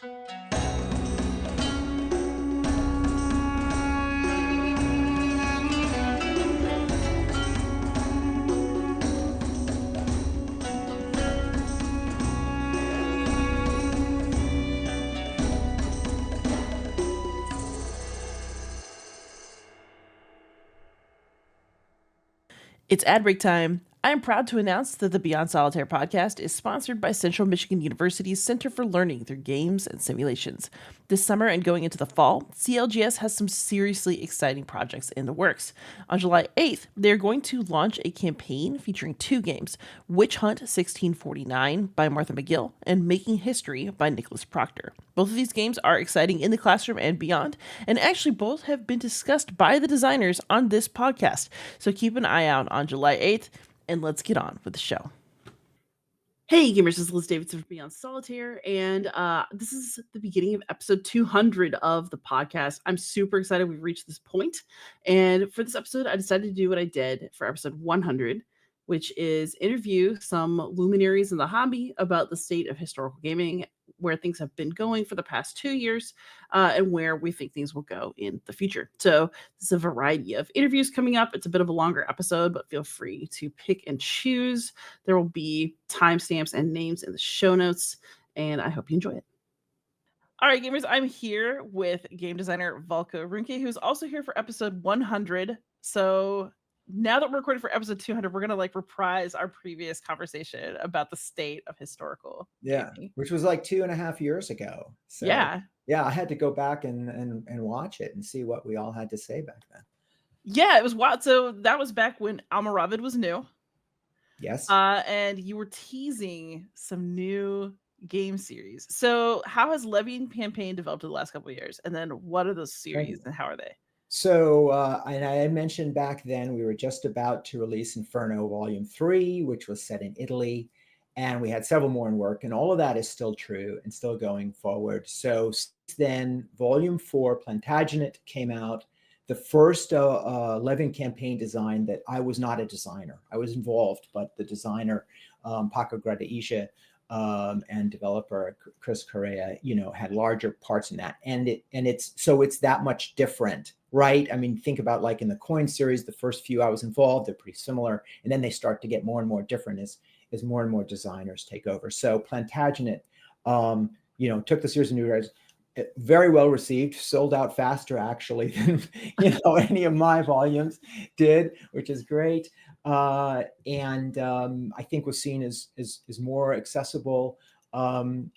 It's ad break time. I am proud to announce that the Beyond Solitaire podcast is sponsored by Central Michigan University's Center for Learning Through Games and Simulations. This summer and going into the fall, CLGS has some seriously exciting projects in the works. On July 8th, they're going to launch a campaign featuring 2 games, Witch Hunt 1649 by Martha McGill and Making History by Nicholas Proctor. Both of these games are exciting in the classroom and beyond, and actually both have been discussed by the designers on this podcast. So keep an eye out on July 8th. And let's get on with the show. Hey gamers, this is Liz Davidson from Beyond Solitaire, and this is the beginning of episode 200 of the podcast. I'm super excited we've reached this point, and for this episode, I decided to do what I did for episode 100, which is interview some luminaries in the hobby about the state of historical gaming, where things have been going for the past 2 years, and where we think things will go in the future. So there's a variety of interviews coming up. It's a bit of a longer episode, but feel free to pick and choose. There will be timestamps and names in the show notes, and I hope you enjoy it. All right, gamers, I'm here with game designer Volko Ruhnke, who's also here for episode 100. So now that we're recording for episode 200, we're going to reprise our previous conversation about the state of historical gaming. Which was like 2.5 years ago. So yeah, I had to go back and watch it and see what we all had to say back then. Yeah, it was wild. So that was back when Almoravid was new. Yes. And you were teasing some new game series. So how has Levy and Campaign developed in the last couple of years? And then what are those series and how are they? So, and I had mentioned back then, we were just about to release Inferno Volume 3, which was set in Italy. And we had several more in work. And all of that is still true and still going forward. So since then, Volume 4, Plantagenet, came out. The first Levy and Campaign design that I was not a designer. I was involved, but the designer, Paco Gradaisha, and developer Chris Correa, had larger parts in that. And it's that much different. Right. I mean, think about like in the Coin series, the first few I was involved, they're pretty similar. And then they start to get more and more different as more and more designers take over. So Plantagenet, took the series of new writers, very well received, sold out faster actually than any of my volumes did, which is great. And I think was seen as more accessible. Did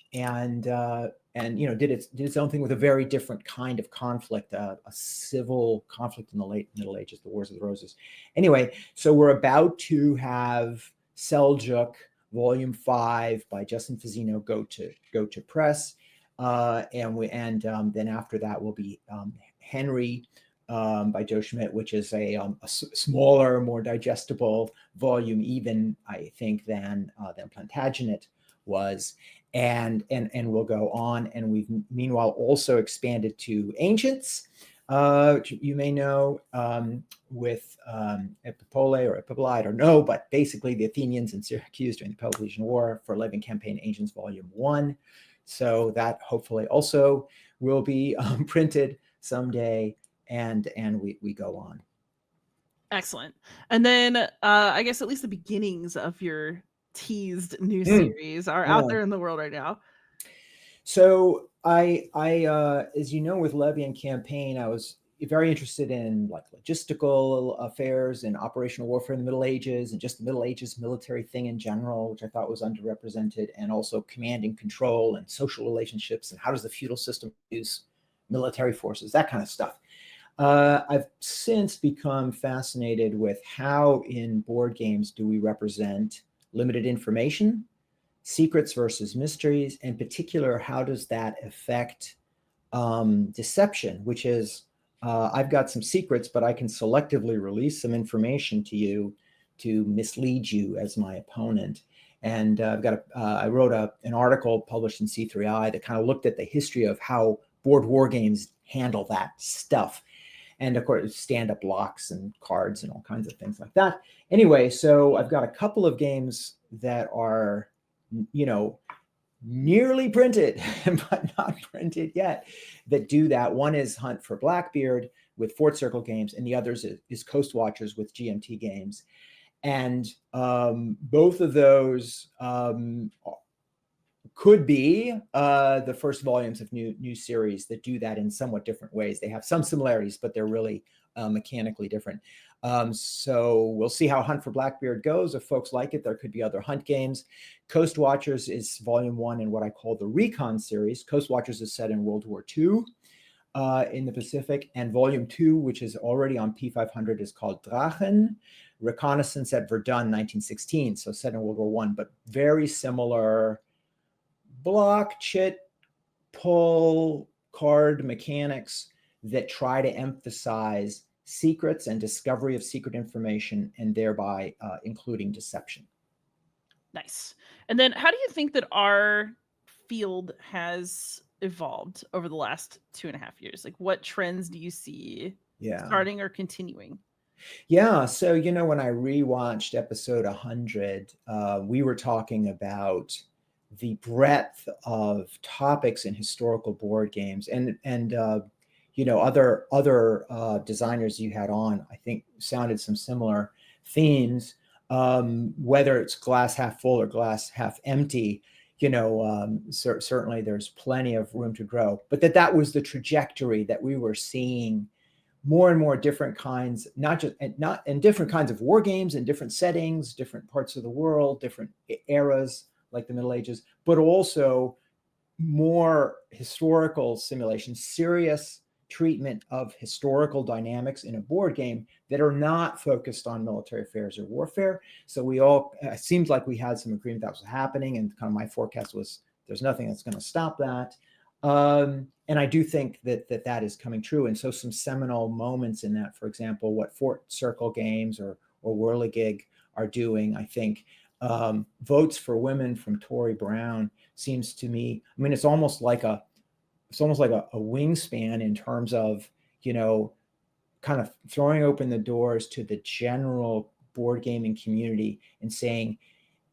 its own thing with a very different kind of conflict, a civil conflict in the late Middle Ages, the Wars of the Roses. Anyway, so we're about to have Seljuk Volume 5 by Justin Fazzino go to press, then after that will be Henry by Joe Schmidt, which is a smaller, more digestible volume, even I think than Plantagenet was. And we'll go on. And we've meanwhile also expanded to Ancients, which you may know, with Epipole or Epipolae, I don't know, but basically the Athenians in Syracuse during the Peloponnesian War for Levy and Campaign Ancients Volume 1. So that hopefully also will be printed someday, and we go on. Excellent. And then I guess at least the beginnings of your teased new series are out there in the world right now. So I as you know, with Levy and Campaign, I was very interested in like logistical affairs and operational warfare in the Middle Ages and just the Middle Ages military thing in general, which I thought was underrepresented, and also command and control and social relationships and how does the feudal system use military forces, that kind of stuff. I've since become fascinated with how in board games do we represent limited information, secrets versus mysteries. In particular, how does that affect deception, which is I've got some secrets, but I can selectively release some information to you to mislead you as my opponent. And I wrote an article published in C3I that kind of looked at the history of how board war games handle that stuff. And of course, stand-up locks and cards and all kinds of things like that. Anyway, so I've got a couple of games that are, nearly printed, but not printed yet, that do that. One is Hunt for Blackbeard with Fort Circle Games, and the other is Coast Watchers with GMT Games. And both of those could be the first volumes of new series that do that in somewhat different ways. They have some similarities, but they're really mechanically different. So we'll see how Hunt for Blackbeard goes. If folks like it, there could be other Hunt games. Coast Watchers is volume 1 in what I call the Recon series. Coast Watchers is set in World War II in the Pacific, and volume 2, which is already on P500, is called Drachen, Reconnaissance at Verdun, 1916. So set in World War I, but very similar block, chit, pull, card mechanics that try to emphasize secrets and discovery of secret information, and thereby including deception. Nice. And then how do you think that our field has evolved over the last 2.5 years? Like, what trends do you see starting or continuing? Yeah. So, when I rewatched episode 100, we were talking about the breadth of topics in historical board games, and other designers you had on, I think, sounded some similar themes, whether it's glass half full or glass half empty. Certainly there's plenty of room to grow, but that was the trajectory that we were seeing. More and more different kinds, not different kinds of war games in different settings, different parts of the world, different eras like the Middle Ages, but also more historical simulation, serious treatment of historical dynamics in a board game that are not focused on military affairs or warfare. So it seems like we had some agreement that was happening, and kind of my forecast was there's nothing that's going to stop that. And I do think that is coming true. And so some seminal moments in that, for example, what Fort Circle Games or Whirligig are doing, I think, Votes for Women from Tori Brown seems to me, it's almost like a wingspan in terms of, kind of throwing open the doors to the general board gaming community and saying,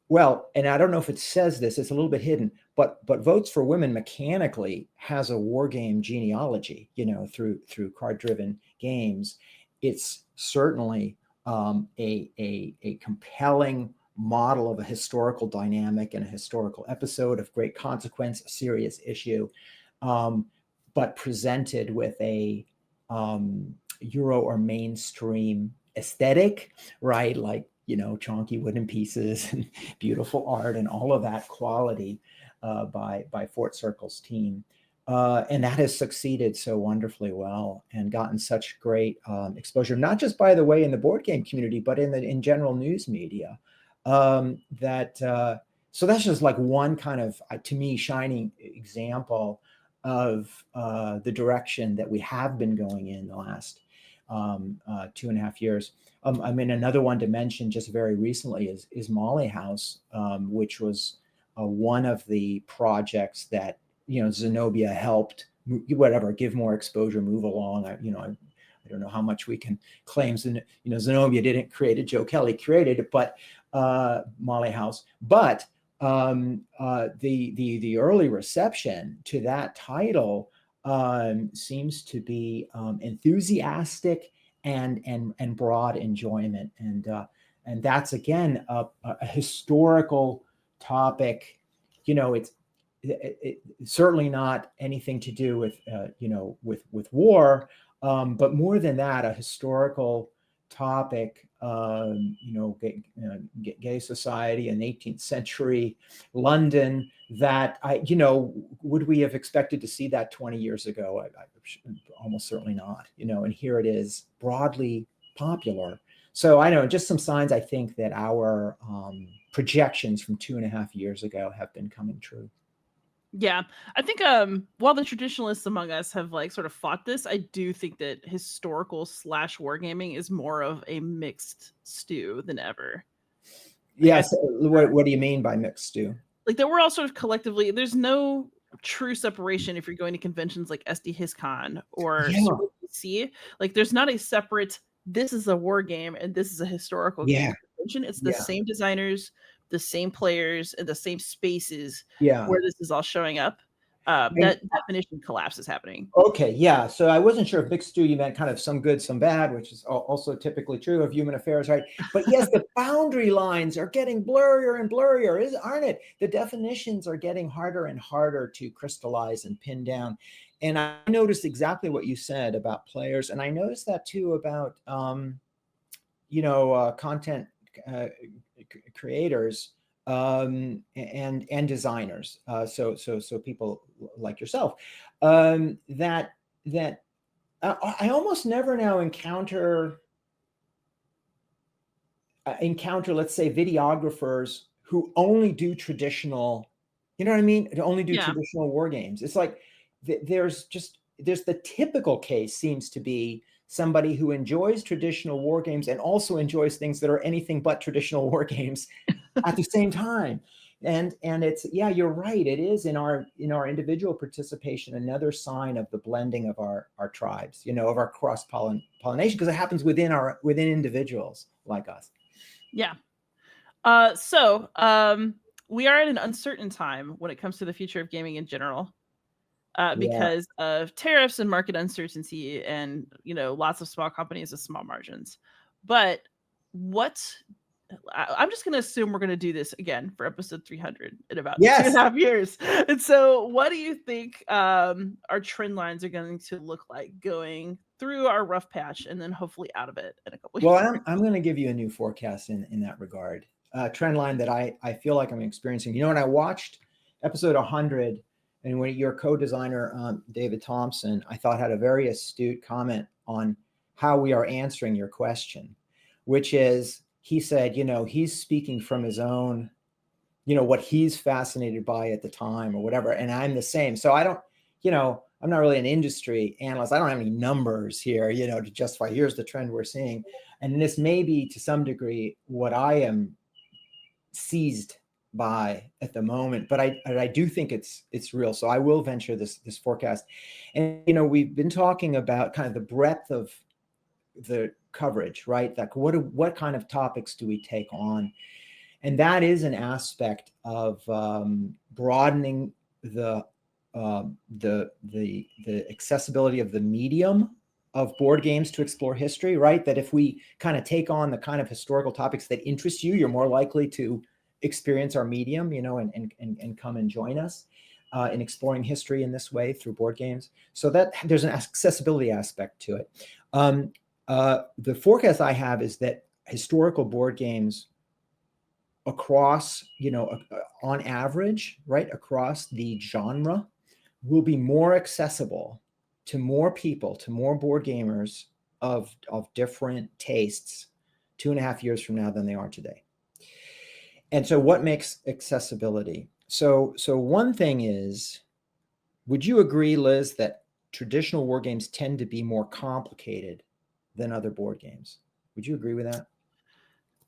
well, and I don't know if it says this, it's a little bit hidden, but Votes for Women mechanically has a war game genealogy, through card-driven games. It's certainly a compelling model of a historical dynamic and a historical episode of great consequence, a serious issue, but presented with a Euro or mainstream aesthetic, right? Like, chunky wooden pieces and beautiful art and all of that quality by Fort Circle's team. And that has succeeded so wonderfully well and gotten such great exposure, not just, by the way, in the board game community, but in general news media. So that's just like one kind of, to me, shining example of the direction that we have been going in the last 2.5 years. Another one to mention just very recently is Molly House, which was one of the projects that, Zenobia helped give more exposure, move along. I don't know how much we can claim. Zenobia didn't create it. Joe Kelly created it, but Molly House. But the early reception to that title seems to be enthusiastic and broad enjoyment, and that's again a historical topic. It's certainly not anything to do with with war, but more than that, a historical topic. Gay society in 18th century London, that would we have expected to see that 20 years ago? I almost certainly not, and here it is, broadly popular. So I know just some signs, I think, that our projections from 2.5 years ago have been coming true. Yeah, I think while the traditionalists among us have sort of fought this, I do think that historical / wargaming is more of a mixed stew than ever. Yes. What do you mean by mixed stew? That we're all sort of collectively, there's no true separation if you're going to conventions like SD HisCon or CBC. There's not a separate, this is a war game and this is a historical game convention. It's the same designers. the same players and the same spaces Yeah. where this is all showing up, that definition collapse is happening. Okay, yeah. So I wasn't sure if mixed stew you meant kind of some good, some bad, which is also typically true of human affairs, right? But yes, the boundary lines are getting blurrier and blurrier, aren't it? The definitions are getting harder and harder to crystallize and pin down. And I noticed exactly what you said about players, and I noticed that too about content creators and designers. So people like yourself, that I almost never now encounter, let's say, videographers who only do traditional, you know what I mean? Only do traditional war games. It's like there's the typical case seems to be somebody who enjoys traditional war games and also enjoys things that are anything but traditional war games at the same time. And it's, yeah, you're right. It is in our individual participation, another sign of the blending of our tribes, of our cross pollination, because it happens within individuals like us. Yeah. So we are at an uncertain time when it comes to the future of gaming in general. Because of tariffs and market uncertainty and, lots of small companies with small margins. But I'm just going to assume we're going to do this again for episode 300 in about 2.5 years. And so what do you think our trend lines are going to look like going through our rough patch and then hopefully out of it in a couple of years? Well, I'm going to give you a new forecast in that regard. Trend line that I feel like I'm experiencing. When I watched episode 100, and when your co-designer, David Thompson, I thought had a very astute comment on how we are answering your question, which is, he said, he's speaking from his own, what he's fascinated by at the time or whatever. And I'm the same. So I don't, I'm not really an industry analyst. I don't have any numbers here, to justify, here's the trend we're seeing. And this may be to some degree what I am seized by at the moment, but I do think it's real. So I will venture this forecast. And we've been talking about kind of the breadth of the coverage, right? Like what kind of topics do we take on? And that is an aspect of broadening the accessibility of the medium of board games to explore history, right? That if we kind of take on the kind of historical topics that interest you, you're more likely to experience our medium, and come and join us in exploring history in this way through board games. So that there's an accessibility aspect to it. The forecast I have is that historical board games across, on average, right, across the genre, will be more accessible to more people, to more board gamers of different tastes 2.5 years from now than they are today. And so what makes accessibility? So one thing is, would you agree, Liz, that traditional war games tend to be more complicated than other board games? Would you agree with that?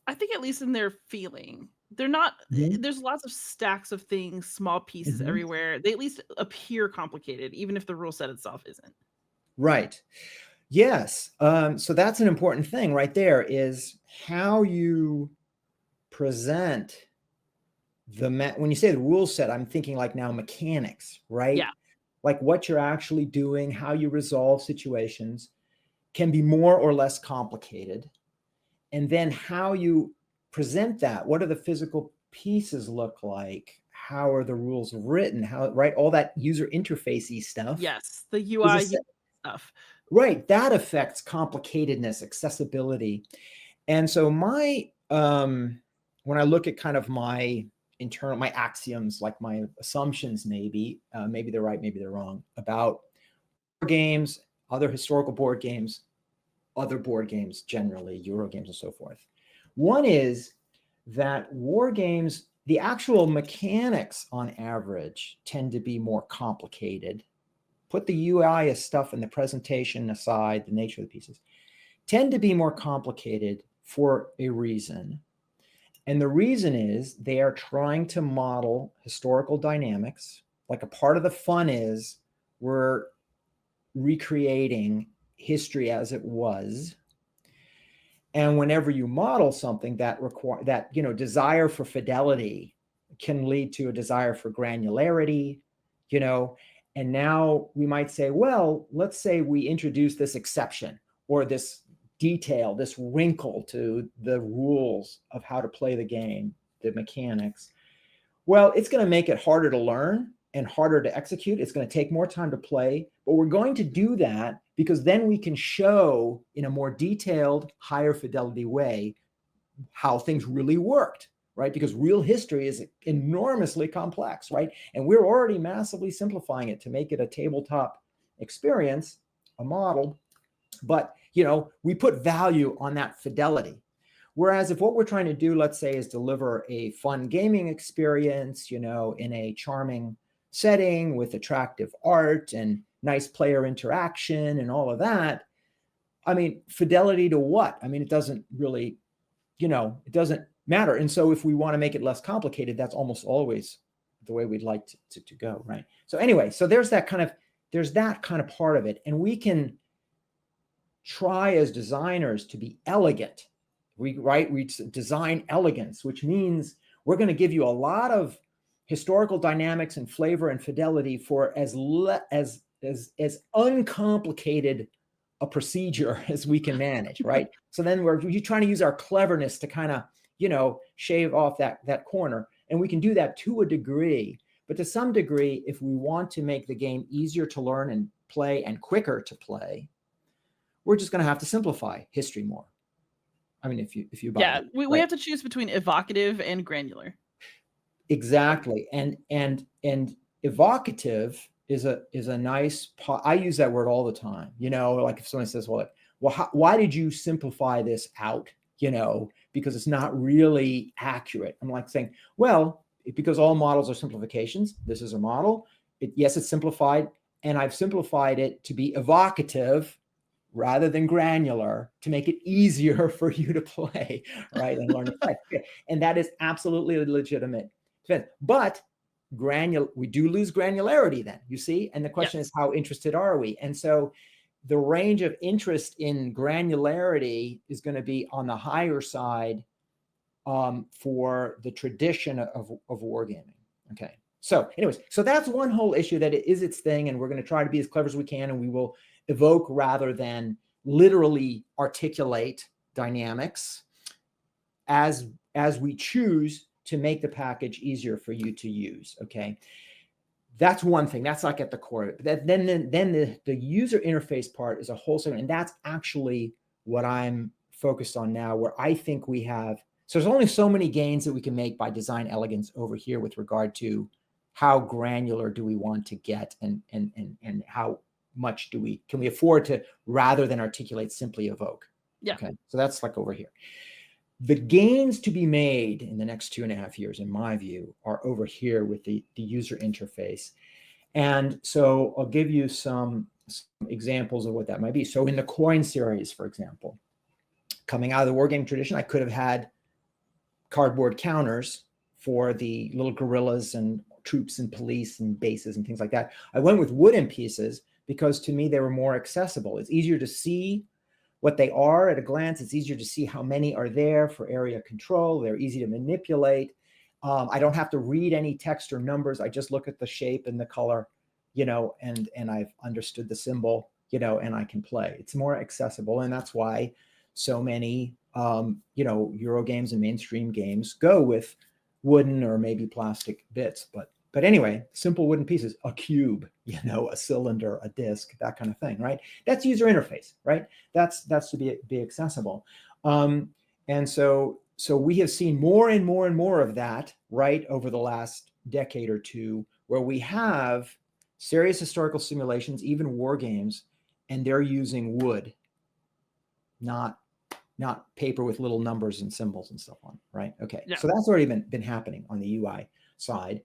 I think at least in their feeling. They're not, there's lots of stacks of things, small pieces everywhere. They at least appear complicated, even if the rule set itself isn't. Right. Yes. So that's an important thing right there, is how you present when you say the rule set, I'm thinking like now mechanics, right? Yeah. Like what you're actually doing, how you resolve situations can be more or less complicated. And then how you present that, what do the physical pieces look like? How are the rules written? How, right? All that user interfacey stuff. Yes, the UI stuff. Right. That affects complicatedness, accessibility. And so when I look at kind of my axioms, like my assumptions, maybe they're right, maybe they're wrong, about board games, other historical board games, other board games generally, Euro games and so forth. One is that war games, the actual mechanics on average tend to be more complicated. Put the UI as stuff and the presentation aside, the nature of the pieces, tend to be more complicated for a reason. And the reason is they are trying to model historical dynamics. Like a part of the fun is we're recreating history as it was. And whenever you model something that desire for fidelity can lead to a desire for granularity, and now we might say, well, let's say we introduce this exception or this detail, this wrinkle to the rules of how to play the game, the mechanics. Well, it's going to make it harder to learn and harder to execute. It's going to take more time to play, but we're going to do that because then we can show in a more detailed, higher fidelity way how things really worked, right? Because real history is enormously complex, right? And we're already massively simplifying it to make it a tabletop experience, a model, but we put value on that fidelity. Whereas if what we're trying to do, let's say, is deliver a fun gaming experience, in a charming setting with attractive art and nice player interaction and all of that, I mean, fidelity to what? I mean, it doesn't really, it doesn't matter. And so if we want to make it less complicated, that's almost always the way we'd like to go, right? So anyway, so there's that kind of part of it. And we can try as designers to be elegant. We design elegance, which means we're going to give you a lot of historical dynamics and flavor and fidelity for as uncomplicated a procedure as we can manage, right? So then we're trying to use our cleverness to kind of, shave off that corner. And we can do that to a degree, but to some degree, if we want to make the game easier to learn and play and quicker to play, we're just going to have to simplify history more. I mean, if you buy it, we have to choose between evocative and granular. Exactly. And evocative is a nice, I use that word all the time, like if someone says, why did you simplify this out? Because it's not really accurate. I'm like saying, well, because all models are simplifications. This is a model. Yes, it's simplified, and I've simplified it to be evocative rather than granular to make it easier for you to play, right? And learn to play. And that is absolutely a legitimate defense. But we do lose granularity then, you see? And the question is, how interested are we? And so the range of interest in granularity is going to be on the higher side for the tradition of wargaming. Okay. So anyways, so that's one whole issue, that it is its thing, and we're going to try to be as clever as we can, and we will evoke rather than literally articulate dynamics as we choose to make the package easier for you to use. Okay. That's one thing. That's like at the core of it. Then the user interface part is a whole segment, and that's actually what I'm focused on now, where I think we have. So there's only so many gains that we can make by design elegance over here with regard to how granular do we want to get, and how much can we afford to, rather than articulate, simply evoke. Yeah. Okay. So that's like over here. The gains to be made in the next 2.5 years, in my view, are over here with the user interface. And so I'll give you some examples of what that might be. So in the coin series, for example, coming out of the wargame tradition, I could have had cardboard counters for the little guerrillas and troops and police and bases and things like that. I went with wooden pieces because to me they were more accessible. It's easier to see what they are at a glance. It's easier to see how many are there for area control. They're easy to manipulate. I don't have to read any text or numbers. I just look at the shape and the color, and I've understood the symbol, and I can play. It's more accessible. And that's why so many, Euro games and mainstream games go with wooden or maybe plastic bits. But anyway, simple wooden pieces, a cube, a cylinder, a disc, that kind of thing, right? That's user interface, right? That's to be accessible. And so we have seen more and more and more of that, right, over the last decade or two, where we have serious historical simulations, even war games, and they're using wood, not paper with little numbers and symbols and stuff on, right? Okay, yeah. So that's already been happening on the UI side,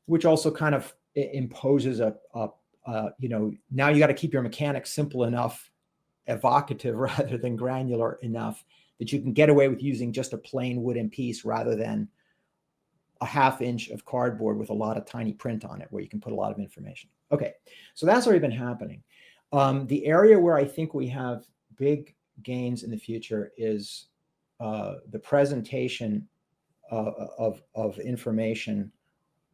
which also kind of imposes now you got to keep your mechanics simple enough, evocative rather than granular enough, that you can get away with using just a plain wooden piece rather than a 1/2 inch of cardboard with a lot of tiny print on it where you can put a lot of information. Okay, so that's already been happening. The area where I think we have big gains in the future is the presentation of information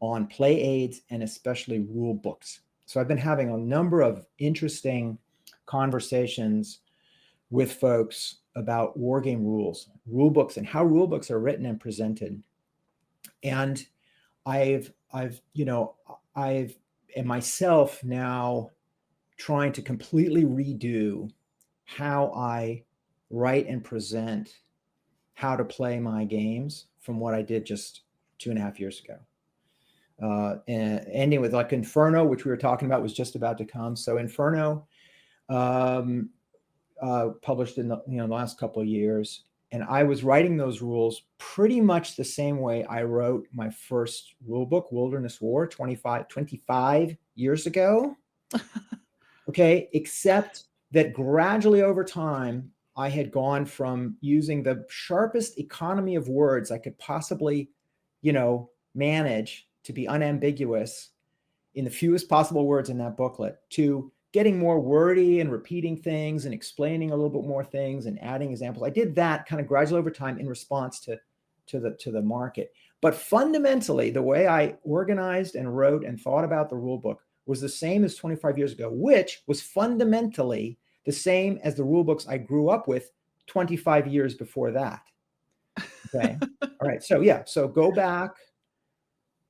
on play aids and especially rule books. So I've been having a number of interesting conversations with folks about wargame rules, rule books, and how rule books are written and presented. And I've and myself now trying to completely redo how I write and present how to play my games from what I did just 2.5 years ago. And ending with like Inferno, which we were talking about, was just about to come. So Inferno, published in the last couple of years, and I was writing those rules pretty much the same way I wrote my first rule book, Wilderness War, 25 years ago. Okay, except that gradually over time, I had gone from using the sharpest economy of words I could possibly, manage to be unambiguous in the fewest possible words in that booklet, to getting more wordy and repeating things and explaining a little bit more things and adding examples. I did that kind of gradually over time in response to the market. But fundamentally, the way I organized and wrote and thought about the rule book was the same as 25 years ago, which was fundamentally the same as the rule books I grew up with 25 years before that. Okay. All right. So go back.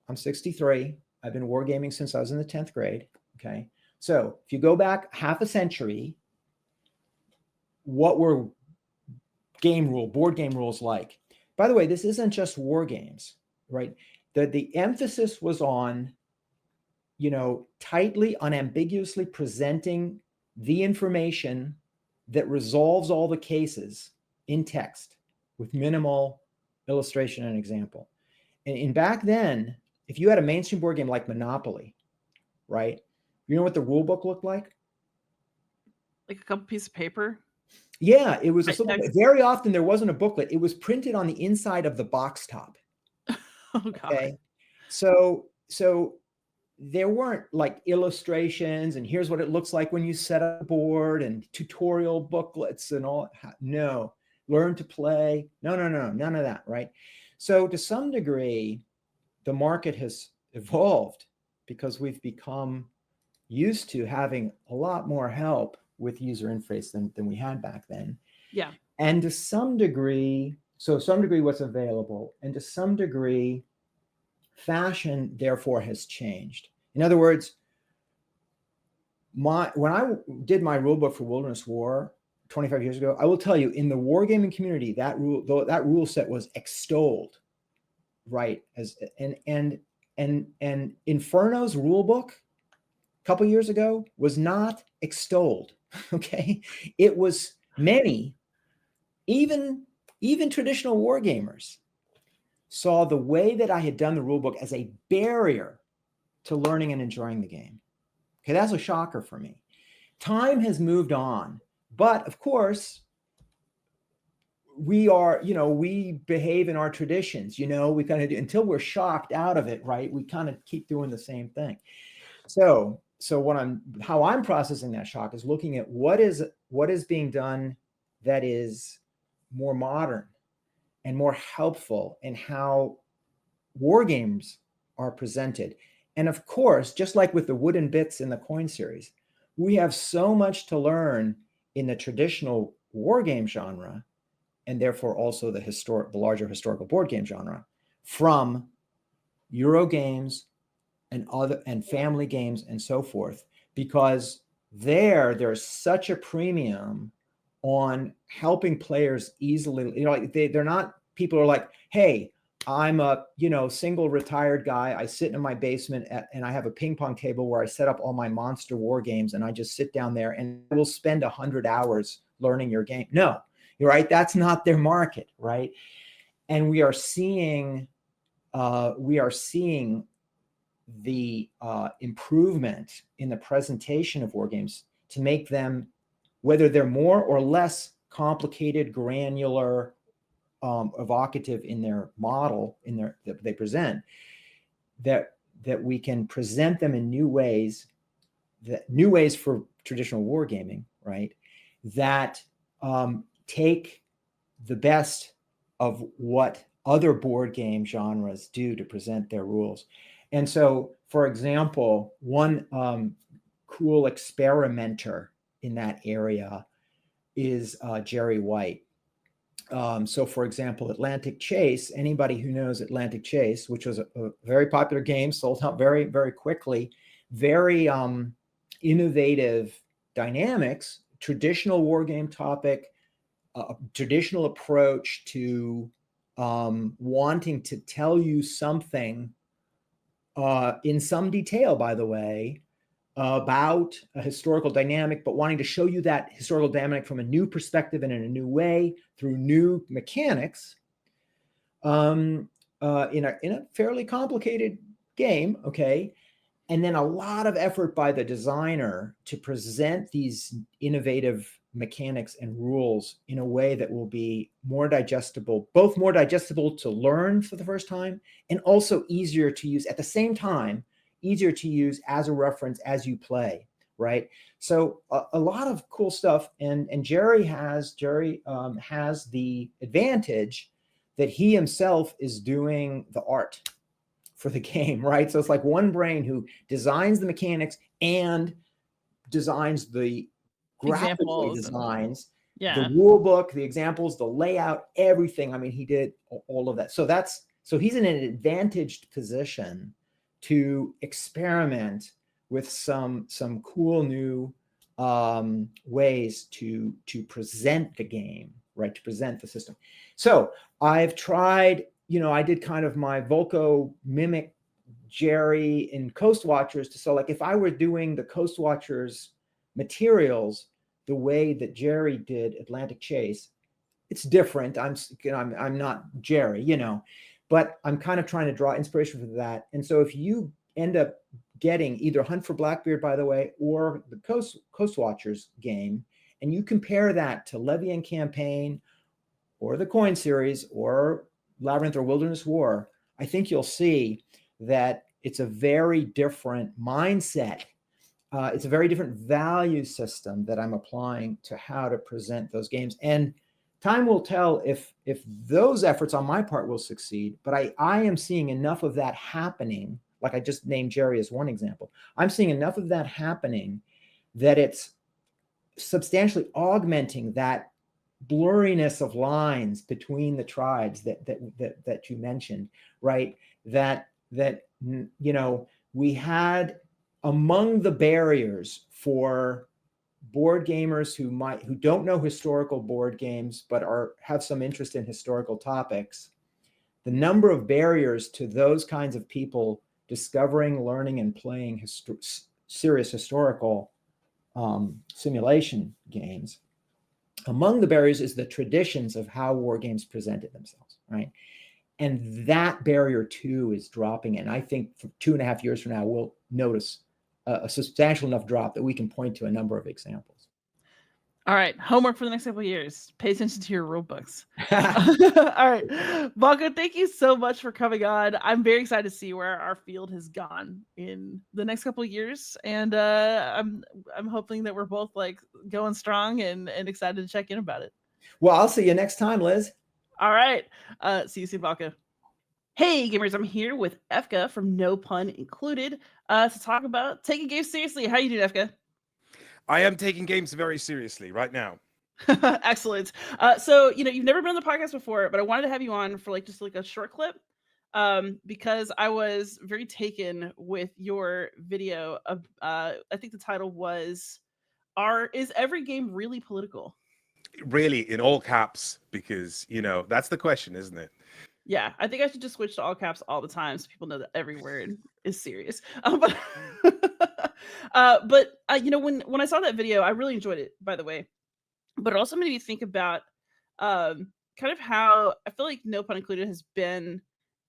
I'm 63. I've been wargaming since I was in the 10th grade. Okay. So if you go back half a century, what were board game rules like? By the way, this isn't just war games, right? The emphasis was on, tightly, unambiguously presenting the information that resolves all the cases in text with minimal illustration and example. And back then, if you had a mainstream board game like Monopoly, right? You know what the rule book looked like? Like a couple pieces of paper? Yeah, it was very often there wasn't a booklet. It was printed on the inside of the box top. Oh, God. Okay. So there weren't like illustrations and here's what it looks like when you set up a board and tutorial booklets and all. No, learn to play. No, none of that, right? So to some degree, the market has evolved because we've become used to having a lot more help with user interface than we had back then. Yeah. And to some degree, what's available, and to some degree, fashion therefore has changed. In other words, when I did my rule book for Wilderness War 25 years ago, I will tell you, in the wargaming community, that rule set was extolled, right? And Inferno's rule book a couple years ago was not extolled. Okay, it was many, even traditional wargamers saw the way that I had done the rule book as a barrier to learning and enjoying the game. Okay, that's a shocker for me. Time has moved on, but of course, we behave in our traditions. We kind of do, until we're shocked out of it, right? We kind of keep doing the same thing. So how I'm processing that shock is looking at what is being done that is more modern and more helpful in how war games are presented. And of course, just like with the wooden bits in the coin series, we have so much to learn in the traditional war game genre, and therefore also the larger historical board game genre, from Euro games and family games and so forth, because there's such a premium on helping players easily. They're not, people are like, hey, I'm a single retired guy. I sit in my basement and I have a ping pong table where I set up all my monster war games and I just sit down there and we'll spend 100 hours learning your game. No, you're right. That's not their market, right? And we are seeing the improvement in the presentation of war games to make them, whether they're more or less complicated, granular, evocative in their model, that they present, that we can present them in new ways for traditional wargaming, right? That take the best of what other board game genres do to present their rules. And so, for example, one cool experimenter in that area is Jerry White. So, for example, Atlantic Chase, anybody who knows Atlantic Chase, which was a very popular game, sold out very, very quickly, very innovative dynamics, traditional war game topic, traditional approach to wanting to tell you something in some detail, by the way, about a historical dynamic, but wanting to show you that historical dynamic from a new perspective and in a new way through new mechanics in a fairly complicated game, okay? And then a lot of effort by the designer to present these innovative mechanics and rules in a way that will be more digestible, both more digestible to learn for the first time and also easier to use at the same time, easier to use as a reference as you play, right? So a lot of cool stuff. And Jerry has the advantage that he himself is doing the art for the game, right? So it's like one brain who designs the mechanics and designs the graphically designs, the rule book, the examples, the layout, everything. I mean, he did all of that. So he's in an advantaged position to experiment with some cool new ways to present the game, right? To present the system. So I've tried, I did kind of my Volko mimic Jerry in Coast Watchers so like if I were doing the Coast Watchers materials the way that Jerry did Atlantic Chase, it's different. I'm not Jerry, but I'm kind of trying to draw inspiration from that. And so if you end up getting either Hunt for Blackbeard, by the way, or the Coast Watchers game, and you compare that to Levy and Campaign or the Coin series or Labyrinth or Wilderness War, I think you'll see that it's a very different mindset. It's a very different value system that I'm applying to how to present those games. And time will tell if those efforts on my part will succeed, but I am seeing enough of that happening. Like I just named Jerry as one example. I'm seeing enough of that happening that it's substantially augmenting that blurriness of lines between the tribes that you mentioned, right? That we had among the barriers for board gamers who don't know historical board games but have some interest in historical topics. The number of barriers to those kinds of people discovering, learning, and playing serious historical simulation games. Among the barriers is the traditions of how war games presented themselves, right? And that barrier too is dropping. And I think for 2.5 years from now, we'll notice a substantial enough drop that we can point to a number of examples. All right, homework for the next couple of years. Pay attention to your rule books. All right, Volko, thank you so much for coming on. I'm very excited to see where our field has gone in the next couple of years, and I'm hoping that we're both like going strong and excited to check in about it. Well, I'll see you next time, Liz. All right, see you soon, Volko. Hey gamers, I'm here with Efka from No Pun Included to talk about taking games seriously. How you doing, Efka? I am taking games very seriously right now. Excellent. So, you've never been on the podcast before, but I wanted to have you on for just a short clip because I was very taken with your video of, I think the title was, Is Every Game Really Political? Really, in all caps, because, that's the question, isn't it? Yeah, I think I should just switch to all caps all the time so people know that every word is serious. But when I saw that video, I really enjoyed it, by the way. But it also made me think about kind of how I feel like No Pun Included has been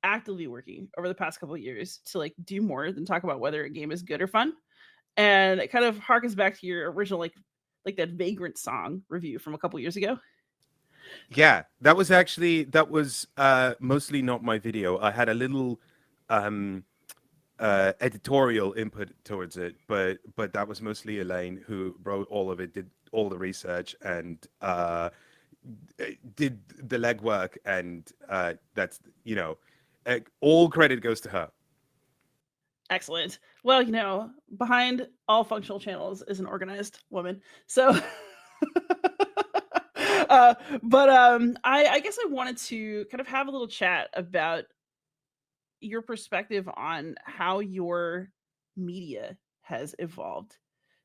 actively working over the past couple of years to do more than talk about whether a game is good or fun. And it kind of harkens back to your original like that Vagrant song review from a couple years ago. Yeah, that was mostly not my video. I had a little editorial input towards it, but that was mostly Elaine who wrote all of it, did all the research, and did the legwork, and that's all credit goes to her. Excellent. Well, behind all functional channels is an organized woman. So, I guess I wanted to kind of have a little chat about your perspective on how your media has evolved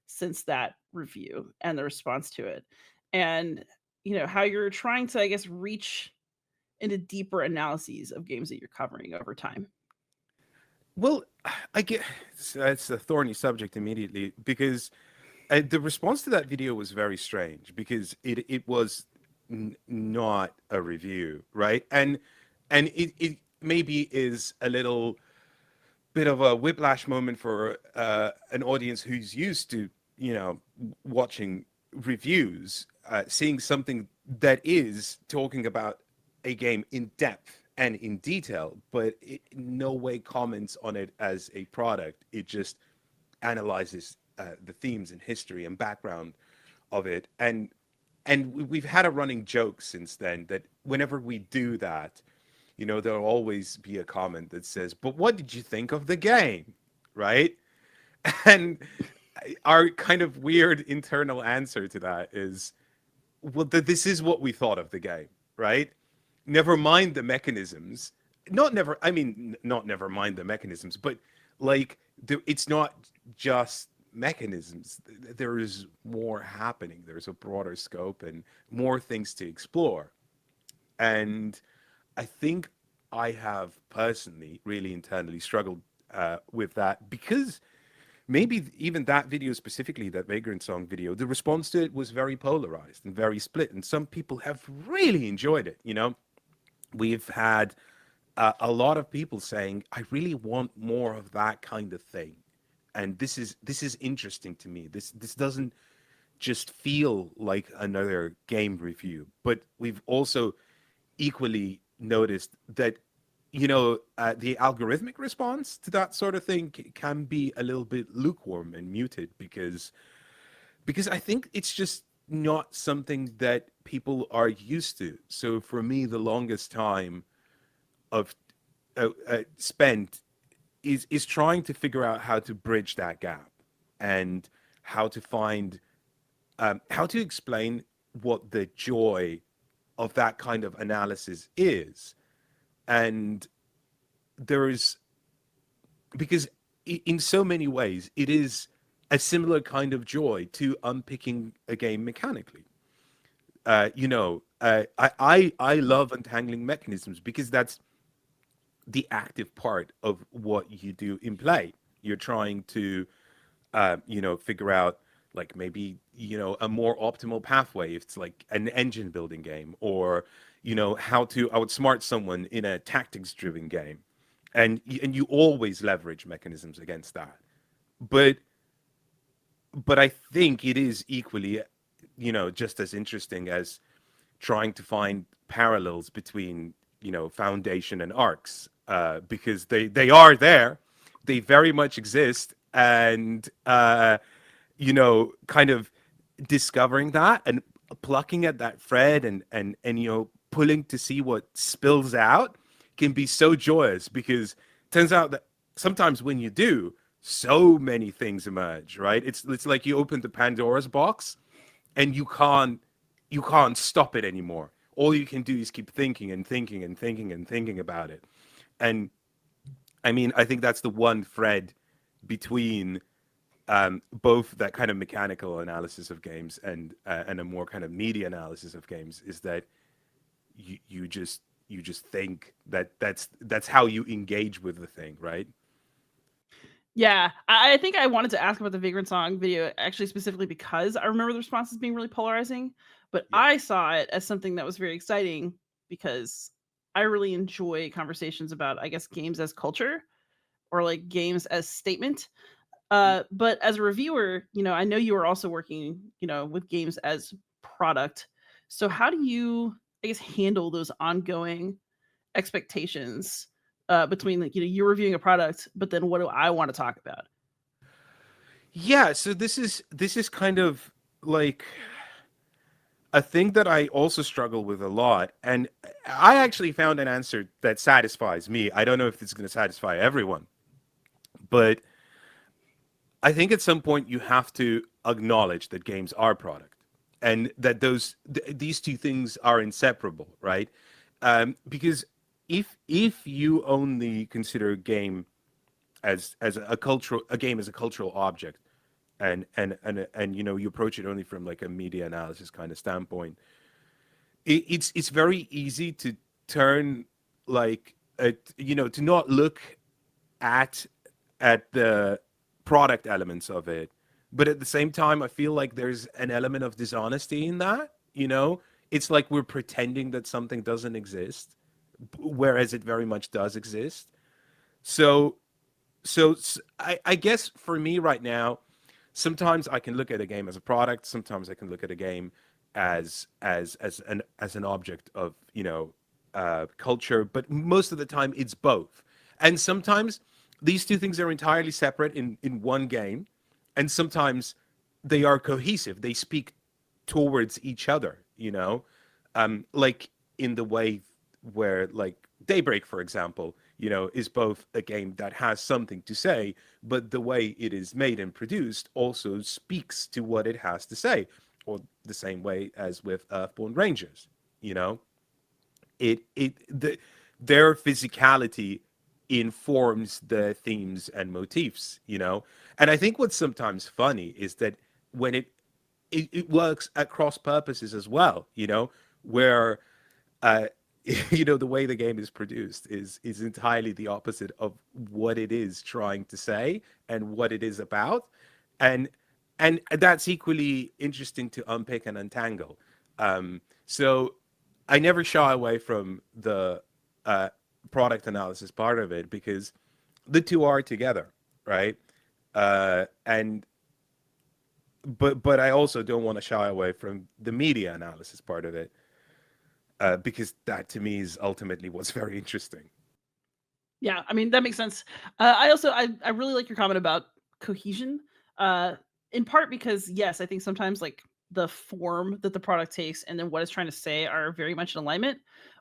since that review and the response to it, and how you're trying to, I guess, reach into deeper analyses of games that you're covering over time. Well, I get that's a thorny subject immediately, because the response to that video was very strange, because it was not a review, right? And it maybe is a little bit of a whiplash moment for an audience who's used to watching reviews, seeing something that is talking about a game in depth and in detail, but it in no way comments on it as a product. It just analyzes the themes and history and background of it. And we've had a running joke since then that whenever we do that, there'll always be a comment that says, "But what did you think of the game?" Right? And our kind of weird internal answer to that is, well, this is what we thought of the game, right? Never mind the mechanisms. Not never mind the mechanisms, but like it's not just mechanisms. There is more happening. There's a broader scope and more things to explore. And I think I have personally really internally struggled with that, because maybe even that video specifically, that Vagrant Song video, the response to it was very polarized and very split. And some people have really enjoyed it. We've had a lot of people saying, "I really want more of that kind of thing, and this is interesting to me. This doesn't just feel like another game review." But we've also equally noticed that the algorithmic response to that sort of thing can be a little bit lukewarm and muted, because I think it's just not something that people are used to. So for me, the longest time of spent is trying to figure out how to bridge that gap, and how to find how to explain what the joy of that kind of analysis is. And there is, because in so many ways it is a similar kind of joy to unpicking a game mechanically. I love untangling mechanisms, because that's the active part of what you do in play. You're trying to figure out, like, maybe a more optimal pathway if it's like an engine building game, or how to outsmart someone in a tactics driven game, and you always leverage mechanisms against that. But I think it is equally just as interesting as trying to find parallels between Foundation and Arcs, because they are there, they very much exist, and kind of discovering that and plucking at that thread, and pulling to see what spills out can be so joyous, because it turns out that sometimes when you do, so many things emerge, right? It's like you open the Pandora's box and you can't stop it anymore. All you can do is keep thinking and thinking and thinking and thinking about it. And I mean, I think that's the one thread between both that kind of mechanical analysis of games and a more kind of media analysis of games, is that you just think that that's how you engage with the thing, right? Yeah, I think I wanted to ask about the Vagrant Song video actually specifically because I remember the responses being really polarizing, but Yeah. I saw it as something that was very exciting because I really enjoy conversations about, I guess, games as culture or like games as statement. But as a reviewer, I know you are also working, with games as product. So how do you, I guess, handle those ongoing expectations between, like, you're reviewing a product, but then what do I want to talk about? Yeah, so this is kind of like, a thing that I also struggle with a lot, and I actually found an answer that satisfies me. I don't know if it's going to satisfy everyone, but I think at some point you have to acknowledge that games are product, and that these two things are inseparable, right? Because if you only consider a game as a game as a cultural object, and you approach it only from like a media analysis kind of standpoint, it's very easy to turn like to not look at the product elements of it, but at the same time I feel like there's an element of dishonesty in that. It's like we're pretending that something doesn't exist, whereas it very much does exist. So I guess for me right now, sometimes I can look at a game as a product. Sometimes I can look at a game as an object of culture. But most of the time, it's both. And sometimes these two things are entirely separate in one game, and sometimes they are cohesive. They speak towards each other. Like in the way where like Daybreak, for example, is both a game that has something to say, but the way it is made and produced also speaks to what it has to say, or the same way as with Earthborn Rangers. You know, their physicality informs the themes and motifs. And I think what's sometimes funny is that when it works at cross purposes as well. Where uh, the way the game is produced is entirely the opposite of what it is trying to say and what it is about, and that's equally interesting to unpick and untangle. So I never shy away from the product analysis part of it, because the two are together, right? And but I also don't want to shy away from the media analysis part of it, because that to me is ultimately what's very interesting. Yeah, I mean that makes sense. I really like your comment about cohesion. Uh, in part because yes, I think sometimes like the form that the product takes and then what it's trying to say are very much in alignment.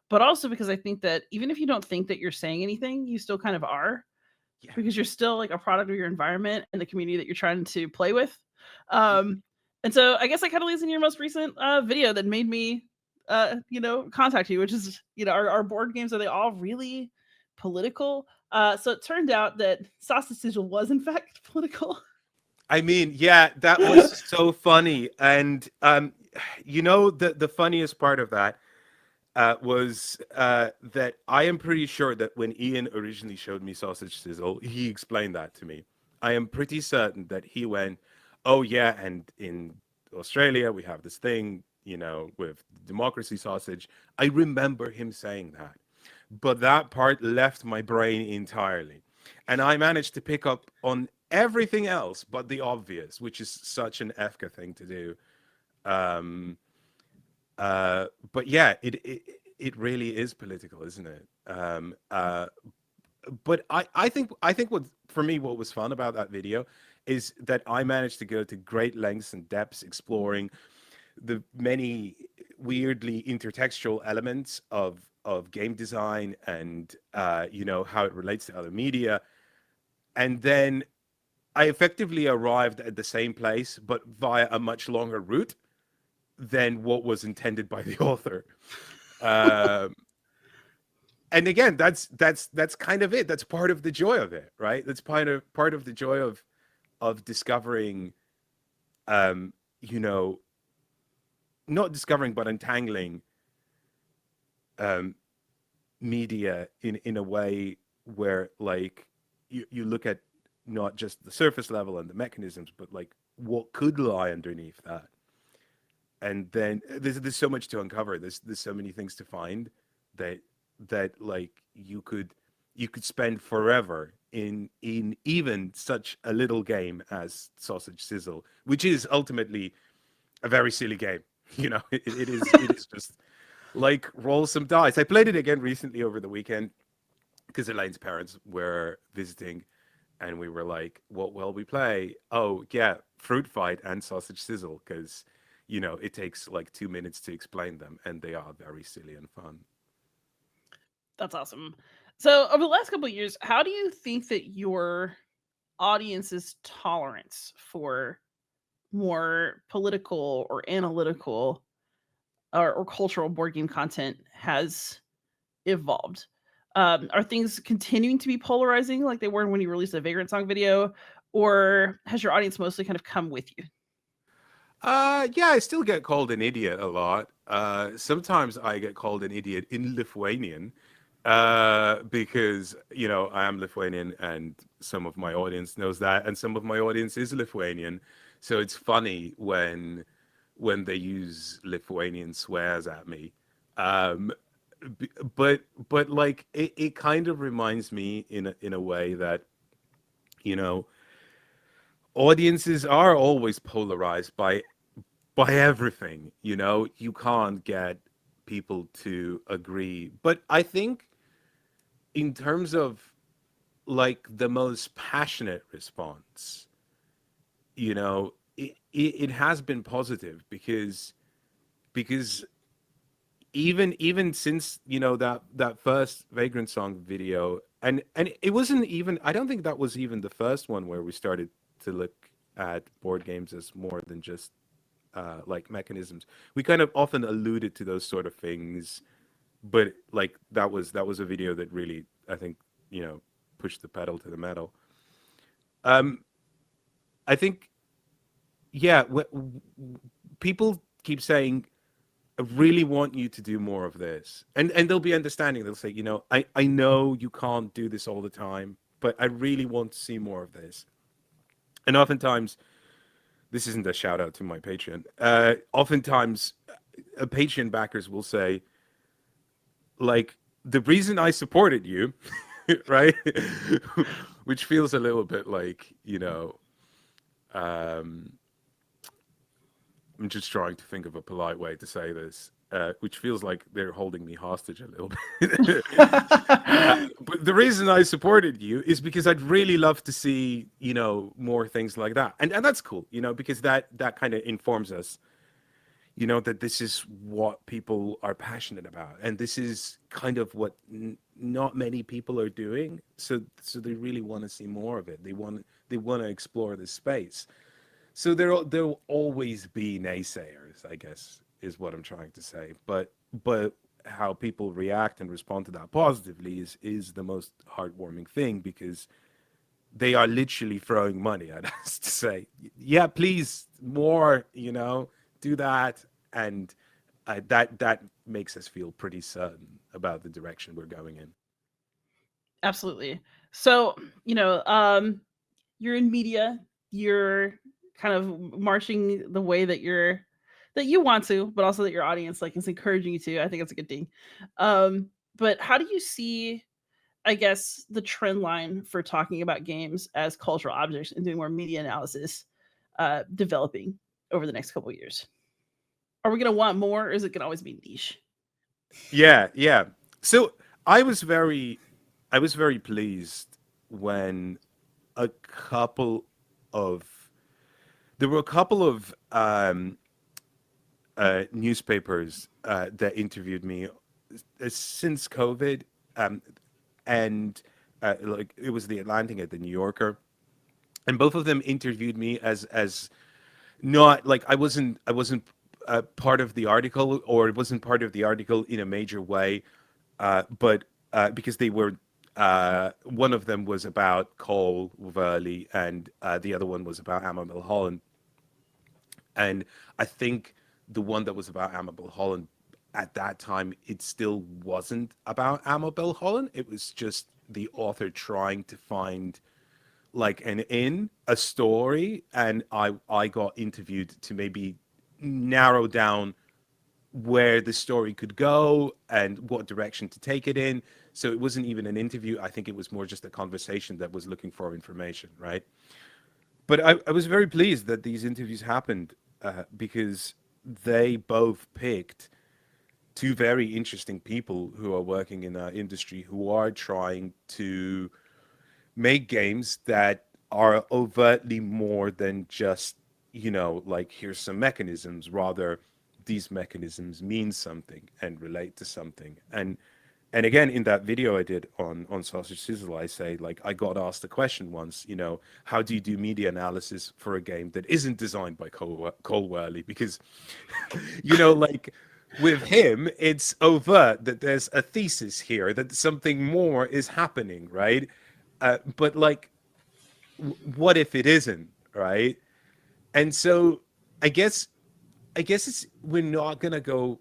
But also because I think that even if you don't think that you're saying anything, you still kind of are, Yeah. because you're still like a product of your environment and the community that you're trying to play with. Um, and so I guess that kind of leads in your most recent video that made me, contact you, which is, our board games, are they all really political? So it turned out that Sausage Sizzle was in fact political. I mean, yeah, that was so funny. And the funniest part of that was that I am pretty sure that when Ian originally showed me Sausage Sizzle, he explained that to me. I am pretty certain that he went, "Oh yeah, and in Australia we have this thing, with democracy sausage." I remember him saying that, but that part left my brain entirely, and I managed to pick up on everything else but the obvious, which is such an Efka thing to do. Um, but yeah, it really is political, isn't it? But I think what for me what was fun about that video is that I managed to go to great lengths and depths exploring the many weirdly intertextual elements of game design, and how it relates to other media, and then I effectively arrived at the same place but via a much longer route than what was intended by the author. Um, and again, that's kind of it. That's part of the joy of it, right? That's part of the joy of discovering, um, you know, not discovering but untangling um, media in a way where like you look at not just the surface level and the mechanisms, but like what could lie underneath that. And then there's so much to uncover. There's so many things to find that like you could spend forever in even such a little game as Sausage Sizzle, which is ultimately a very silly game. It is just like roll some dice. I played it again recently over the weekend because Elaine's parents were visiting, and we were like, what will we play? Oh yeah, Fruit Fight and Sausage Sizzle, because it takes like 2 minutes to explain them, and they are very silly and fun. That's awesome. So, over the last couple of years, how do you think that your audience's tolerance for more political or analytical or cultural board game content has evolved? Are things continuing to be polarizing like they were when you released a Vagrant Song video, or has your audience mostly kind of come with you? Yeah, I still get called an idiot a lot. Sometimes I get called an idiot in Lithuanian, because I am Lithuanian, and some of my audience knows that, and some of my audience is Lithuanian. So it's funny when they use Lithuanian swears at me. Um, but like it kind of reminds me in a way that you know audiences are always polarized by everything. You can't get people to agree. But I think in terms of like the most passionate response, it has been positive, because even since that first Vagrant Song video, and it wasn't even, I don't think that was even the first one where we started to look at board games as more than just like mechanisms. We kind of often alluded to those sort of things, but like that was a video that really, I think, pushed the pedal to the metal. um I think, yeah, people keep saying, I really want you to do more of this, and they'll be understanding. They'll say, I know you can't do this all the time, but I really want to see more of this. And oftentimes, this isn't a shout out to my Patreon. Oftentimes, Patreon backers will say, like, the reason I supported you, right? Which feels a little bit like, um, I'm just trying to think of a polite way to say this, which feels like they're holding me hostage a little bit. But the reason I supported you is because I'd really love to see, more things like that. And that's cool, because that kind of informs us, that this is what people are passionate about. And this is kind of what not many people are doing. So they really want to see more of it. They want to explore this space. So there'll always be naysayers, I guess, is what I'm trying to say. But how people react and respond to that positively is the most heartwarming thing, because they are literally throwing money at us to say, yeah, please, more, do that. And that makes us feel pretty certain about the direction we're going in. Absolutely. So, you're in media, you're kind of marching the way that you want to, but also that your audience like is encouraging you to. I think that's a good thing. But how do you see, I guess, the trend line for talking about games as cultural objects and doing more media analysis developing over the next couple of years? Are we going to want more, or is it going to always be niche? Yeah. So I was very pleased when a couple of there were a couple of newspapers that interviewed me since COVID, and like it was the Atlantic and the New Yorker, and both of them interviewed me as not like I wasn't part of the article, or it wasn't part of the article in a major way, but because they were. One of them was about Cole Wehrle, and the other one was about Amabel Holland. And I think the one that was about Amabel Holland, at that time, it still wasn't about Amabel Holland. It was just the author trying to find like a story, and I got interviewed to maybe narrow down where the story could go and what direction to take it in. So it wasn't even an interview. I think it was more just a conversation that was looking for information, right? But I was very pleased that these interviews happened, because they both picked two very interesting people who are working in our industry, who are trying to make games that are overtly more than just like here's some mechanisms, rather these mechanisms mean something and relate to something. And again, in that video I did on Sausage Sizzle, I say, like, I got asked a question once, how do you do media analysis for a game that isn't designed by Cole Wehrle? Because, like with him, it's overt that there's a thesis here, that something more is happening, right? But like, what if it isn't, right? And so I guess we're not gonna go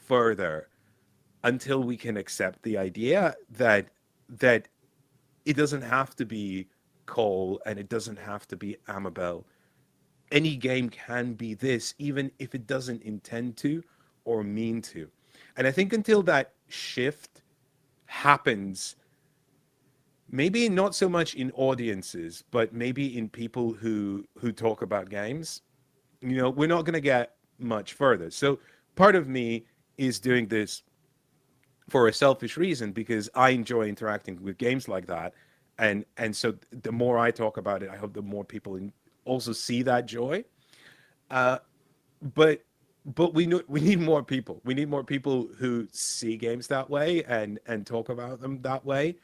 further until we can accept the idea that it doesn't have to be Cole and it doesn't have to be Amabel. Any game can be this, even if it doesn't intend to or mean to. And I think until that shift happens, maybe not so much in audiences, but maybe in people who talk about games, we're not going to get much further. So part of me is doing this for a selfish reason, because I enjoy interacting with games like that, and so the more I talk about it, I hope the more people also see that joy. But we need more people. We need more people who see games that way and talk about them that way,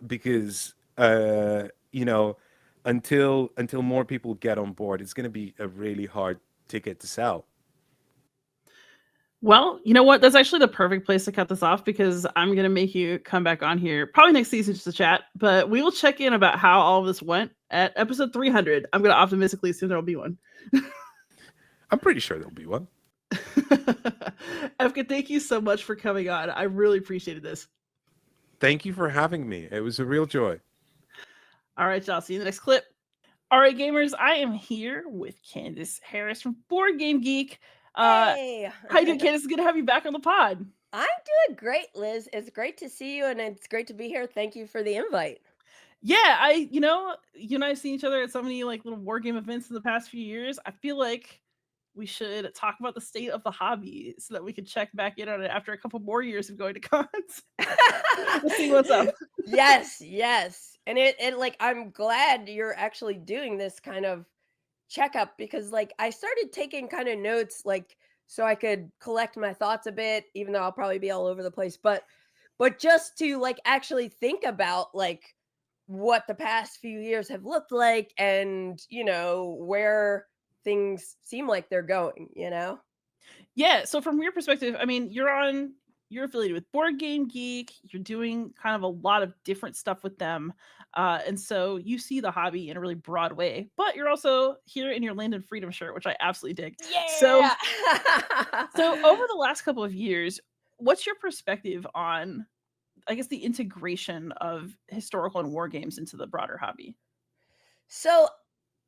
because until more people get on board, it's going to be a really hard ticket to sell. Well, you know what? That's actually the perfect place to cut this off, because I'm going to make you come back on here probably next season just to chat. But we will check in about how all of this went at episode 300. I'm going to optimistically assume there'll be one. I'm pretty sure there'll be one. Efka, thank you so much for coming on. I really appreciated this. Thank you for having me. It was a real joy. All right, y'all. See you in the next clip. All right, gamers. I am here with Candice Harris from Board Game Geek. Hey! How you doing, Candice? It's good to have you back on the pod. I'm doing great, Liz. It's great to see you, and it's great to be here. Thank you for the invite. Yeah, you and I have seen each other at so many like little war game events in the past few years. I feel like we should talk about the state of the hobby so that we can check back in on it after a couple more years of going to cons. Let's see what's up. Yes. And it like, I'm glad you're actually doing this kind of checkup, because like I started taking kind of notes, like, so I could collect my thoughts a bit, even though I'll probably be all over the place, but just to like actually think about like what the past few years have looked like, and where things seem like they're going. Yeah, so from your perspective, I mean, you're affiliated with Board Game Geek. You're doing kind of a lot of different stuff with them. And so you see the hobby in a really broad way, but you're also here in your Land and Freedom shirt, which I absolutely dig. Yeah. So over the last couple of years, what's your perspective on, I guess, the integration of historical and war games into the broader hobby? So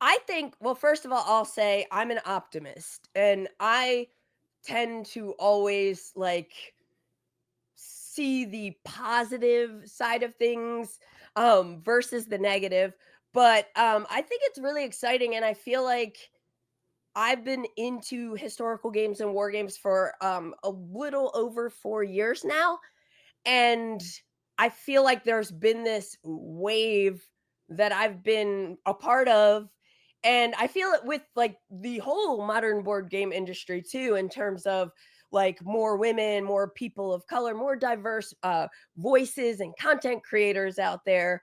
I think, well, first of all, I'll say I'm an optimist, and I tend to always like see the positive side of things versus the negative. But I think it's really exciting, and I feel like I've been into historical games and war games for a little over 4 years now, and I feel like there's been this wave that I've been a part of, and I feel it with like the whole modern board game industry too, in terms of like more women, more people of color, more diverse voices and content creators out there.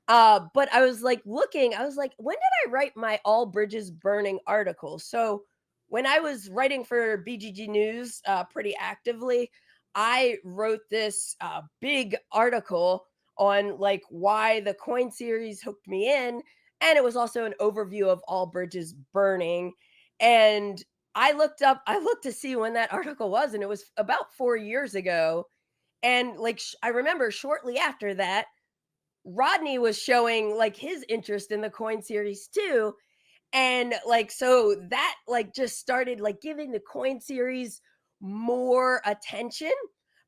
But I was like looking, I was like, when did I write my All Bridges Burning article? So when I was writing for BGG News pretty actively, I wrote this big article on like why the coin series hooked me in. And it was also an overview of All Bridges Burning. And I looked to see when that article was, and it was about 4 years ago. And like, I remember shortly after that, Rodney was showing like his interest in the coin series too. And like, so that like just started like giving the coin series more attention.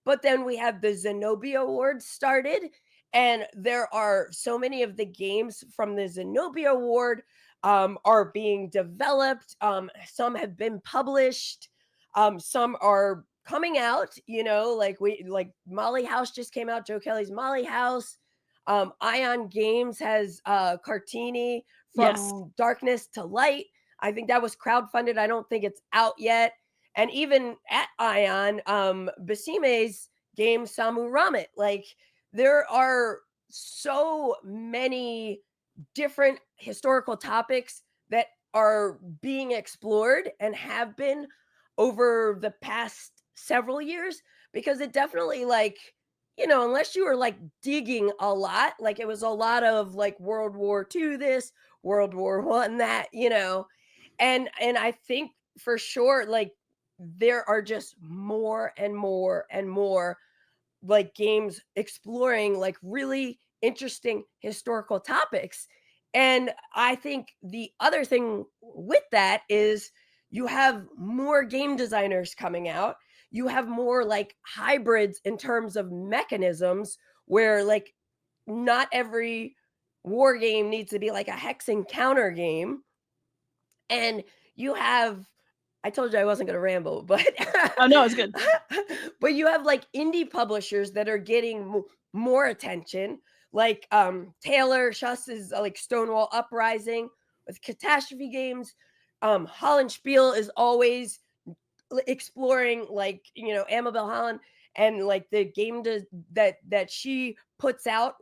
But then we have the Zenobia Awards started, and there are so many of the games from the Zenobia Award are being developed. Some have been published. Some are coming out, like Molly House just came out, Joe Kelly's Molly House. Ion Games has Cartini from Yes. Darkness to Light. I think that was crowdfunded. I don't think it's out yet. And even at Ion, Basime's game Samu Ramit, like there are so many different historical topics that are being explored and have been over the past several years, because it definitely, like, unless you were like digging a lot, like it was a lot of like World War II this, World War One that, and I think for sure, like there are just more and more and more like games exploring like really interesting historical topics. And I think the other thing with that is you have more game designers coming out. You have more like hybrids in terms of mechanisms, where like not every war game needs to be like a hex and counter game. And you have, I told you I wasn't going to ramble, but Oh no, it's good. but you have like indie publishers that are getting more attention, like Taylor Schuss's like Stonewall Uprising with Catastrophe Games. Holland Spiel is always exploring like, Amabel Holland and like the game that she puts out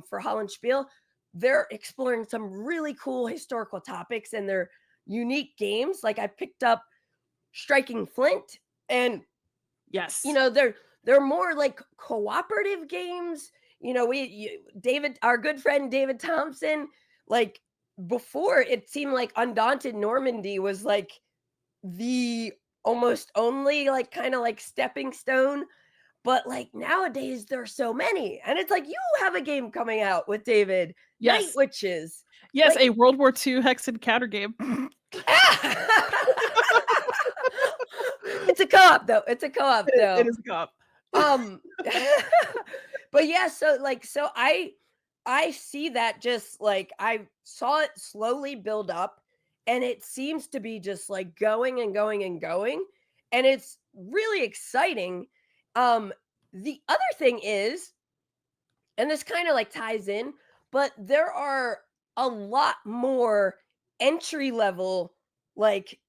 for Holland Spiel. They're exploring some really cool historical topics, and they're unique games. Like I picked up Striking Flint, and Yes. they're more like cooperative games. David, our good friend David Thompson, like before it seemed like Undaunted Normandy was like the almost only like kind of like stepping stone, but like nowadays there's so many, and it's like you have a game coming out with David, Night Yes. Witches. Yes, Like- a World War II hex and counter game. It's a co-op though. It's a co-op though. It is a co-op. But yeah, so I see that, just like I saw it slowly build up, and it seems to be just like going and going and going, and it's really exciting. The other thing is, and this kind of like ties in, but there are a lot more entry level like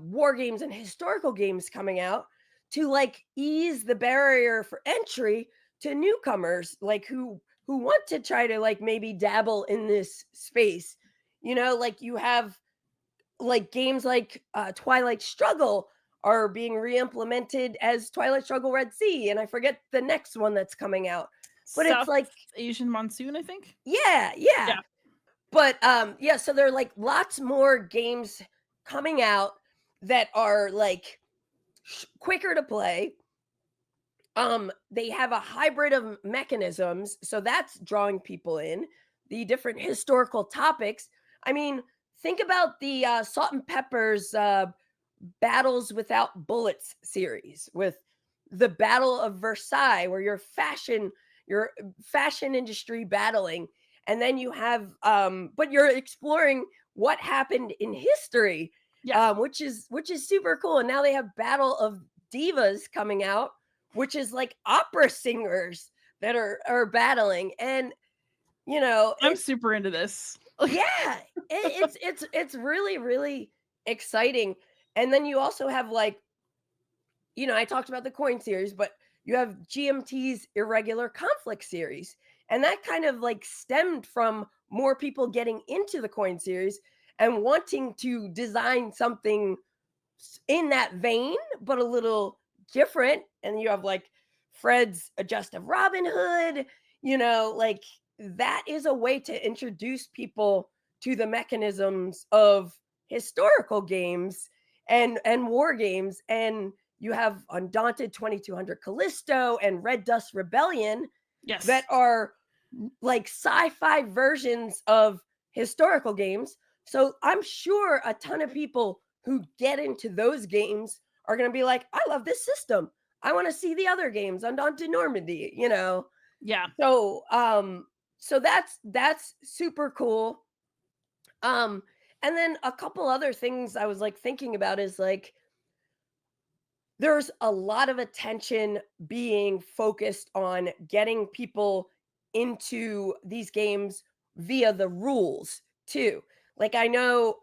war games and historical games coming out to like ease the barrier for entry to newcomers, like who want to try to like maybe dabble in this space. Like you have like games like Twilight Struggle are being re-implemented as Twilight Struggle Red Sea, and I forget the next one that's coming out. But it's like Asian Monsoon, I think. Yeah. But yeah, so there are like lots more games coming out that are like quicker to play. They have a hybrid of mechanisms, so that's drawing people in. The different historical topics. I mean, think about the Salt and Pepper's Battles Without Bullets series, with the Battle of Versailles, where your fashion industry battling, and then you have but you're exploring what happened in history. Yeah. Which is super cool. And now they have Battle of Divas coming out, which is like opera singers that are battling. And I'm super into this. yeah, it's really, really exciting. And then you also have like, I talked about the coin series, but you have GMT's Irregular Conflict series. And that kind of like stemmed from more people getting into the coin series and wanting to design something in that vein, but a little different. And you have like Fred's Adjustive Robin Hood, like that is a way to introduce people to the mechanisms of historical games and war games. And you have Undaunted 2200 Callisto and Red Dust Rebellion, Yes. that are like sci-fi versions of historical games. So I'm sure a ton of people who get into those games are going to be like, I love this system. I want to see the other games, Undaunted Normandy, Yeah. So that's super cool. And then a couple other things I was like thinking about is like, there's a lot of attention being focused on getting people into these games via the rules too. Like I know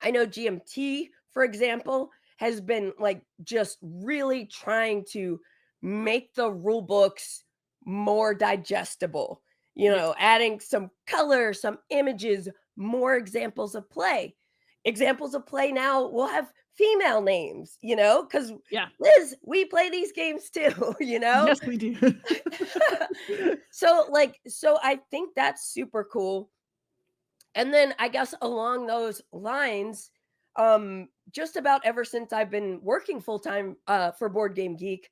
I know GMT, for example, has been like just really trying to make the rule books more digestible, Yes. adding some color, some images, more examples of play. Examples of play now will have female names, because Yeah. Liz, we play these games too, Yes, we do. so I think that's super cool. And then I guess along those lines, just about ever since I've been working full time for Board Game Geek,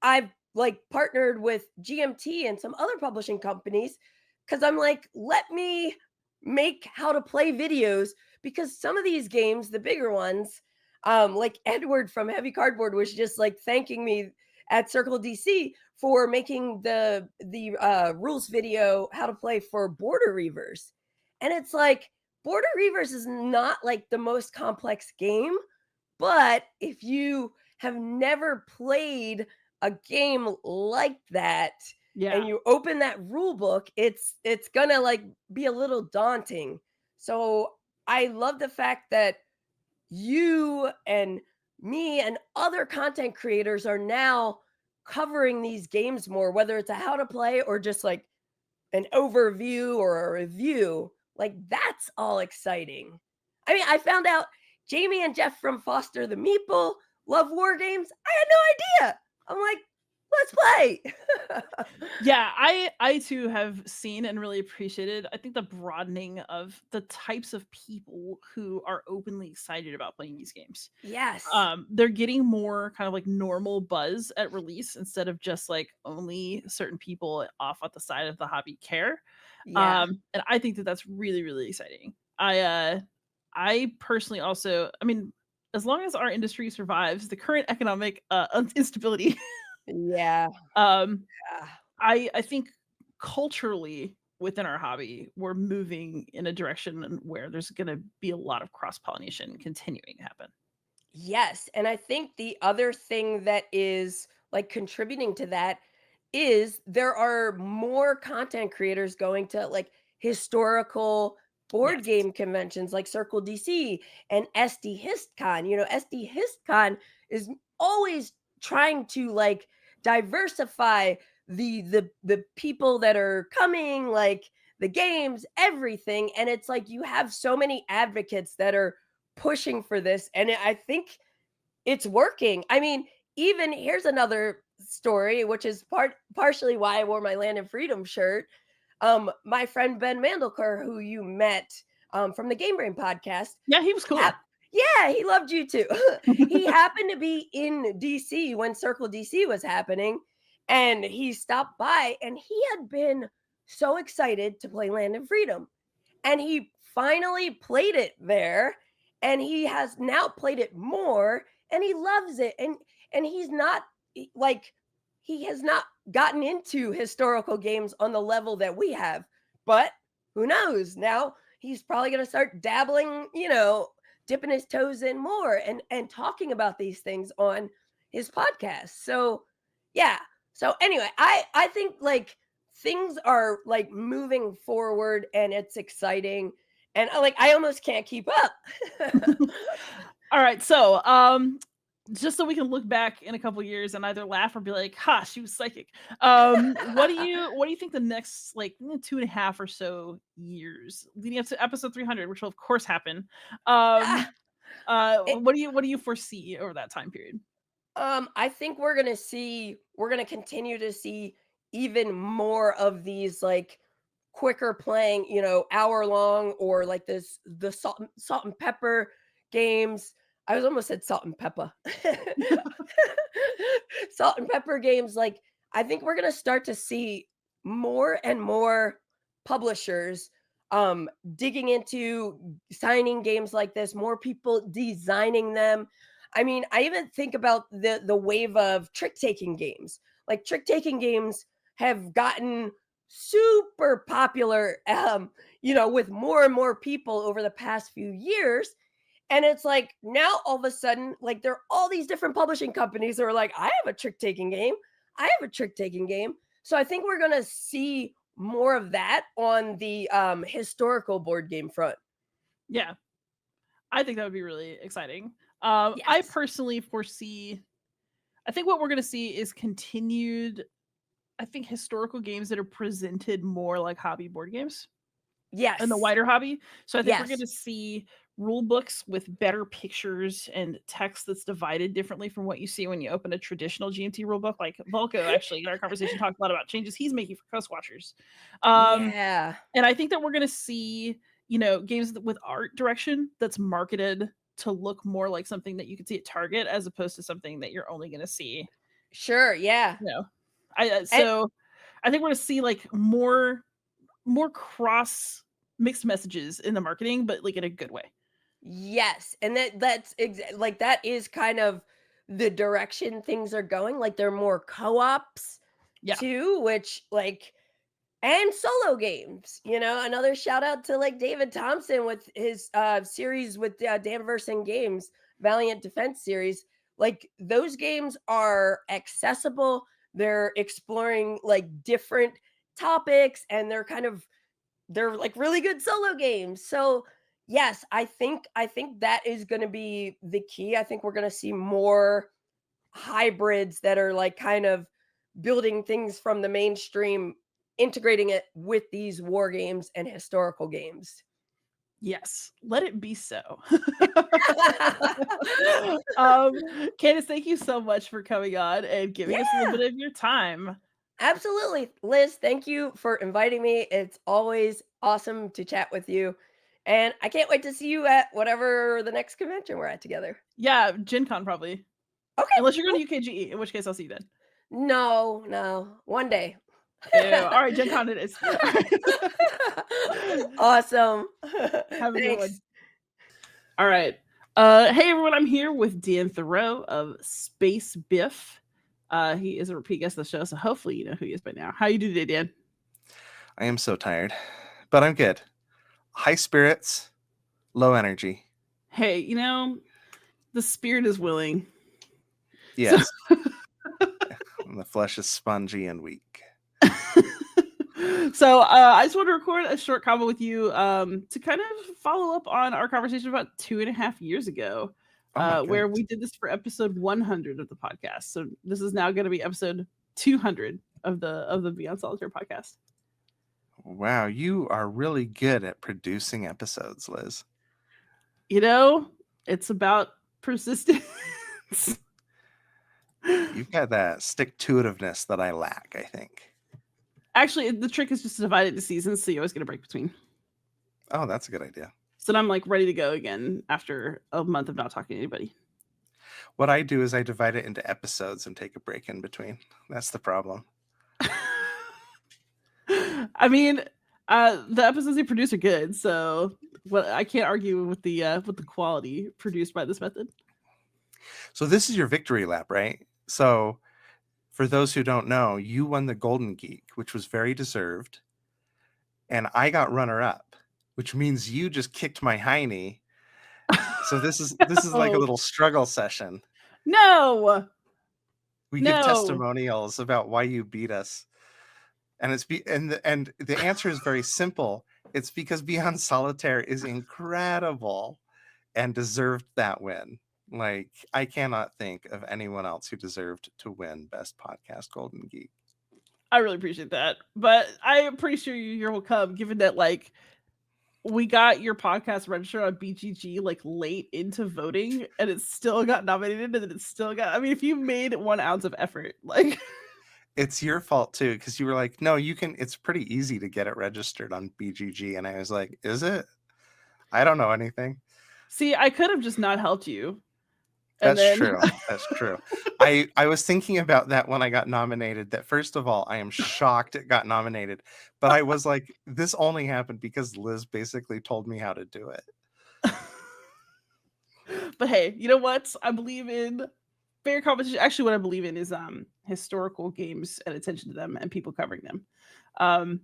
I've like partnered with GMT and some other publishing companies because I'm like, let me make how to play videos, because some of these games, the bigger ones, like Edward from Heavy Cardboard was just like thanking me at Circle DC for making the rules video how to play for Border Reavers. And it's like, Border Reavers is not like the most complex game, but if you have never played a game like that Yeah. and you open that rule book, it's gonna like be a little daunting. So I love the fact that you and me and other content creators are now covering these games more, whether it's a how to play or just like an overview or a review. Like, that's all exciting. I mean, I found out Jamie and Jeff from Foster the Meeple love war games. I had no idea. I'm like, let's play. Yeah, I too have seen and really appreciated, I think, the broadening of the types of people who are openly excited about playing these games. Yes. They're getting more kind of like normal buzz at release instead of just like only certain people off at the side of the hobby care. Yeah. And I think that that's really, really exciting. I personally also, I mean, as long as our industry survives the current economic instability, Yeah. um, Yeah. I think culturally within our hobby, we're moving in a direction where there's going to be a lot of cross pollination continuing to happen. Yes. And I think the other thing that is like contributing to that is there are more content creators going to like historical board Yes. game conventions like Circle DC and SD HistCon. SD HistCon is always trying to like diversify the people that are coming, like the games, everything. And it's like you have so many advocates that are pushing for this, and I think it's working. I mean, even here's another story, which is partially why I wore my Land and Freedom shirt. My friend Ben Mandelker, who you met from the Game Brain podcast, Yeah, he was cool. yeah, he loved you too. He happened to be in DC when Circle DC was happening, and he stopped by, and he had been so excited to play Land and Freedom, and he finally played it there, and he has now played it more, and he loves it. And he's not like, he has not gotten into historical games on the level that we have, but who knows, now he's probably going to start dabbling, dipping his toes in more and talking about these things on his podcast. So yeah, so anyway, I think like things are like moving forward, and it's exciting, and I almost can't keep up. All right, so just so we can look back in a couple years and either laugh or be like, "Ha, she was psychic." What do you think the next like 2.5 or so years leading up to episode 300, which will of course happen? What do you foresee over that time period? I think we're gonna continue to see even more of these like quicker playing, hour long, or like the salt and pepper games. I was almost said salt and pepper. Salt and pepper games. Like, I think we're gonna start to see more and more publishers digging into signing games like this, more people designing them. I mean, I even think about the wave of trick taking games. Like, trick taking games have gotten super popular, with more and more people over the past few years. And it's like now all of a sudden, like, there are all these different publishing companies that are like, I have a trick taking game. I have a trick taking game. So I think we're gonna see more of that on the historical board game front. Yeah. I think that would be really exciting. I Yes. personally foresee, I think what we're going to see is continued, I think, historical games that are presented more like hobby board games and the Yes. wider hobby. So I think we're going Yes. to see rule books with better pictures and text that's divided differently from what you see when you open a traditional GMT rule book. Like Volko, actually, in our conversation, talked a lot about changes he's making for Coast Watchers. Yeah. And I think that we're going to see, games with art direction that's marketed to look more like something that you could see at Target as opposed to something that you're only going to see. Sure. Yeah. So I think we're going to see like more cross mixed messages in the marketing, but like in a good way. Yes, and like that is kind of the direction things are going. Like they're more co-ops Yeah. too, which like and solo games. Another shout out to like David Thompson with his series with Danverson Games, Valiant Defense series. Like those games are accessible. They're exploring like different topics, and they're like really good solo games. So yes, I think that is going to be the key. I think we're going to see more hybrids that are like kind of building things from the mainstream, integrating it with these war games and historical games. Yes, let it be so. Candice, thank you so much for coming on and giving us a little Yeah, bit of your time. absolutely. Liz, thank you for inviting me. It's always awesome to chat with you. And I can't wait to see you at whatever the next convention we're at together. Yeah, Gen Con probably. Okay. Unless you're Cool. going to UKGE, in which case I'll see you then. No. One day. Ew. All right, Gen Con it is. Awesome. Have a good one. Thanks. All right. Hey everyone, I'm here with Dan Thurot of Space Biff. He is a repeat guest of the show, so hopefully you know who he is by now. How you do today, Dan? I am so tired, but I'm good. High spirits, low energy. Hey, the spirit is willing. Yes. And the flesh is spongy and weak. So I just want to record a short comment with you to kind of follow up on our conversation about 2.5 years ago, where we did this for episode 100 of the podcast. So this is now going to be episode 200 of the Beyond Solitaire podcast. Wow, you are really good at producing episodes, Liz. It's about persistence. You've got that stick-to-itiveness that I lack, I think. Actually, the trick is just to divide it into seasons, so you always get a break between. Oh, that's a good idea. So then I'm like ready to go again after a month of not talking to anybody. What I do is I divide it into episodes and take a break in between. That's the problem. I mean, the episodes you produce are good, so I can't argue with the quality produced by this method. So this is your victory lap, right? So for those who don't know, you won the Golden Geek, which was very deserved. And I got runner-up, which means you just kicked my hiney. So this is like a little struggle session. No. We give testimonials about why you beat us. And and the answer is very simple. It's because Beyond Solitaire is incredible and deserved that win. Like, I cannot think of anyone else who deserved to win Best Podcast Golden Geek. I really appreciate that. But I am pretty sure your will come, given that like we got your podcast registered on BGG like late into voting and it still got nominated, and then it still got, I mean, if you made 1 ounce of effort, like it's your fault too, because you were like, no, you can, it's pretty easy to get it registered on BGG. And I was like, is it? I don't know anything. See, I could have just not helped you. That's true. That's true. I was thinking about that when I got nominated, that first of all, I am shocked it got nominated. But I was like, this only happened because Liz basically told me how to do it. But hey, you know what? I believe in fair competition. Actually, what I believe in is historical games and attention to them and people covering them.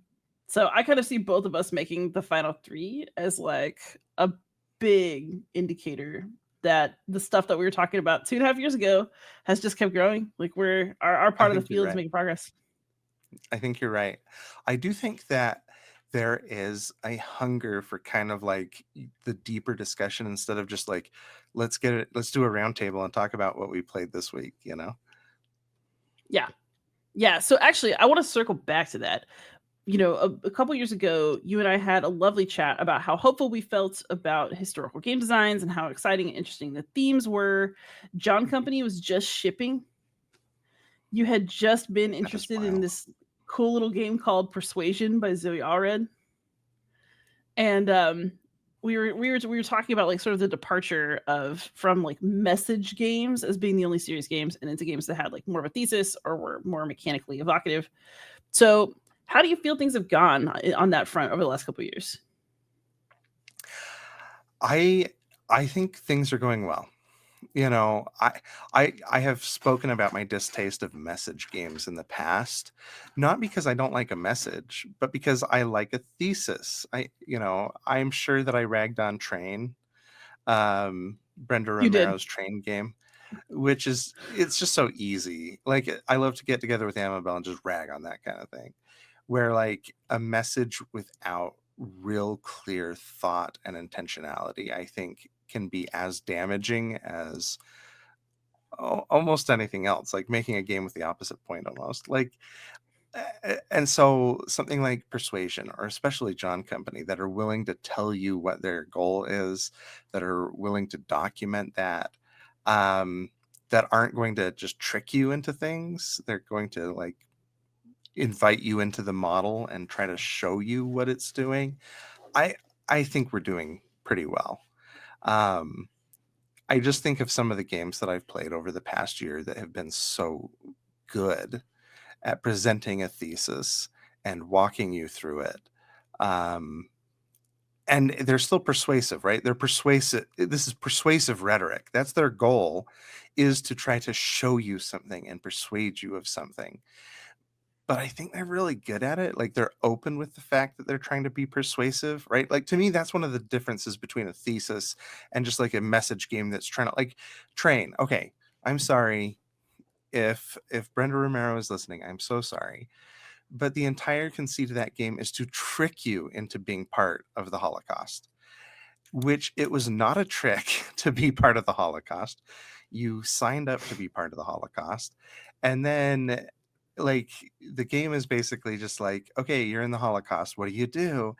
So I kind of see both of us making the final 3 as like a big indicator that the stuff that we were talking about 2.5 years ago has just kept growing. Like our part of the field is making progress. I think you're right. I do think that there is a hunger for kind of like the deeper discussion instead of just like, let's do a roundtable and talk about what we played this week, you know? Yeah. So actually, I want to circle back to that. A couple years ago, you and I had a lovely chat about how hopeful we felt about historical game designs and how exciting and interesting the themes were. John Company was just shipping. You had just been interested in this cool little game called Persuasion by Zoe Allred. And we were talking about like sort of the departure from like message games as being the only serious games and into games that had like more of a thesis or were more mechanically evocative. So how do you feel things have gone on that front over the last couple of years? I think things are going well. I have spoken about my distaste of message games in the past, not because I don't like a message, but because I like a thesis. I'm sure that I ragged on Train, Brenda Romero's Train game, which it's just so easy. Like, I love to get together with Amabel and just rag on that kind of thing, where like a message without real clear thought and intentionality, I think, can be as damaging as almost anything else, like making a game with the opposite point almost. Like, and so something like Persuasion, or especially John Company, that are willing to tell you what their goal is, that are willing to document that, that aren't going to just trick you into things. They're going to like invite you into the model and try to show you what it's doing. I think we're doing pretty well. I just think of some of the games that I've played over the past year that have been so good at presenting a thesis and walking you through it. And they're still persuasive, right? They're persuasive. This is persuasive rhetoric. That's their goal, is to try to show you something and persuade you of something. But I think they're really good at it. Like, they're open with the fact that they're trying to be persuasive, right? Like, to me, that's one of the differences between a thesis and just like a message game that's trying to like Train. Okay, I'm sorry if Brenda Romero is listening. I'm so sorry. But the entire conceit of that game is to trick you into being part of the Holocaust, which it was not a trick to be part of the Holocaust. You signed up to be part of the Holocaust. And then like the game is basically just like, okay, you're in the Holocaust, what do you do?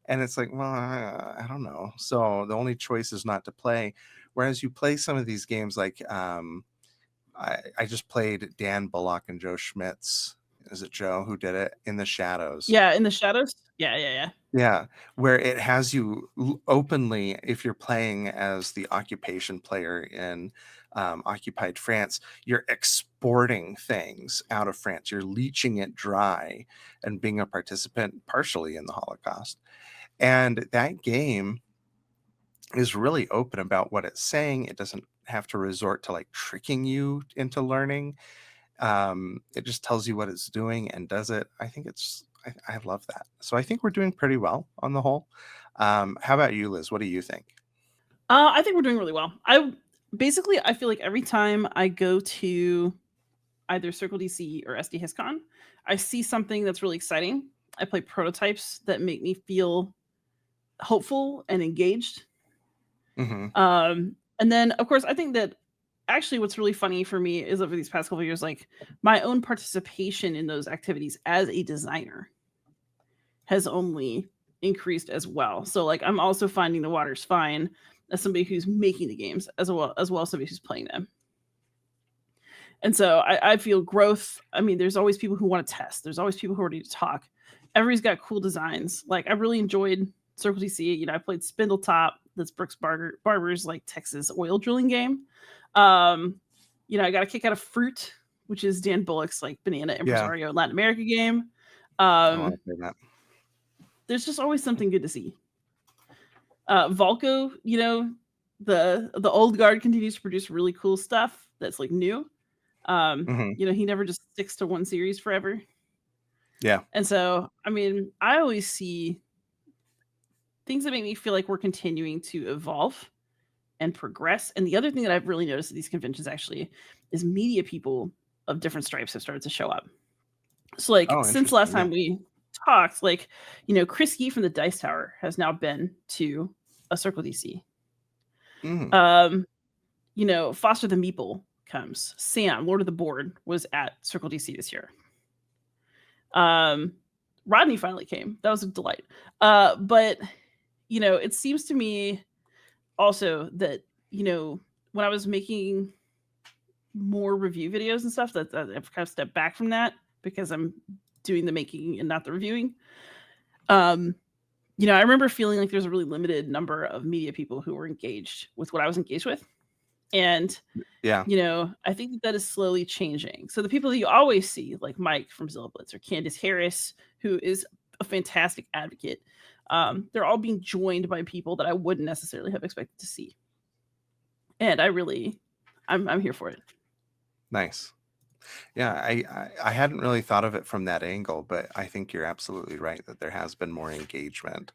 And it's like, well, I don't know. So the only choice is not to play. Whereas you play some of these games like I just played Dan Bullock and Joe Schmidt's, is it Joe who did it, In the Shadows? Yeah, In the Shadows. Yeah. Yeah, where it has you openly, if you're playing as the occupation player in occupied France, you're exporting things out of France. You're leeching it dry and being a participant partially in the Holocaust. And that game is really open about what it's saying. It doesn't have to resort to like tricking you into learning. It just tells you what it's doing and does it. I think I love that. So I think we're doing pretty well on the whole. How about you, Liz? What do you think? I think we're doing really well. I feel like every time I go to either Circle DC or SD HisCon, I see something that's really exciting. I play prototypes that make me feel hopeful and engaged. Mm-hmm. And then, of course, I think that actually what's really funny for me is over these past couple of years, like my own participation in those activities as a designer has only increased as well. So like I'm also finding the water's fine as somebody who's making the games as well as somebody who's playing them. And so I feel growth. I mean, there's always people who want to test. There's always people who are ready to talk. Everybody's got cool designs. Like I really enjoyed Circle DC. I played Spindletop. That's Brooks Barber's like Texas oil drilling game. I got a kick out of Fruit, which is Dan Bullock's like Banana Impresario Latin America game. There's just always something good to see. Volko, the old guard continues to produce really cool stuff that's like new. He never just sticks to one series forever. Yeah. And so, I mean, I always see things that make me feel like we're continuing to evolve and progress. And the other thing that I've really noticed at these conventions actually is media people of different stripes have started to show up. So like since last time we talks, like, Chris Yee from the Dice Tower has now been to a Circle DC. Foster the Meeple comes. Sam, Lord of the Board, was at Circle DC this year. Rodney finally came. That was a delight. But it seems to me also that, when I was making more review videos and stuff, that I've kind of stepped back from that because I'm doing the making and not the reviewing. I remember feeling like there's a really limited number of media people who were engaged with what I was engaged with. And, I think that is slowly changing. So the people that you always see, like Mike from Zilla Blitz or Candice Harris, who is a fantastic advocate, they're all being joined by people that I wouldn't necessarily have expected to see. And I'm here for it. Nice. Yeah, I hadn't really thought of it from that angle, but I think you're absolutely right that there has been more engagement,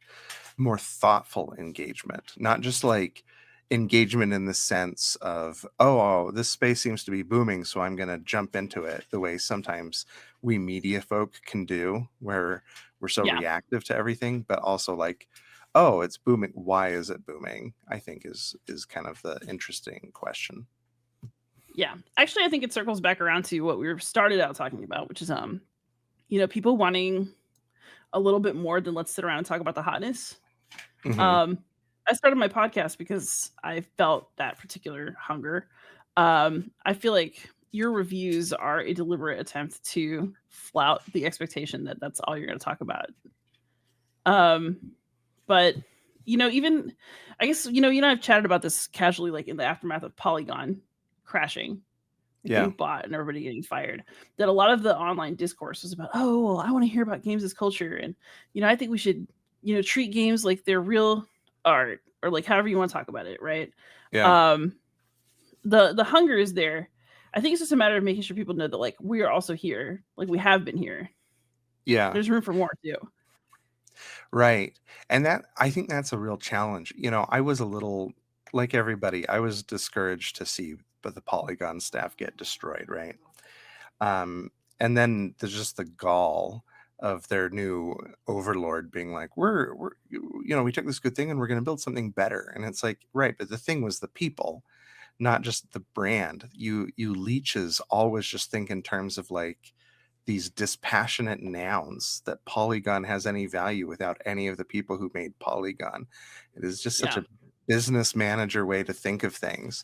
more thoughtful engagement, not just like engagement in the sense of, oh, this space seems to be booming, so I'm going to jump into it, the way sometimes we media folk can do, where we're so reactive to everything, but also like, oh, it's booming. Why is it booming? I think is kind of the interesting question. Yeah, actually, I think it circles back around to what we started out talking about, which is, people wanting a little bit more than let's sit around and talk about the hotness. I started my podcast because I felt that particular hunger. I feel like your reviews are a deliberate attempt to flout the expectation that that's all you're going to talk about. But even I guess I've chatted about this casually, like in the aftermath of Polygon crashing, getting bought, and everybody getting fired. That a lot of the online discourse was about, oh, well, I want to hear about games as culture, and I think we should treat games like they're real art, or like however you want to talk about it, right? The hunger is there. I think it's just a matter of making sure people know that, like, we are also here, like we have been here. There's room for more too. Right. And that, I think that's a real challenge. I was a little, like everybody, I was discouraged to see the Polygon staff get destroyed, right? And then there's just the gall of their new overlord being like, we're we took this good thing and we're going to build something better. And it's like, right, but the thing was the people, not just the brand. You leeches always just think in terms of like these dispassionate nouns, that Polygon has any value without any of the people who made Polygon. It is just such a business manager way to think of things,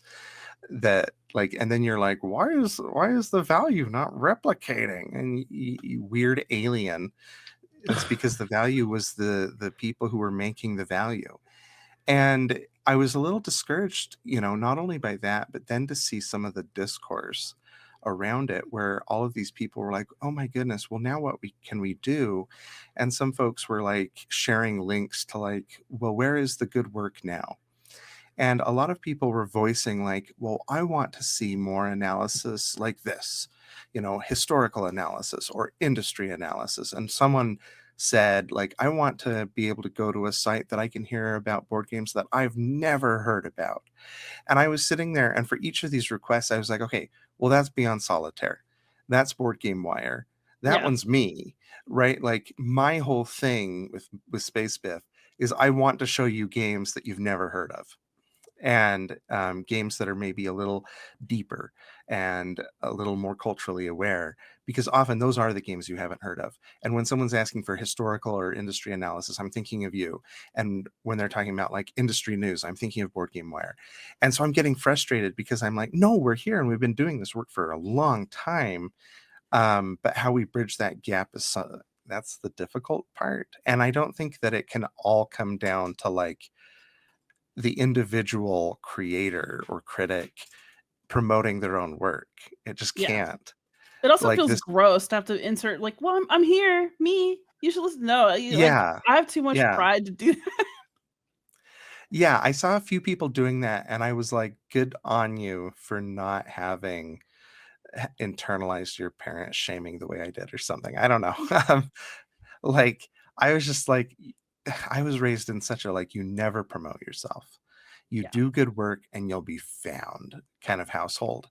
that like, and then you're like, why is the value not replicating? And you weird alien, it's because the value was the people who were making the value. And I was a little discouraged, not only by that, but then to see some of the discourse around it, where all of these people were like, oh my goodness, well, now what can we do? And some folks were like sharing links to like, well, where is the good work now? And a lot of people were voicing like, well, I want to see more analysis like this, historical analysis or industry analysis. And someone said, like, I want to be able to go to a site that I can hear about board games that I've never heard about. And I was sitting there, and for each of these requests, I was like, okay, well, that's Beyond Solitaire. That's Board Game Wire. That one's me, right? Like, my whole thing with Space Biff is I want to show you games that you've never heard of. And games that are maybe a little deeper and a little more culturally aware, because often those are the games you haven't heard of. And when someone's asking for historical or industry analysis, I'm thinking of you. And when they're talking about like industry news, I'm thinking of Board Game Wire. And so I'm getting frustrated because I'm like, no, we're here and we've been doing this work for a long time. But how we bridge that gap is that's the difficult part. And I don't think that it can all come down to like the individual creator or critic promoting their own work. It just can't. It also feels gross to have to insert like, well, I'm here, me. You should listen. No, I have too much pride to do that. Yeah, I saw a few people doing that, and I was like, good on you for not having internalized your parent shaming the way I did or something. I don't know. Like, I was just like, I was raised in such a like, you never promote yourself. You do good work and you'll be found kind of household.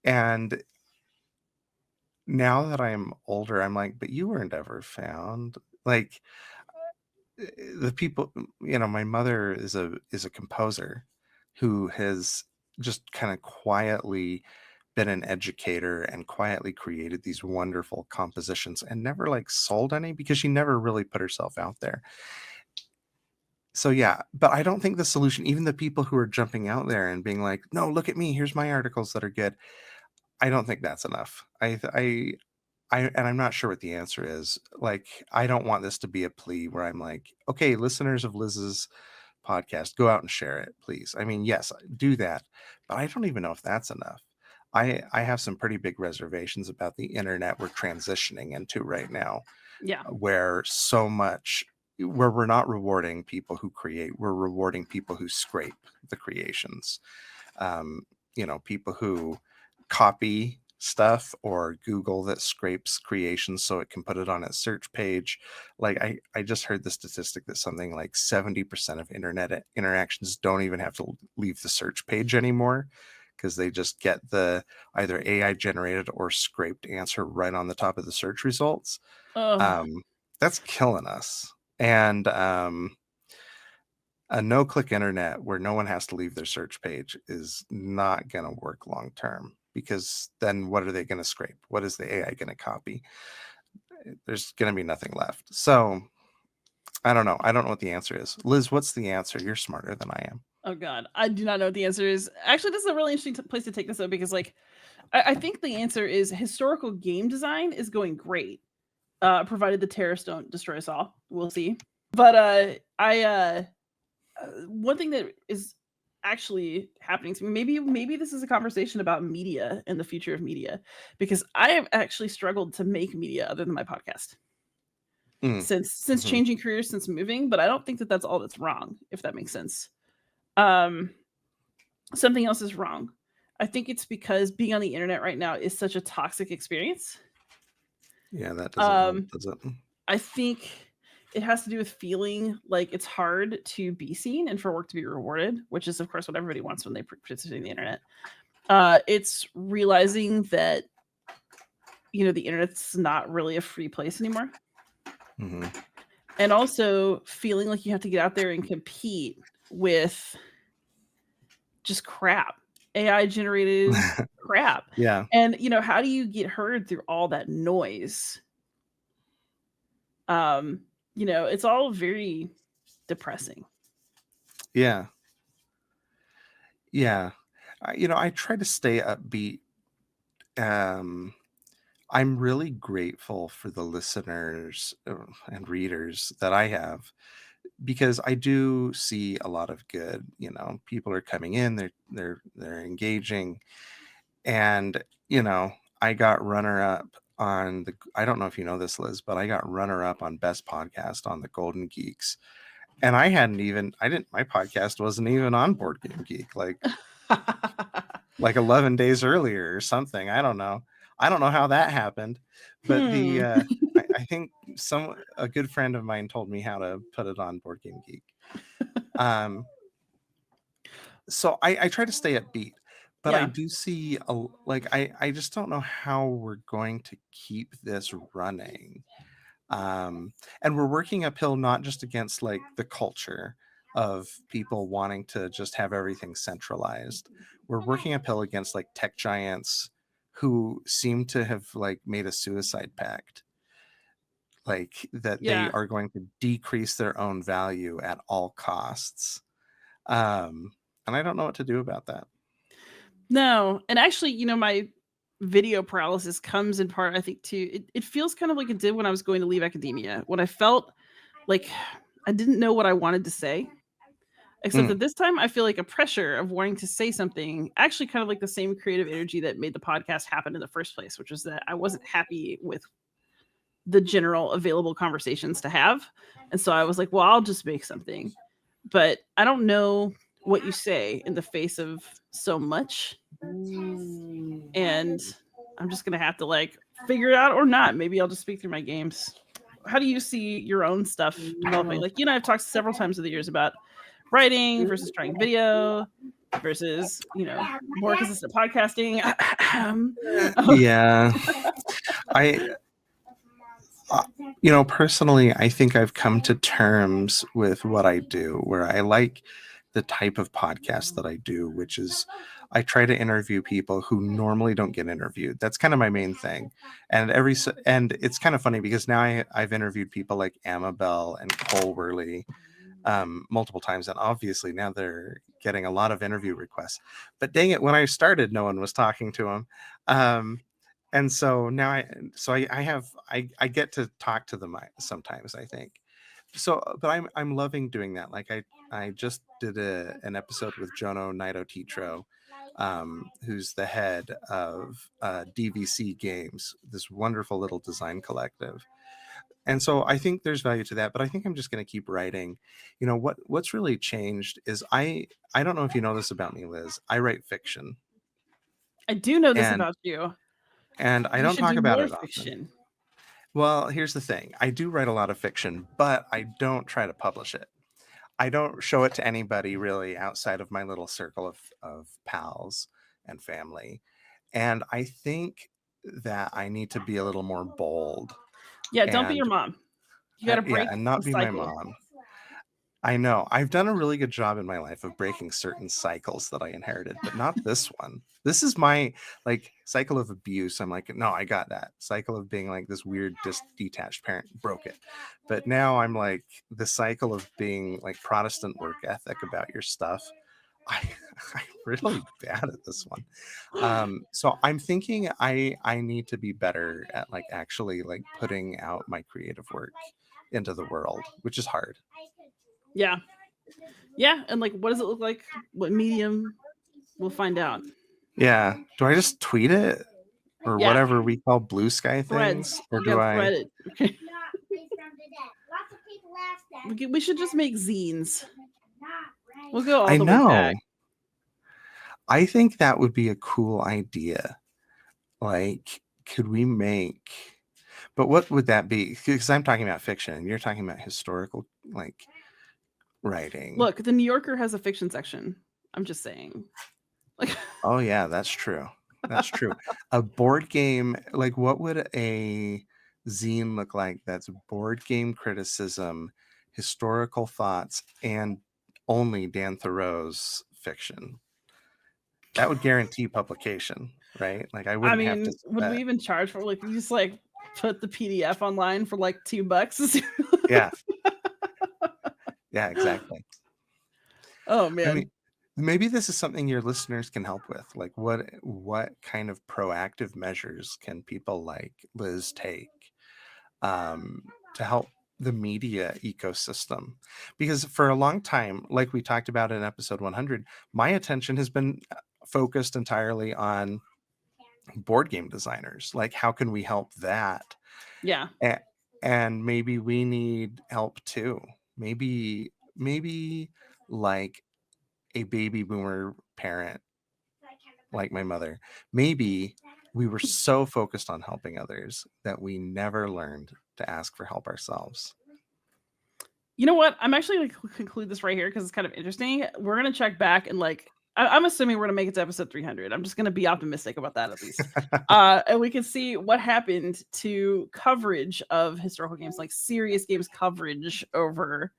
And now that I'm older, I'm like, but you weren't ever found. Like the people, my mother is a composer who has just kind of quietly been an educator and quietly created these wonderful compositions and never like sold any because she never really put herself out there. So yeah, but I don't think the solution, even the people who are jumping out there and being like, no, look at me, here's my articles that are good. I don't think that's enough. And I'm not sure what the answer is. Like, I don't want this to be a plea where I'm like, okay, listeners of Liz's podcast, go out and share it, please. I mean, yes, do that, but I don't even know if that's enough. I have some pretty big reservations about the internet we're transitioning into right now. Yeah. Where we're not rewarding people who create, we're rewarding people who scrape the creations. People who copy stuff or Google that scrapes creations so it can put it on its search page. Like I just heard the statistic that something like 70% of internet interactions don't even have to leave the search page anymore because they just get the either AI generated or scraped answer right on the top of the search results. That's killing us. And a no-click internet where no one has to leave their search page is not going to work long term, because then what are they going to scrape? What is the AI going to copy? There's going to be nothing left. So I don't know. I don't know what the answer is. Liz, what's the answer? You're smarter than I am. Oh God, I do not know what the answer is. Actually, this is a really interesting place to take this up because, like, I think the answer is historical game design is going great, provided the terrorists don't destroy us all. We'll see. But one thing that is actually happening to me, maybe this is a conversation about media and the future of media, because I have actually struggled to make media other than my podcast since changing careers, since moving. But I don't think that that's all that's wrong, if that makes sense. Something else is wrong. I think it's because being on the internet right now is such a toxic experience. Yeah, that doesn't help, does it? I think it has to do with feeling like it's hard to be seen and for work to be rewarded, which is, of course, what everybody wants when they participate in the internet. It's realizing that, the internet's not really a free place anymore. Mm-hmm. And also feeling like you have to get out there and compete with just crap, AI generated crap. Yeah. And, how do you get heard through all that noise? It's all very depressing. Yeah. Yeah. I try to stay upbeat. I'm really grateful for the listeners and readers that I have, because I do see a lot of good. People are coming in, they're engaging, and I got runner-up on I don't know if you know this, Liz, but I got runner-up on Best Podcast on the Golden Geeks, and my podcast wasn't even on Board Game Geek like 11 days earlier or something. I don't know how that happened, but I think a good friend of mine told me how to put it on Board Game Geek. So I try to stay upbeat, but I do see I just don't know how we're going to keep this running. And we're working uphill, not just against the culture of people wanting to just have everything centralized. We're working uphill against tech giants who seem to have made a suicide pact, that they are going to decrease their own value at all costs. And I don't know what to do about that. No. And actually, my video paralysis comes in part, I think, too. It feels kind of like it did when I was going to leave academia, when I felt like I didn't know what I wanted to say. Except that this time I feel like a pressure of wanting to say something, actually kind of like the same creative energy that made the podcast happen in the first place, which was that I wasn't happy with the general available conversations to have. And so I was like, well, I'll just make something. But I don't know what you say in the face of so much. And I'm just going to have to figure it out or not. Maybe I'll just speak through my games. How do you see your own stuff developing? I've talked several times over the years about writing versus trying video versus, more consistent podcasting. Yeah. Personally, I think I've come to terms with what I do, where I like the type of podcast that I do, which is I try to interview people who normally don't get interviewed. That's kind of my main thing. And and it's kind of funny because now I've interviewed people like Amabel and Wehrle multiple times, and obviously now they're getting a lot of interview requests. But dang it, when I started, no one was talking to them. And so now I get to talk to them sometimes, I think. So, but I'm loving doing that. Like I just did an episode with Jono Naito Titro, who's the head of DVC Games, this wonderful little design collective. And so I think there's value to that, but I think I'm just going to keep writing. What's really changed is I don't know if you know this about me, Liz. I write fiction. I do know this about you. And I don't talk about it often. Well, here's the thing. I do write a lot of fiction, but I don't try to publish it. I don't show it to anybody really outside of my little circle of pals and family. And I think that I need to be a little more bold. Yeah, don't be your mom. You got to break and not the be cycle. my mom. I know. I've done a really good job in my life of breaking certain cycles that I inherited, but not this one. This is my cycle of abuse. I'm like, no, I got that. Cycle of being like this weird detached parent, broke it. But now I'm like the cycle of being like Protestant work ethic about your stuff. I'm really bad at this one. So I'm thinking I need to be better at actually putting out my creative work into the world, which is hard. Yeah. And what does it look like? What medium? We'll find out. Yeah. Do I just tweet it or whatever we call blue sky things? Threads. Or do I thread it? Okay. We should just make zines. We'll go all the way back. I think that would be a cool idea. Could we make? But what would that be? Because I'm talking about fiction and you're talking about historical writing. Look, the New Yorker has a fiction section. I'm just saying. Oh yeah, that's true. That's true. A board game, what would a zine look like that's board game criticism, historical thoughts, and only Dan Thurot's fiction? That would guarantee publication, right? I wouldn't have to. Would we even charge for you just put the PDF online for $2? Yeah. Yeah, exactly. Oh man. Maybe this is something your listeners can help with. What kind of proactive measures can people like Liz take to help the media ecosystem? Because for a long time, like we talked about in episode 100, my attention has been focused entirely on board game designers. How can we help that? Yeah. And maybe we need help too. Maybe a baby boomer parent like my mother. Maybe we were so focused on helping others that we never learned to ask for help ourselves. You know what? I'm actually going to conclude this right here because it's kind of interesting. We're going to check back and I'm assuming we're going to make it to episode 300. I'm just going to be optimistic about that at least. And we can see what happened to coverage of historical games, serious games coverage over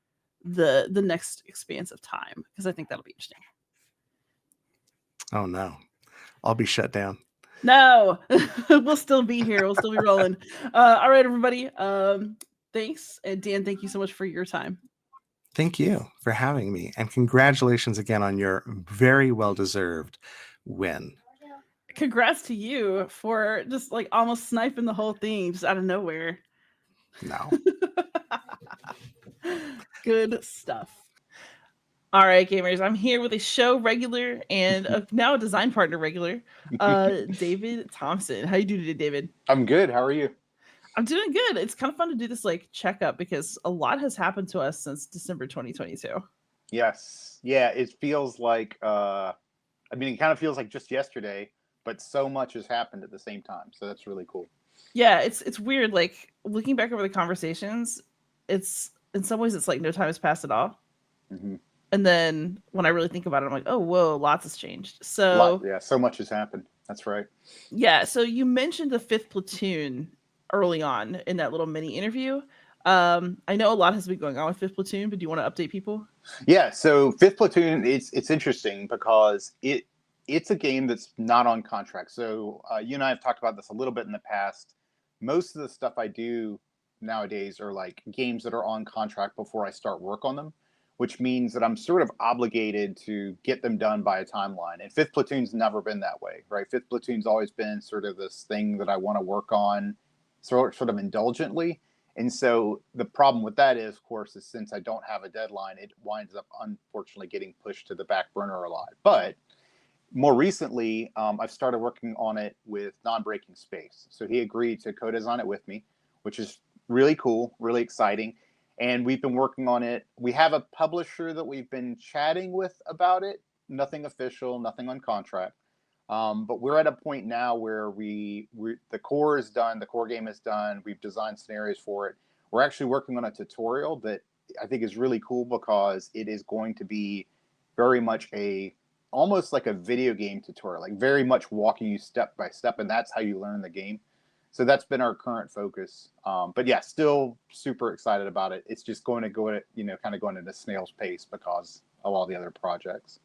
the next expanse of time, because I think that'll be interesting. Oh no, I'll be shut down. No, we'll still be here. We'll still be rolling. All right, everybody. Thanks. And Dan, thank you so much for your time. Thank you for having me. And congratulations again on your very well-deserved win. Congrats to you for just almost sniping the whole thing just out of nowhere. No. Good stuff. All right, gamers. I'm here with a show regular and now a design partner regular, David Thompson. How you doing today, David? I'm good. How are you? I'm doing good. It's kind of fun to do this checkup because a lot has happened to us since December 2022. Yes. Yeah, it feels like it kind of feels like just yesterday, but so much has happened at the same time. So that's really cool. Yeah, it's weird. Looking back over the conversations, it's in some ways it's no time has passed at all. Mm-hmm. And then when I really think about it, I'm like, oh, whoa, lots has changed. So so much has happened. That's right. Yeah. So you mentioned the 5th platoon early on in that little mini interview. I know a lot has been going on with 5th Platoon, but do you want to update people? Yeah, so 5th Platoon, it's interesting because it's a game that's not on contract. So you and I have talked about this a little bit in the past. Most of the stuff I do nowadays are like games that are on contract before I start work on them, which means that I'm sort of obligated to get them done by a timeline. And 5th Platoon's never been that way, right? 5th Platoon's always been sort of this thing that I want to work on sort of indulgently. And so the problem with that is, of course, is since I don't have a deadline, it winds up unfortunately getting pushed to the back burner a lot. But more recently, I've started working on it with Non-Breaking Space. So he agreed to co-design it with me, which is really cool, really exciting. And we've been working on it. We have a publisher that we've been chatting with about it. Nothing official, nothing on contract. But we're at a point now where the core is done, the core game is done. We've designed scenarios for it. We're actually working on a tutorial that I think is really cool because it is going to be very much almost like a video game tutorial, like very much walking you step by step, and that's how you learn the game. So that's been our current focus. But yeah, still super excited about it. It's just going to go at, kind of going at a snail's pace because of all the other projects.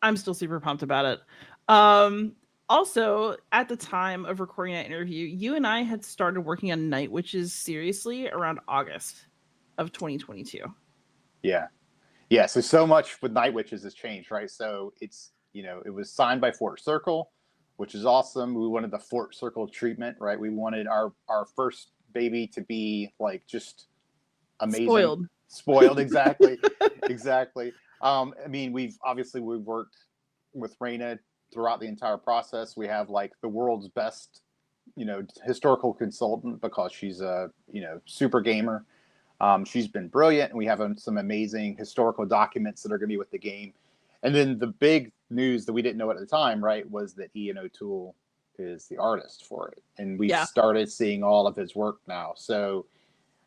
I'm still super pumped about it. Also, at the time of recording that interview, you and I had started working on Night Witches seriously around August of 2022. Yeah. Yeah. So much with Night Witches has changed, right? So it's, it was signed by Fort Circle, which is awesome. We wanted the Fort Circle treatment, right? We wanted our first baby to be like just amazing. Spoiled. Exactly. Exactly. I mean, we've worked with Raina throughout the entire process. We have like the world's best, historical consultant because she's a, super gamer. She's been brilliant, and we have some amazing historical documents that are going to be with the game. And then the big news that we didn't know at the time, right, was that Ian O'Toole is the artist for it. And we started seeing all of his work now. So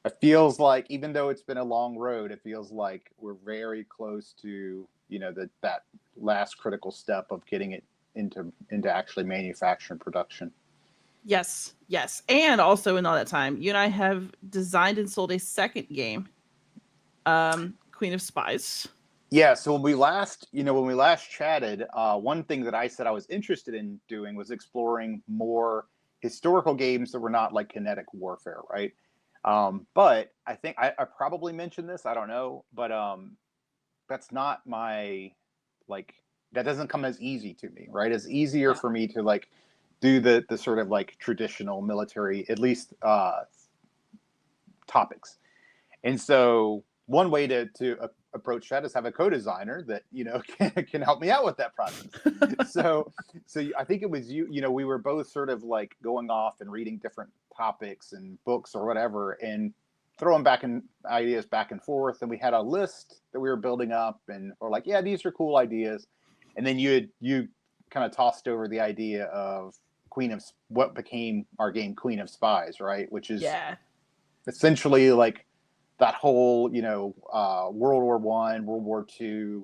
it feels like, even though it's been a long road, it feels like we're very close to, that last critical step of getting it into actually manufacturing production. Yes. And also in all that time, you and I have designed and sold a second game, Queen of Spies. Yeah, so when we last chatted, one thing that I said I was interested in doing was exploring more historical games that were not like kinetic warfare, right? But I think I probably mentioned this, I don't know, but that's not my, like, that doesn't come as easy to me, right? It's easier for me to like do the sort of like traditional military, at least topics. And so one way to approach that is have a co-designer that can help me out with that process. so I think it was you. We were both sort of like going off and reading different topics and books or whatever, and throwing ideas back and forth. And we had a list that we were building up, and or like, yeah, these are cool ideas. And then you kind of tossed over the idea of what became our game, Queen of Spies, right? Which is essentially like that whole, World War I, World War II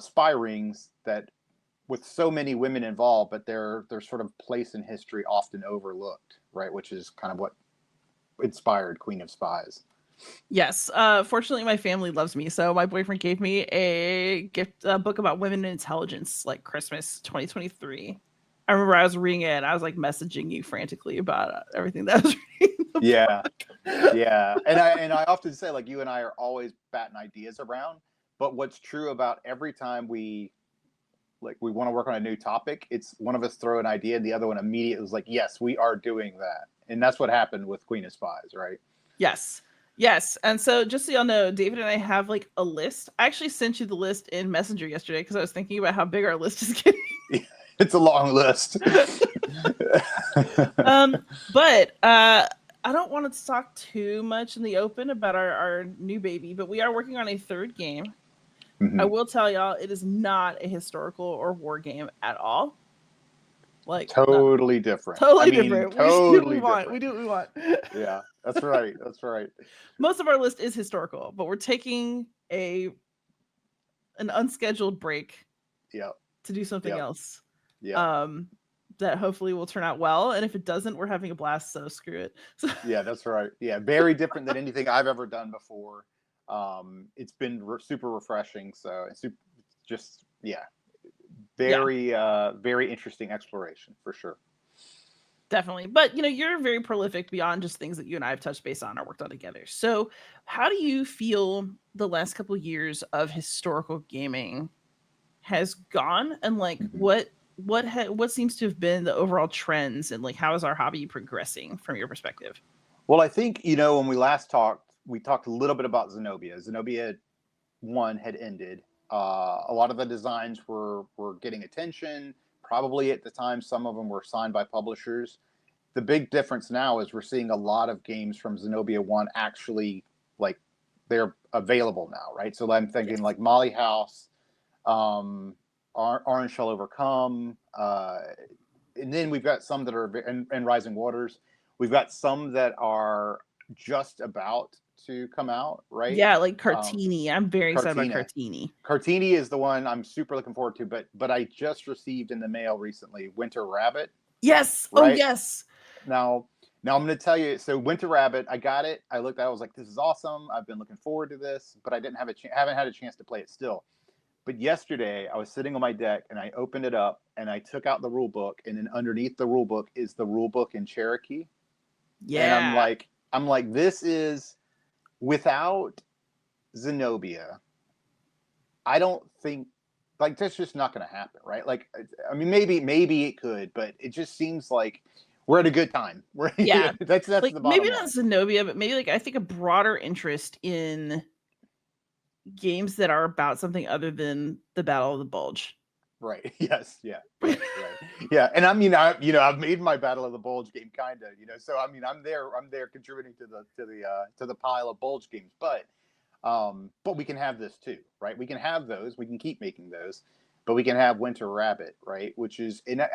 spy rings that with so many women involved, but their sort of place in history often overlooked, right? Which is kind of what inspired Queen of Spies. Yes. Fortunately, my family loves me. So my boyfriend gave me a book about women in intelligence, like Christmas 2023. I remember I was reading it and I was like messaging you frantically about everything that I was reading. Yeah. And I often say, like, you and I are always batting ideas around, but what's true about every time we want to work on a new topic, it's one of us throw an idea and the other one immediately is like, yes, we are doing that. And that's what happened with Queen of Spies, right? Yes. And so just so y'all know, David and I have like a list. I actually sent you the list in Messenger yesterday because I was thinking about how big our list is getting. It's a long list. But I don't want to talk too much in the open about our new baby, but we are working on a third game. Mm-hmm. I will tell y'all, it is not a historical or war game at all. Like totally different. Totally different. Totally We do what we want. Yeah, that's right. Most of our list is historical, but we're taking an unscheduled break. Yeah. To do something else. Yeah. that hopefully will turn out well. And if it doesn't, we're having a blast. So screw it. So, Yeah, that's right. Yeah, very different than anything I've ever done before. It's been super refreshing. So it's just, yeah, very, very interesting exploration for sure. definitely. But, you're very prolific beyond just things that you and I have touched base on or worked on together. So how do you feel the last couple of years of historical gaming has gone, and like Mhm. what seems to have been the overall trends, and like how is our hobby progressing from your perspective? Well, I think, when we last talked, we talked a little bit about Zenobia. Zenobia 1 had ended. A lot of the designs were getting attention. Probably at the time, some of them were signed by publishers. The big difference now is we're seeing a lot of games from Zenobia 1 actually, like, they're available now, right? So I'm thinking like Molly House, Orange Shall Overcome, and then we've got some that are, and Rising Waters. We've got some that are just about to come out, right? Yeah, like Cartini. I'm very excited about Cartina. Cartini. Cartini is the one I'm super looking forward to, but I just received in the mail recently Winter Rabbit. Yes. Right? Oh yes. Now I'm going to tell you. So Winter Rabbit, I got it. I looked at it. I was like, this is awesome. I've been looking forward to this, but I didn't have haven't had a chance to play it still. But yesterday I was sitting on my deck and I opened it up and I took out the rule book, and then underneath the rule book is the rule book in Cherokee. Yeah. And I'm like, this is, without Zenobia, I don't think, like, that's just not going to happen, right? Like, I mean, maybe it could, but it just seems like we're at a good time. Yeah. That's Like the maybe bottom not line. Zenobia, but maybe like I think a broader interest in games that are about something other than the Battle of the Bulge. Right. Yes. Yeah. Right. Yeah. And I mean, I've made my Battle of the Bulge game, kind of, so I mean, I'm there contributing to the pile of Bulge games, but we can have this too, right? We can have those, we can keep making those, but we can have Winter Rabbit, right? Which is, and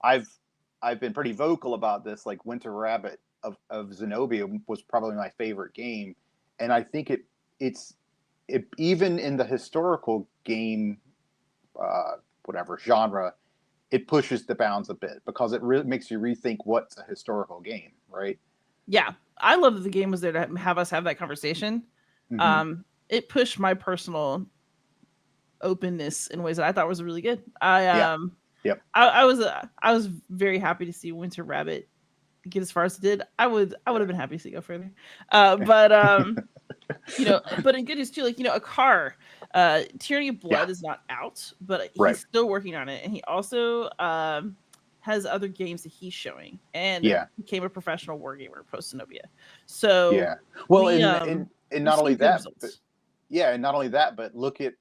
I've been pretty vocal about this, like Winter Rabbit of Zenobia was probably my favorite game. And I think it's even in the historical game, whatever genre, it pushes the bounds a bit because it really makes you rethink what's a historical game, right? Yeah. I love that the game was there to have us have that conversation. Mm-hmm. It pushed my personal openness in ways that I thought was really good. Yep. I was very happy to see Winter Rabbit get as far as it did. I would have been happy to see it go further. But in good news too, like, a car, Tyranny of Blood is not out, but he's still working on it, and he also has other games that he's showing, and became a professional wargamer post Zenobia. So well, and not only that, but look at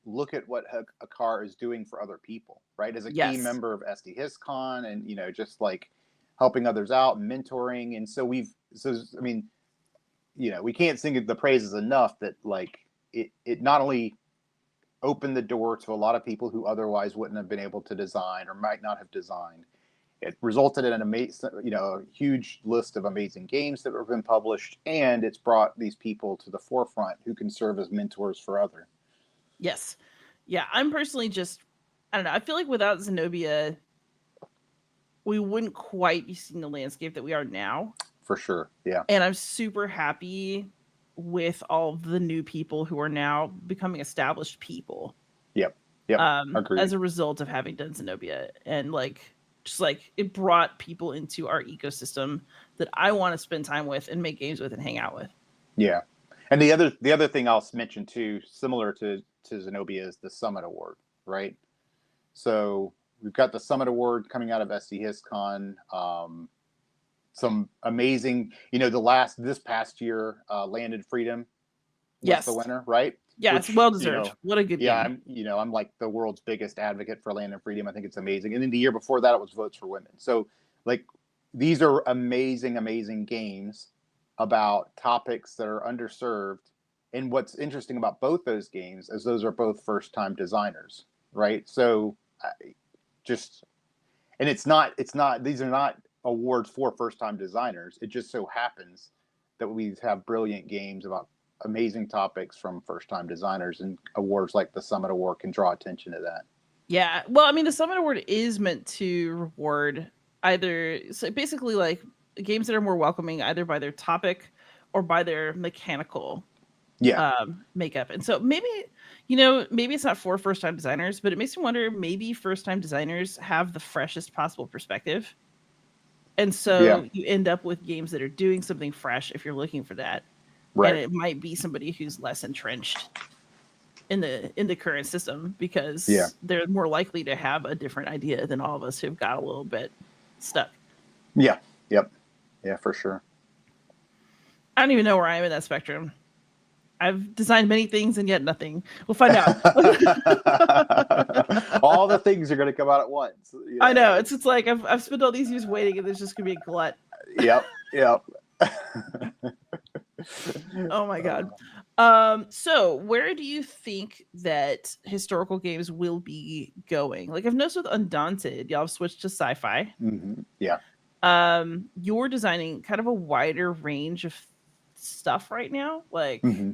what a car is doing for other people, right? As a key member of SD HisCon, and just like helping others out and mentoring, and so I mean, we can't sing the praises enough that, like, it not only opened the door to a lot of people who otherwise wouldn't have been able to design or might not have designed. It resulted in an amazing, a huge list of amazing games that have been published, and it's brought these people to the forefront who can serve as mentors for others. Yes. Yeah, I'm personally just, I don't know, I feel like without Zenobia, we wouldn't quite be seeing the landscape that we are now. For sure, yeah. And I'm super happy with all of the new people who are now becoming established people. Yep. Agreed. As a result of having done Zenobia, and just it brought people into our ecosystem that I want to spend time with and make games with and hang out with. Yeah. And the other thing I'll mention too, similar to Zenobia, is the Summit Award, right? So we've got the Summit Award coming out of SD HisCon. Some amazing, this past year, Landed Freedom was the winner, right? Yeah, it's well deserved. What a good game. I'm like the world's biggest advocate for Land and Freedom. I think it's amazing. And then the year before that, it was Votes for Women. So, like, these are amazing, amazing games about topics that are underserved. And what's interesting about both those games is those are both first-time designers, right? So, and it's not. These are not awards for first-time designers. It just so happens that we have brilliant games about amazing topics from first-time designers, and awards like the Summit Award can draw attention to that. Yeah. Well, I mean, the Summit Award is meant to reward either, so basically like games that are more welcoming either by their topic or by their mechanical Yeah. makeup. And so maybe, maybe it's not for first time designers, but it makes me wonder, maybe first time designers have the freshest possible perspective. And Yeah. so you end up with games that are doing something fresh if you're looking for that. Right. And it might be somebody who's less entrenched in the current system because Yeah. they're more likely to have a different idea than all of us who've got a little bit stuck. Yeah. Yep. Yeah, for sure. I don't even know where I am in that spectrum. I've designed many things and yet nothing. We'll find out. All the things are going to come out at once. You I know. It's like I've spent all these years waiting, and there's just going to be a glut. Yep. Yep. Oh my god. So where do you think that historical games will be going? Like I've noticed with Undaunted, y'all have switched to sci-fi. Mm-hmm. Yeah. You're designing kind of a wider range of stuff right now. Like, Mm-hmm.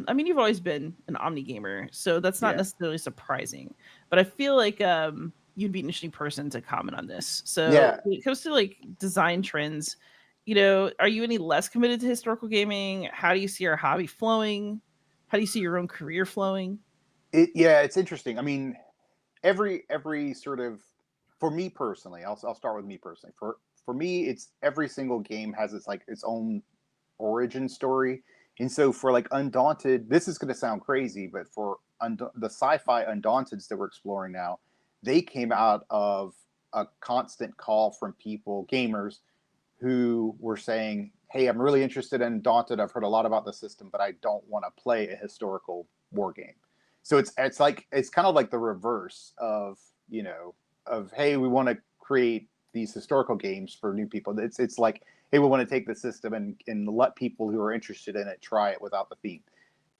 I mean, you've always been an omni gamer, so that's not necessarily surprising. But I feel like you'd be an interesting person to comment on this. So when it comes to like design trends, are you any less committed to historical gaming? How do you see our hobby flowing? How do you see your own career flowing? It's interesting. I mean, every sort of, for me personally, I'll start with me personally. For me, it's every single game has its own origin story. And so for like Undaunted, this is going to sound crazy, but for the sci-fi Undaunteds that we're exploring now, they came out of a constant call from people, gamers, who were saying, hey, I'm really interested in Daunted. I've heard a lot about the system, but I don't want to play a historical war game. So it's kind of like the reverse of, hey, we want to create these historical games for new people. It's like, hey, we want to take the system and let people who are interested in it try it without the theme.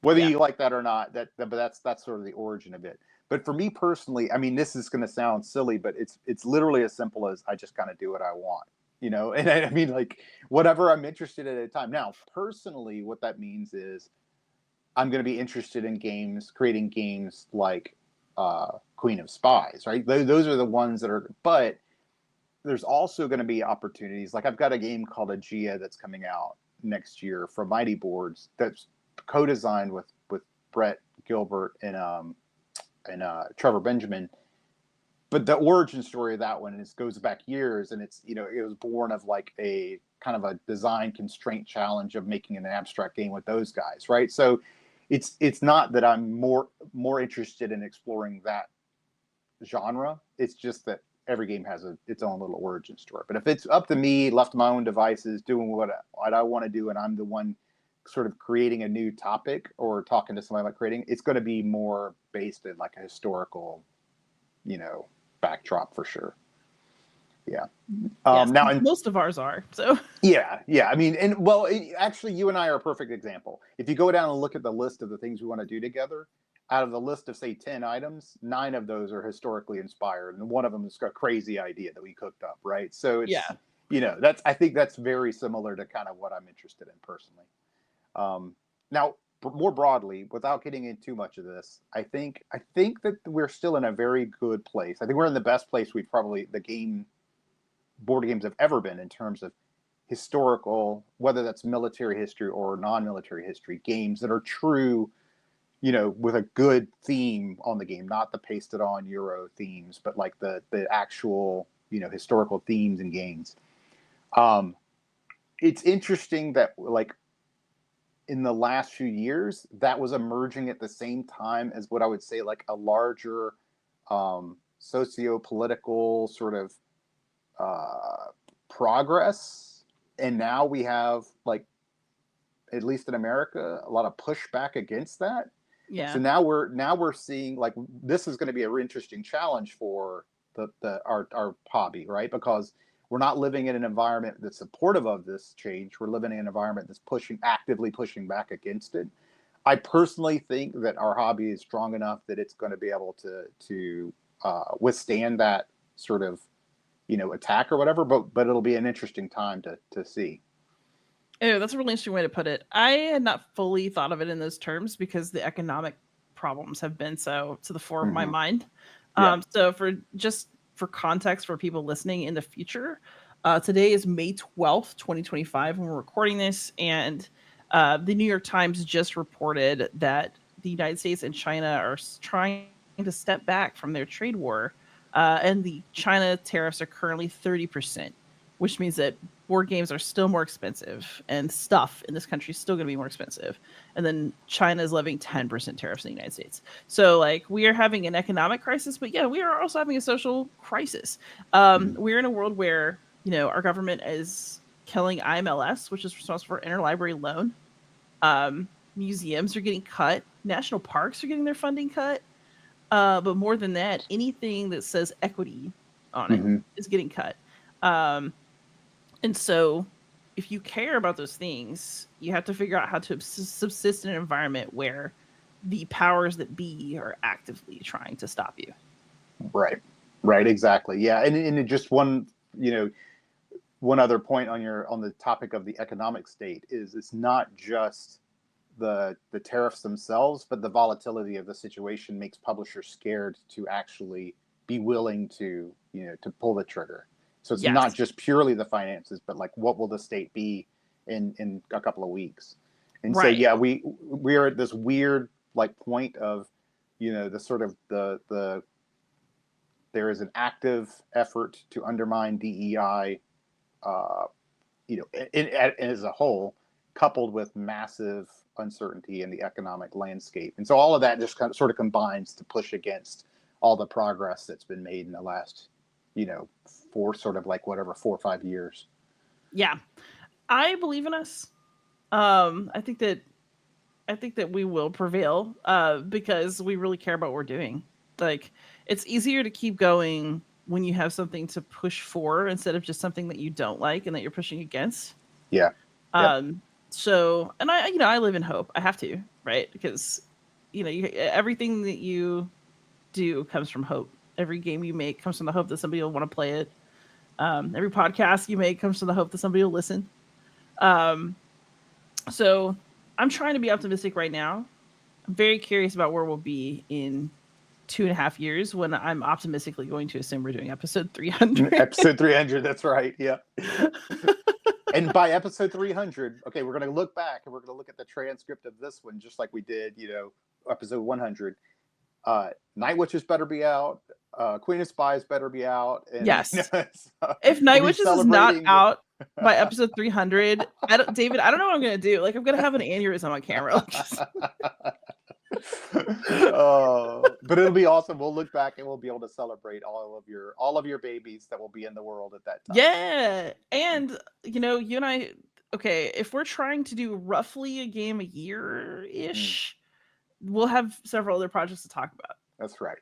Whether you like that or not, but that's sort of the origin of it. But for me personally, I mean, this is going to sound silly, but it's literally as simple as I just kind of do what I want, and I mean, like, whatever I'm interested in at a time. Now, personally, what that means is I'm going to be interested in creating games like Queen of Spies, right? Those are the ones that are, but there's also going to be opportunities. Like I've got a game called Aegea that's coming out next year from Mighty Boards that's co-designed with Brett Gilbert and Trevor Benjamin. But the origin story of that one goes back years, and it's it was born of like a kind of a design constraint challenge of making an abstract game with those guys, right? So it's not that I'm more interested in exploring that genre. It's just that every game has its own little origin story. But if it's up to me, left to my own devices, doing what I want to do, and I'm the one sort of creating a new topic or talking to somebody about creating, it's going to be more based in like a historical, backdrop for sure. Yeah. Yes, now, most of ours are. So yeah. I mean, actually, you and I are a perfect example. If you go down and look at the list of the things we want to do together, out of the list of say 10 items, 9 of those are historically inspired, and one of them is a crazy idea that we cooked up, right? So it's I think that's very similar to kind of what I'm interested in personally. Now, more broadly, without getting into too much of this, I think that we're still in a very good place. I think we're in the best place board games have ever been in terms of historical, whether that's military history or non-military history games that are true, with a good theme on the game, not the pasted on Euro themes, but like the actual, historical themes and games. It's interesting that like in the last few years, that was emerging at the same time as what I would say like a larger socio-political sort of progress. And now we have, like, at least in America, a lot of pushback against that. Yeah. So now we're seeing like this is going to be an interesting challenge for our hobby, right? Because we're not living in an environment that's supportive of this change. We're living in an environment that's actively pushing back against it. I personally think that our hobby is strong enough that it's going to be able to withstand that sort of, attack or whatever. But it'll be an interesting time to see. Oh, that's a really interesting way to put it. I had not fully thought of it in those terms because the economic problems have been so to the fore of my mind. Yeah. So for context for people listening in the future, today is May 12th, 2025 when we're recording this, and the New York Times just reported that the United States and China are trying to step back from their trade war, and the China tariffs are currently 30%, which means that board games are still more expensive and stuff in this country is still going to be more expensive. And then China is levying 10% tariffs in the United States. So like we are having an economic crisis, but yeah, we are also having a social crisis. We're in a world where, our government is killing IMLS, which is responsible for interlibrary loan. Museums are getting cut. National parks are getting their funding cut. But more than that, anything that says equity on it is getting cut. And so if you care about those things, you have to figure out how to subsist in an environment where the powers that be are actively trying to stop you. Right, exactly. Yeah. And just one other point on the topic of the economic state is it's not just the tariffs themselves, but the volatility of the situation makes publishers scared to actually be willing to pull the trigger. So it's not just purely the finances, but like what will the state be in a couple of weeks? And so yeah, we are at this weird like point of the sort of the there is an active effort to undermine DEI as a whole, coupled with massive uncertainty in the economic landscape. And so all of that just sort of combines to push against all the progress that's been made in the last, for sort of like 4 or 5 years. Yeah. I believe in us. I think that we will prevail because we really care about what we're doing. Like it's easier to keep going when you have something to push for instead of just something that you don't like and that you're pushing against. Yeah. So, and I live in hope. I have to, right? Because, everything that you do comes from hope. Every game you make comes from the hope that somebody will want to play it. Every podcast you make comes from the hope that somebody will listen. So I'm trying to be optimistic right now. I'm very curious about where we'll be in 2.5 years when I'm optimistically going to assume we're doing episode 300. Episode 300, that's right. Yeah. And by episode 300, okay, we're going to look back and we're going to look at the transcript of this one, just like we did, episode 100. Night Witches better be out. Queen of Spies better be out. And, yes. If Night Witches is not out by episode 300, David, I don't know what I'm going to do. Like, I'm going to have an aneurysm on camera. But it'll be awesome. We'll look back and we'll be able to celebrate all of your babies that will be in the world at that time. Yeah. And you and I, okay, if we're trying to do roughly a game a year-ish, we'll have several other projects to talk about. That's right.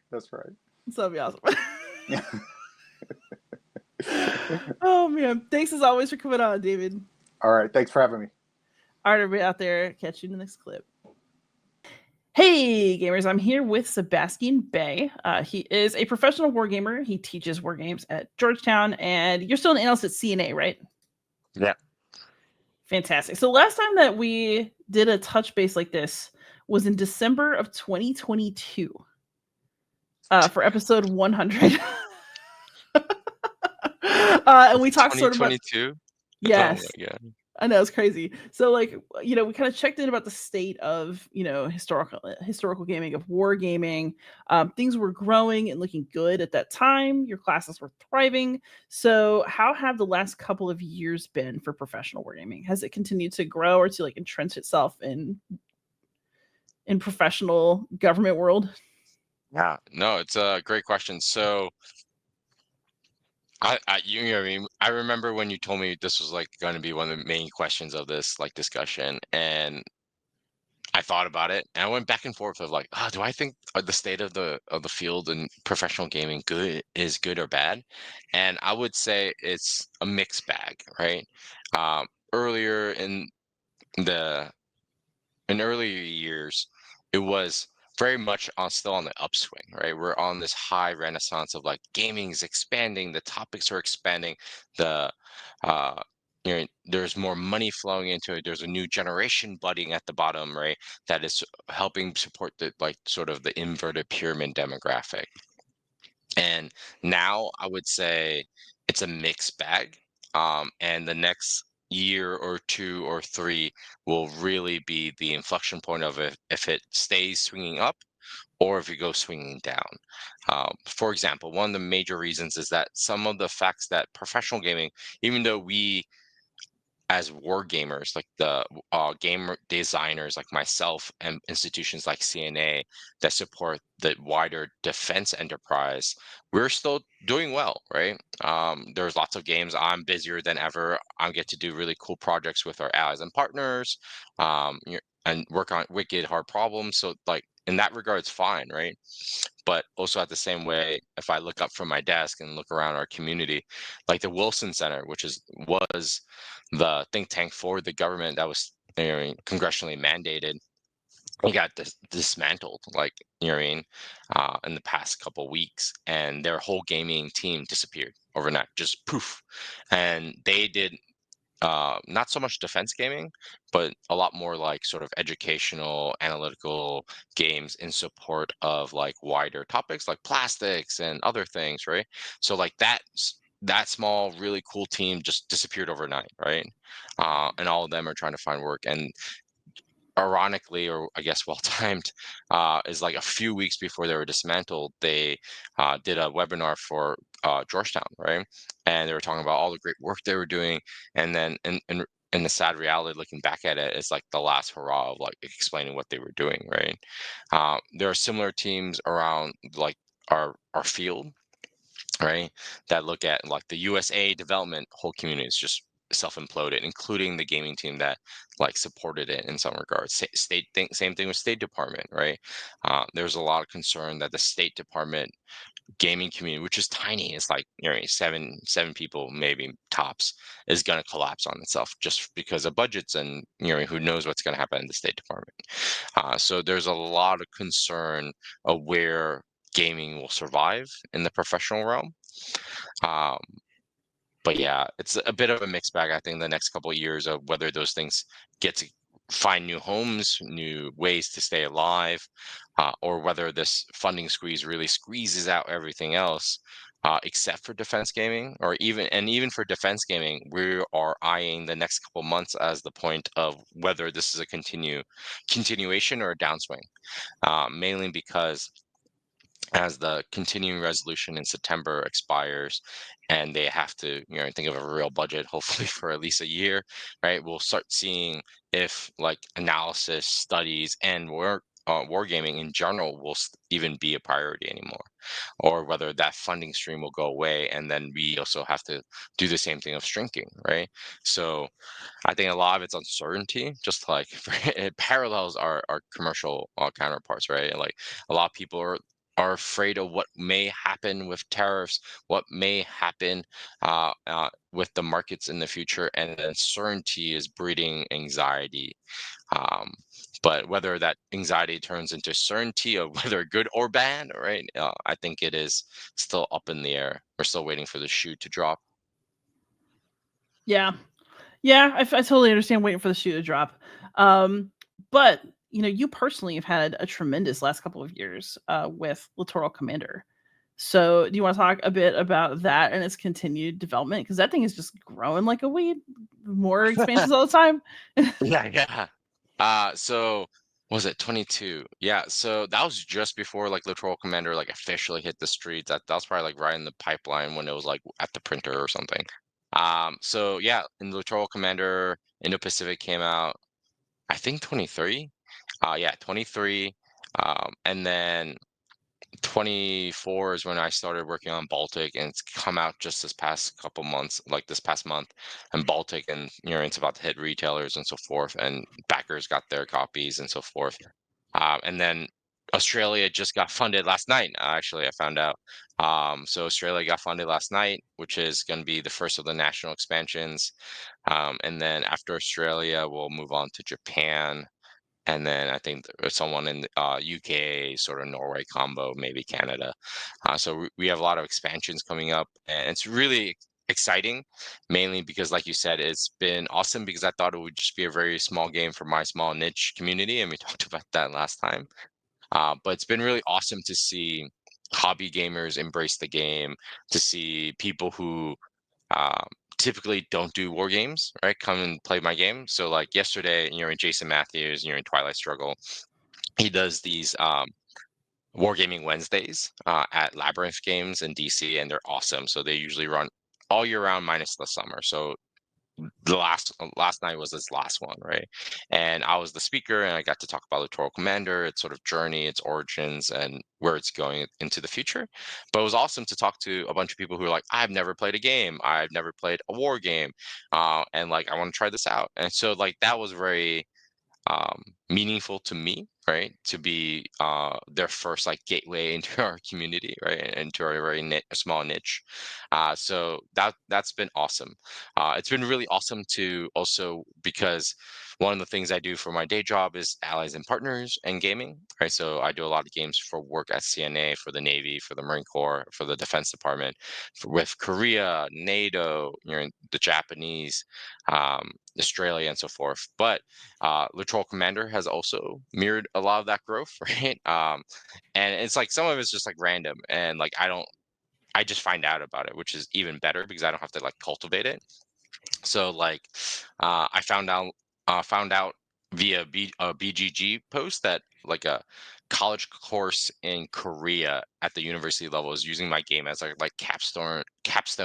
So that'll be awesome. Oh man, thanks as always for coming on, David. All right, thanks for having me. All right, everybody out there, catch you in the next clip. Hey gamers, I'm here with Sebastian Bae. He is a professional wargamer. He teaches wargames at Georgetown, and you're still an analyst at CNA, right? Yeah. Fantastic. So last time that we did a touch base like this was in December of 2022 for episode 100. And we talked sort of about 2022. Yes. Oh my God. I know, it's crazy. So like, we kind of checked in about the state of, historical gaming, of wargaming. Things were growing and looking good at that time. Your classes were thriving. So how have the last couple of years been for professional wargaming? Has it continued to grow or to like entrench itself in professional government world? Yeah, no, it's a great question. So I remember when you told me this was like going to be one of the main questions of this like discussion, and I thought about it and I went back and forth of like, do I think the state of the field in professional gaming is good or bad? And I would say it's a mixed bag, right? Earlier in earlier years, it was very much still on the upswing, right? We're on this high renaissance of like gaming is expanding, the topics are expanding, there's more money flowing into it. There's a new generation budding at the bottom, right? That is helping support the like sort of the inverted pyramid demographic. And now I would say it's a mixed bag. And the next year or 2 or 3 will really be the inflection point of it if it stays swinging up or if it goes swinging down. For example, one of the major reasons is that some of the facts that professional gaming, even though we as war gamers, like the game designers like myself and institutions like CNA that support the wider defense enterprise, we're still doing well, right? There's lots of games. I'm busier than ever. I get to do really cool projects with our allies and partners, and work on wicked hard problems. So like in that regard, it's fine, right? But also at the same way, if I look up from my desk and look around our community, like the Wilson Center, which was the think tank for the government that was congressionally mandated, it got dismantled, like in the past couple weeks, and their whole gaming team disappeared overnight, just poof. And they did not so much defense gaming, but a lot more like sort of educational, analytical games in support of like wider topics like plastics and other things, right? So like that small, really cool team just disappeared overnight, right? And all of them are trying to find work. And ironically, or I guess well timed, is like a few weeks before they were dismantled, they did a webinar for Georgetown, right? And they were talking about all the great work they were doing, and then in the sad reality, looking back at it, it's like the last hurrah of like explaining what they were doing, right? There are similar teams around like our field, right? That look at like the USA development whole community is just self-imploded, including the gaming team that like supported it in some regards. Same thing with State Department, right? There's a lot of concern that the State Department gaming community, which is tiny, it's like seven people maybe tops, is going to collapse on itself just because of budgets, and who knows what's going to happen in the State Department. So there's a lot of concern of where gaming will survive in the professional realm. But yeah, it's a bit of a mixed bag, I think, the next couple of years of whether those things get to find new homes, new ways to stay alive, or whether this funding squeeze really squeezes out everything else, except for defense gaming, or even for defense gaming, we are eyeing the next couple months as the point of whether this is a continuation or a downswing, mainly because as the continuing resolution in September expires and they have to, think of a real budget, hopefully for at least a year, right? We'll start seeing if like analysis, studies, and wargaming in general will even be a priority anymore, or whether that funding stream will go away, and then we also have to do the same thing of shrinking, right? So I think a lot of it's uncertainty, just like it parallels our commercial counterparts, right? Like a lot of people are afraid of what may happen with tariffs, what may happen with the markets in the future, and uncertainty is breeding anxiety. Um, but whether that anxiety turns into certainty of whether good or bad, right? I think it is still up in the air. We're still waiting for the shoe to drop. Yeah. Yeah, I totally understand waiting for the shoe to drop. But you personally have had a tremendous last couple of years with Littoral Commander. So do you want to talk a bit about that and its continued development? Because that thing is just growing like a weed. More expansions all the time. Yeah. So was it 22? Yeah, so that was just before like Littoral Commander like officially hit the streets. That was probably like right in the pipeline when it was like at the printer or something. So yeah, in Littoral Commander, Indo-Pacific came out, I think 23. Yeah, 23. And then 24 is when I started working on Baltic, and it's come out just this past couple months, like this past month, and Baltic, and it's about to hit retailers and so forth, and backers got their copies and so forth. And then Australia just got funded last night. Actually, I found out. So Australia got funded last night, which is going to be the first of the national expansions. And then after Australia, we'll move on to Japan, and then I think there's someone in UK, sort of Norway combo, maybe Canada. So we have a lot of expansions coming up, and it's really exciting, mainly because, like you said, it's been awesome because I thought it would just be a very small game for my small niche community, and we talked about that last time. But it's been really awesome to see hobby gamers embrace the game, to see people who typically don't do war games, right, come and play my game. So like yesterday, Jason Matthews, in Twilight Struggle, he does these Wargaming Wednesdays at Labyrinth Games in DC, and they're awesome. So they usually run all year round minus the summer. So the last night was his last one, right? And I was the speaker, and I got to talk about the Toro Commander, its sort of journey, its origins, and where it's going into the future. But it was awesome to talk to a bunch of people who are like, I've never played a game, I've never played a war game, and like I want to try this out. And so like that was very meaningful to me, right? To be their first like gateway into our community, right? Into our very small niche. So that's been awesome. It's been really awesome to also, because one of the things I do for my day job is allies and partners and gaming, right? So I do a lot of games for work at CNA, for the Navy, for the Marine Corps, for the Defense Department, with Korea, NATO, the Japanese, Australia, and so forth. But Littoral Commander has also mirrored a lot of that growth, right? And it's like some of it's just like random, and like I just find out about it, which is even better because I don't have to like cultivate it. So like I found out via a BGG post that like a college course in Korea at the university level is using my game as a like capstone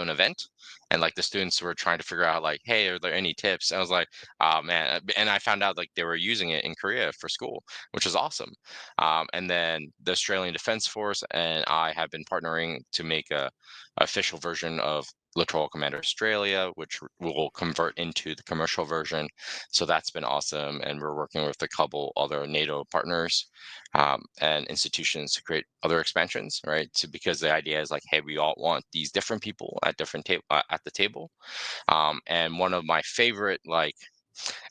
event, and like the students were trying to figure out like, hey, are there any tips? And I was like, oh man. And I found out like they were using it in Korea for school, which is awesome. And then the Australian Defence Force and I have been partnering to make a official version of Littoral Commander Australia, which will convert into the commercial version. So that's been awesome. And we're working with a couple other NATO partners and institutions to create other expansions, right? Because the idea is like, hey, we all want these different people at different at the table. And one of my favorite, like,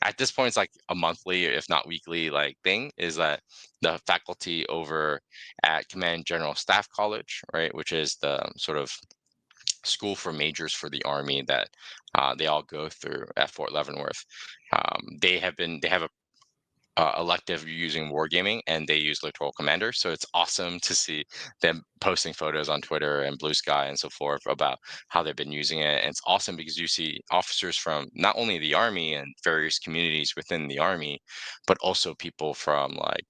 at this point, it's like a monthly, if not weekly, like thing is that the faculty over at Command General Staff College, right, which is the sort of school for majors for the Army that they all go through at Fort Leavenworth. They have a elective using wargaming, and they use Littoral Commander. So it's awesome to see them posting photos on Twitter and Blue Sky and so forth about how they've been using it. And it's awesome because you see officers from not only the Army and various communities within the Army, but also people from like,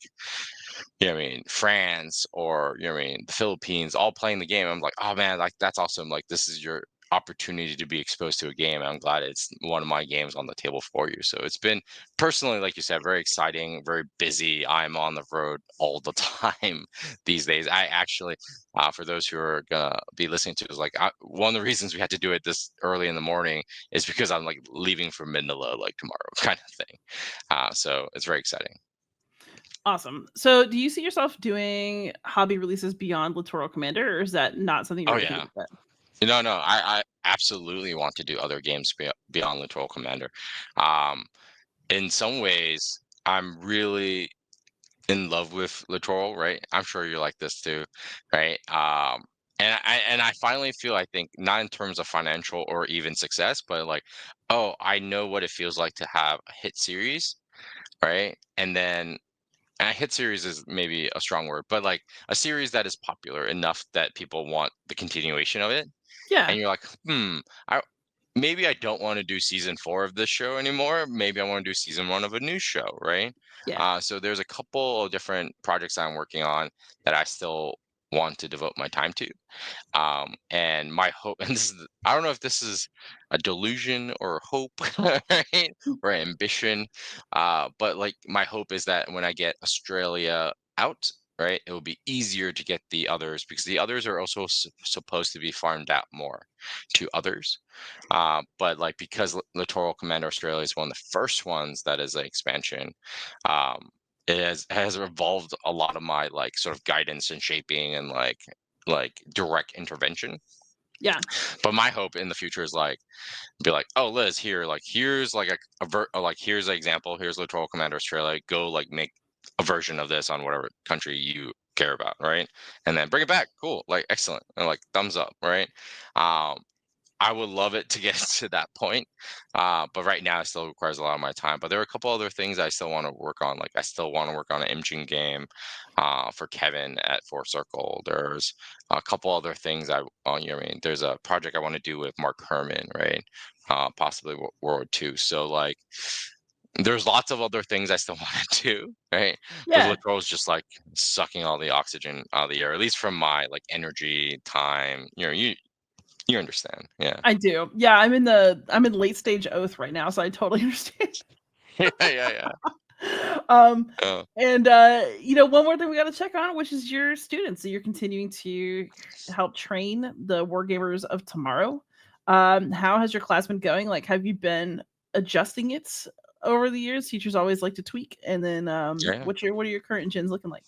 France, or, the Philippines, all playing the game. I'm like, oh man, like that's awesome. Like this is your opportunity to be exposed to a game. And I'm glad it's one of my games on the table for you. So it's been personally, like you said, very exciting, very busy. I'm on the road all the time these days. I actually, for those who are gonna be listening to, is like one of the reasons we had to do it this early in the morning is because I'm like leaving for Manila like tomorrow, kind of thing. So it's very exciting. Awesome. So do you see yourself doing hobby releases beyond Littoral Commander, or is that not something you're Oh thinking yeah. about? No, I absolutely want to do other games beyond Littoral Commander. In some ways, I'm really in love with Littoral, right? I'm sure you're like this too, right? And I finally feel, I think, not in terms of financial or even success, but like, oh, I know what it feels like to have a hit series, right? And a hit series is maybe a strong word, but like a series that is popular enough that people want the continuation of it. Yeah. And you're like, I maybe I don't want to do season 4 of this show anymore. Maybe I want to do season 1 of a new show, right? Yeah. So there's a couple of different projects I'm working on that I still want to devote my time to. And my hope, and I don't know if this is a delusion or hope, right? Or ambition. But like my hope is that when I get Australia out, right, it will be easier to get the others, because the others are also supposed to be farmed out more to others. But like, because Littoral Commander Australia is one of the first ones that is an expansion, it has evolved a lot of my like sort of guidance and shaping and like direct intervention. Yeah. But my hope in the future is like, be like, oh Liz, here, like here's like like here's an example, here's Littoral Commander Australia, go like make a version of this on whatever country you care about, right? And then bring it back, cool, like excellent, and like thumbs up, right? I would love it to get to that point, but right now it still requires a lot of my time. But there are a couple other things I still want to work on. Like I still want to work on an imaging game for Kevin at Four Circle. There's a couple other things there's a project I want to do with Mark Herman, right? Possibly World War II. So like, there's lots of other things I still want to do, right? But Yeah, literal is just like sucking all the oxygen out of the air, at least from my like energy, time. You understand, yeah. I do. Yeah, I'm in late stage oath right now, so I totally understand. Yeah. Oh, And one more thing we got to check on, which is your students. So you're continuing to help train the wargamers of tomorrow. How has your class been going? Like, have you been adjusting it over the years? Teachers always like to tweak. And then, yeah. what are your current gens looking like?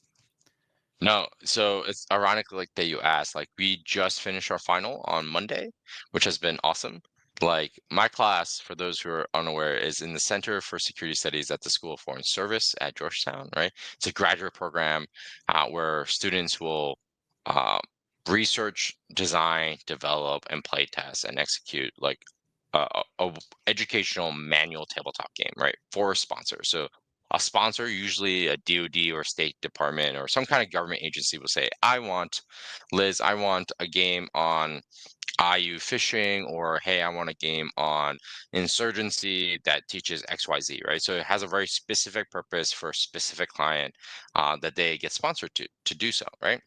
No, so it's ironically like that you asked. Like we just finished our final on Monday, which has been awesome. Like my class, for those who are unaware, is in the Center for Security Studies at the School of Foreign Service at Georgetown, right? It's a graduate program where students will uh, research, design, develop, and play test and execute like a educational manual tabletop game, right? For a sponsor. So a sponsor, usually a DoD or State Department or some kind of government agency, will say, I want a game on IU fishing, or hey, I want a game on insurgency that teaches XYZ, right? So it has a very specific purpose for a specific client that they get sponsored to do so, right?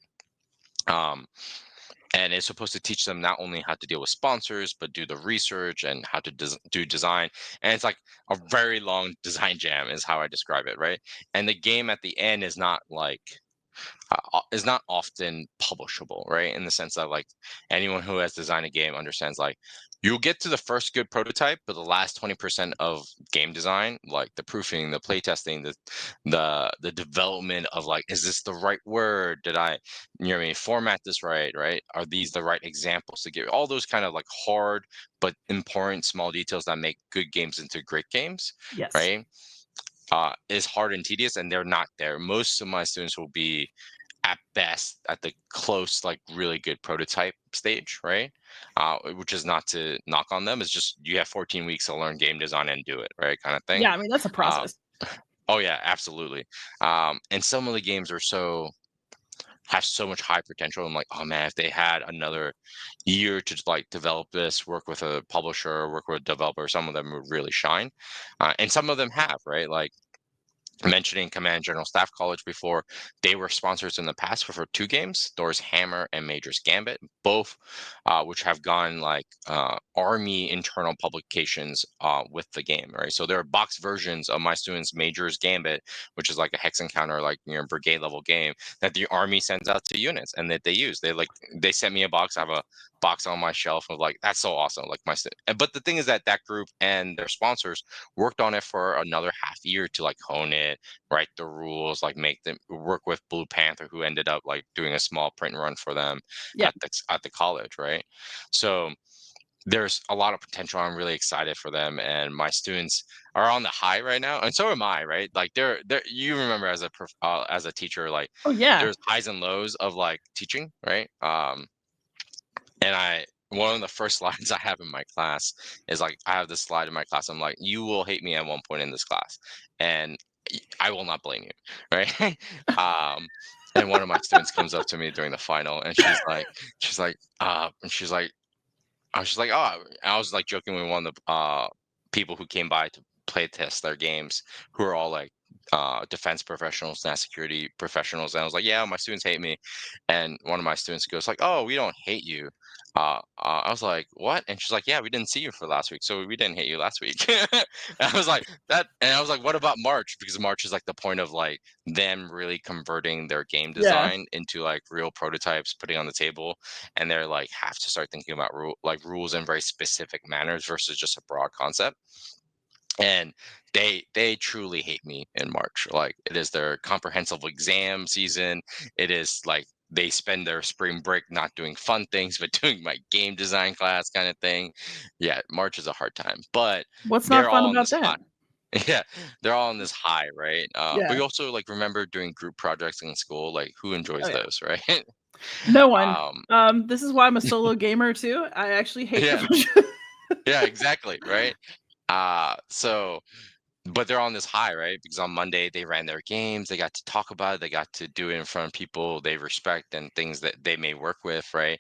And it's supposed to teach them not only how to deal with sponsors, but do the research and how to do design. And it's like a very long design jam is how I describe it, right? And the game at the end is not often publishable, right? In the sense that like anyone who has designed a game understands like you'll get to the first good prototype, but the last 20% of game design, like the proofing, the playtesting, the development of like, is this the right word? Did I, format this right? Are these the right examples to give? All those kind of like hard but important small details that make good games into great games, Yes. right? Is hard and tedious, and they're not there. Most of my students will be at best at the close, like really good prototype stage, right? Which is not to knock on them. It's just you have 14 weeks to learn game design and do it, right? Kind of thing. Yeah, I mean, that's a process. Oh yeah, absolutely. And some of the games have so much high potential. I'm like, oh man, if they had another year to like develop this, work with a publisher, work with a developer, some of them would really shine. And some of them have, right? Like mentioning Command General Staff College before, they were sponsors in the past for 2 games, Thor's Hammer and Major's Gambit, both which have gone like Army internal publications with the game, right? So there are box versions of my students' Major's Gambit, which is like a hex encounter, like brigade level game that the Army sends out to units and that they use. They sent me a box. I have a box on my shelf of like, that's so awesome. Like but the thing is that group and their sponsors worked on it for another half year to like hone it, write the rules, like make them work with Blue Panther, who ended up like doing a small print run for them at the college, right? So there's a lot of potential. I'm really excited for them, and my students are on the high right now, and so am I, right? Like they're you remember as a teacher, like Oh yeah. there's highs and lows of like teaching, right? And one of the first slides I have in my class is like, I have this slide in my class. I'm like, you will hate me at one point in this class, and I will not blame you, right? And one of my students comes up to me during the final, and she's like, I was like joking with one of the people who came by to play test their games, who are all like defense professionals, national security professionals, and I was like, yeah, my students hate me. And one of my students goes like, oh, we don't hate you. I was like, what? And she's like, yeah, we didn't see you for last week, so we didn't hate you last week. And I was like, what about March? Because March is like the point of like them really converting their game design into like real prototypes, putting on the table, and they're like have to start thinking about rules in very specific manners versus just a broad concept. And they truly hate me in March. Like it is their comprehensive exam season. It is like they spend their spring break not doing fun things, but doing my game design class kind of thing. Yeah, March is a hard time, but What's not they're fun all on about this that? high. Yeah, they're all on this high, right? Yeah. But you also like remember doing group projects in school. Like who enjoys Oh, yeah. those, right? No one. Um, This is why I'm a solo gamer too. I actually hate yeah, that much. yeah, exactly, right? So but they're on this high, right? Because on Monday they ran their games, they got to talk about it, they got to do it in front of people they respect and things that they may work with, right?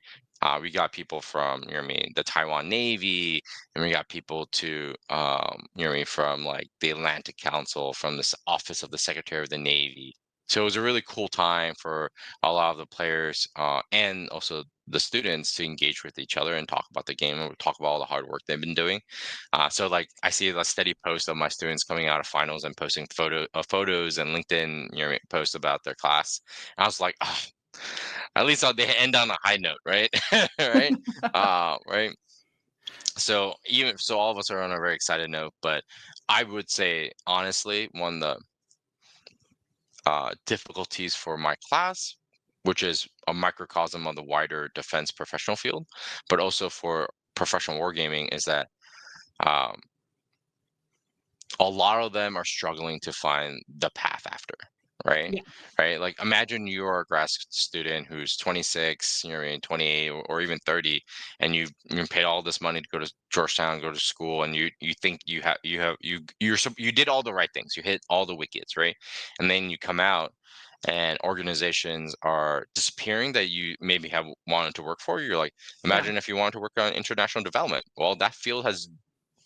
We got people from, you know what I mean, the Taiwan Navy, and we got people to, you know what I mean, from like the Atlantic Council, from this Office of the Secretary of the Navy. So it was a really cool time for a lot of the players and also the students to engage with each other and talk about the game and talk about all the hard work they've been doing. So like I see a steady post of my students coming out of finals and posting photos and LinkedIn, you know, posts about their class. And I was like, oh, at least they end on a high note, right? Right? Right. So even so, all of us are on a very excited note. But I would say honestly, one of the difficulties for my class, which is a microcosm of the wider defense professional field, but also for professional wargaming, is that um, a lot of them are struggling to find the path after, right? Yeah. Right. Like imagine you're a grad student who's 26, you know, what I mean, 28, or even 30, and you paid all this money to go to Georgetown, go to school, and you think you did all the right things, you hit all the wickets, right? And then you come out and organizations are disappearing that you maybe have wanted to work for. You're like, imagine if you wanted to work on international development. Well, that field has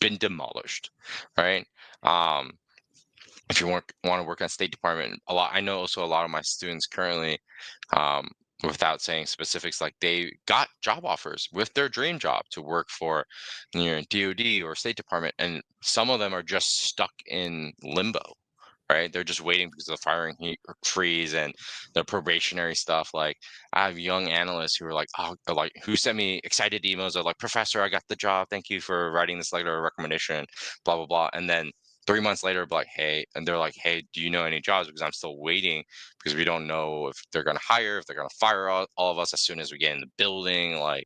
been demolished, right? Um, if you want to work on State Department, I know also a lot of my students currently, um, without saying specifics, like they got job offers with their dream job to work for, you know, DoD or State Department, and some of them are just stuck in limbo, right? They're just waiting because of the firing freeze and the probationary stuff. Like I have young analysts who are like, oh, like who sent me excited emails of like, Professor, I got the job. Thank you for writing this letter of recommendation, blah, blah, blah. And then 3 months later, like, hey, and they're like, hey, do you know any jobs? Because I'm still waiting because we don't know if they're going to hire, if they're going to fire all of us as soon as we get in the building, like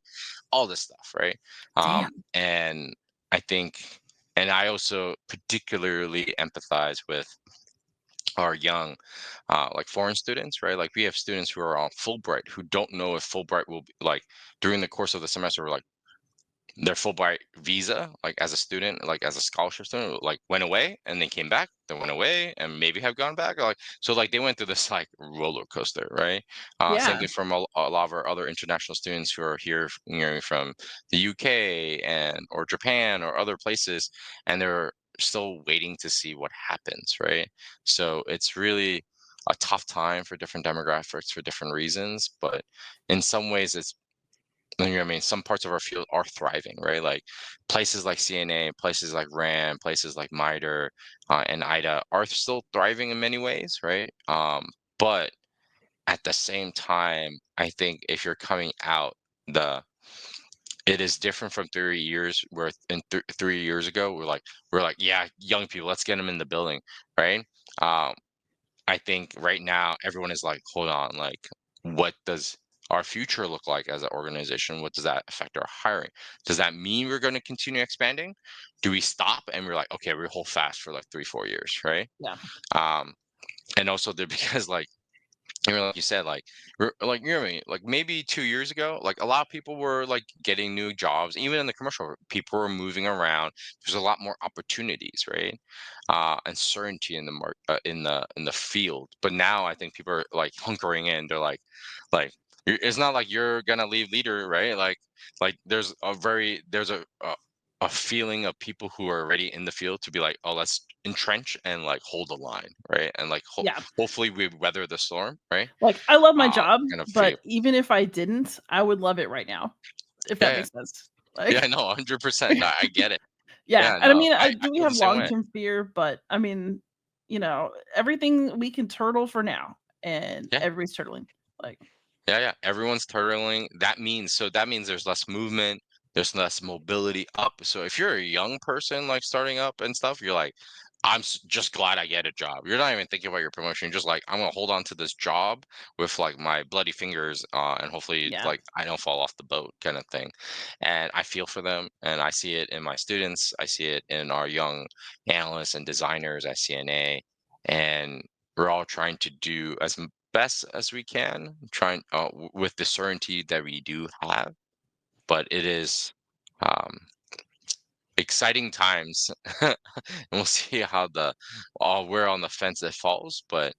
all this stuff, right? Damn. And I think, and I also particularly empathize with our young like foreign students, right? Like we have students who are on Fulbright who don't know if Fulbright will be like during the course of the semester, like their Fulbright visa, like as a student, like as a scholarship student, like went away and then came back, then went away and maybe have gone back. Like so, like they went through this like roller coaster, right? Same Yeah. thing from a lot of our other international students who are here, you know, from the UK and or Japan or other places, and they're still waiting to see what happens, right? So it's really a tough time for different demographics for different reasons, but in some ways it's, you know what I mean, some parts of our field are thriving, right? Like places like CNA, places like RAM, places like MITRE and IDA are still thriving in many ways, right? But at the same time, I think if you're coming out, the it is different from 3 years where 3 years ago we're like, yeah, young people, let's get them in the building, right? Um, I think right now everyone is like, hold on, like, what does our future look like as an organization? What does that affect our hiring? Does that mean we're going to continue expanding? Do we stop and we're like, okay, we hold fast for like 3, 4 years, right? Yeah. Um, and also because like like you said, like like you know what I mean? Like maybe 2 years ago, like a lot of people were like getting new jobs, even in the commercial, people were moving around. There's a lot more opportunities, right? And certainty in the in the field. But now I think people are like hunkering in. They're like it's not like you're gonna leave leader, right? Like there's a feeling of people who are already in the field to be like, oh, let's entrench and like hold the line, right? And like Yeah. hopefully we weather the storm, right? Like I love my job, Kind of feel. but even if I didn't, I would love it right now. If that Yeah, makes sense. yeah, Like no, 100%. No, I get it. yeah. Yeah, And I no, mean, I do we feel the have same way. long-term fear? But I mean, everything we can turtle for now, and Yeah, everybody's turtling. Like yeah, yeah. Everyone's turtling. That means there's less movement, there's less mobility up. So if you're a young person like starting up and stuff, you're like, just glad I get a job. You're not even thinking about your promotion. You're just like, I'm gonna hold on to this job with like my bloody fingers, and hopefully yeah. like I don't fall off the boat, kind of thing. And I feel for them, and I see it in my students. I see it in our young analysts and designers at CNA, and we're all trying to do as best as we can, trying with the certainty that we do have. But it is um, exciting times, and we'll see how we're on the fence that falls. But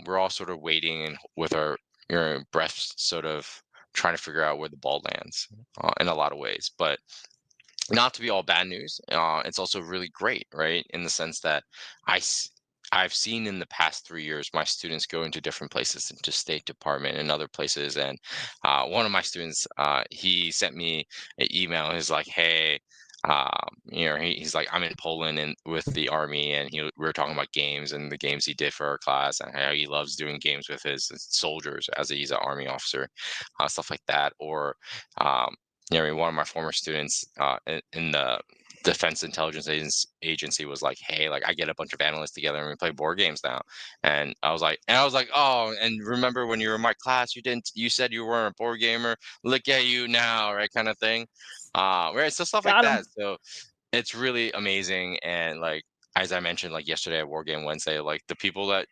we're all sort of waiting and with our breaths, sort of trying to figure out where the ball lands in a lot of ways. But not to be all bad news. It's also really great, right? In the sense that I s- I've seen in the past 3 years my students go into different places, into State Department and other places. And one of my students, he sent me an email. He's like, "Hey, he's like, I'm in Poland and with the army, and we were talking about games and the games he did for our class, and how he loves doing games with his soldiers as he's an army officer, stuff like that." Or um, one of my former students in the Defense Intelligence Agency was like, "Hey, like I get a bunch of analysts together and we play board games now." And I was like, "Oh, and remember when you were in my class, you said you weren't a board gamer. Look at you now," right? Kind of thing. Right. So stuff like Got that. him. So it's really amazing. And like as I mentioned, like yesterday at War Game Wednesday, like the people that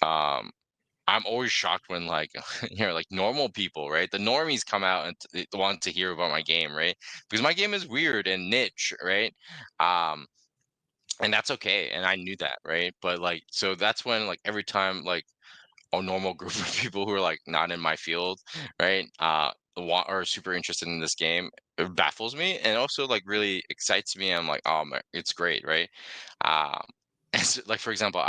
um I'm always shocked when like like normal people, right? The normies come out and want to hear about my game, right? Because my game is weird and niche, right? Um, and that's okay, and I knew that, right? But like, so that's when like every time like a normal group of people who are like not in my field, right? Are super interested in this game. It baffles me and also like really excites me. I'm like, oh my, it's great, right? Um, and so, like for example,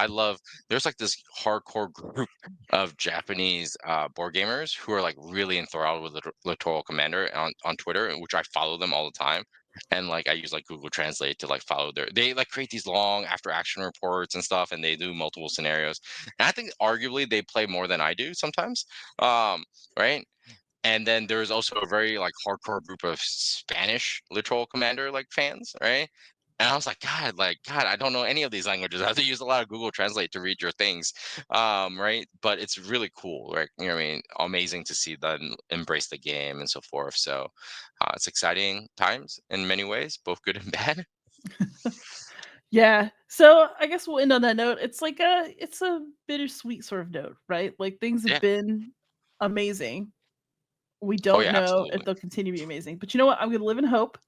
there's like this hardcore group of Japanese board gamers who are like really enthralled with Littoral Commander on Twitter, which I follow them all the time. And like I use like Google Translate to like follow they like create these long after action reports and stuff, and they do multiple scenarios. And I think arguably they play more than I do sometimes. Right? And then there's also a very like hardcore group of Spanish Littoral Commander like fans, right? And I was like, God, I don't know any of these languages. I have to use a lot of Google Translate to read your things, right? But it's really cool, right? You know what I mean? Amazing to see them embrace the game and so forth. So it's exciting times in many ways, both good and bad. Yeah. So I guess we'll end on that note. It's a bittersweet sort of note, right? Like things have Yeah. been amazing. We Oh don't yeah, know if absolutely. they'll continue to be amazing. But you know what? I'm gonna live in hope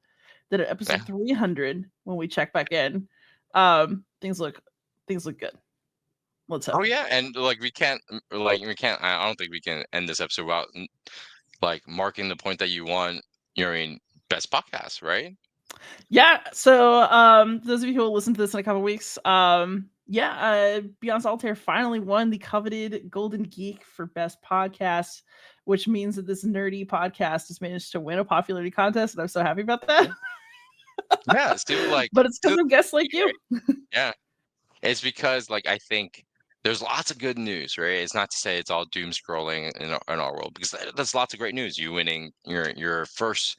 that at Yeah. episode 300, when we check back in, things look good. Let's hope. Oh yeah, and like I don't think we can end this episode without like marking the point that you won. You're in best podcast, right? Yeah. So those of you who will listen to this in a couple weeks, Beyond Solitaire finally won the coveted Golden Geek for best podcast, which means that this nerdy podcast has managed to win a popularity contest, and I'm so happy about that. Yeah, still like, But it's because of guests like you. yeah. It's because like I think there's lots of good news, right? It's not to say it's all doom scrolling in our world, because that's lots of great news. You winning your first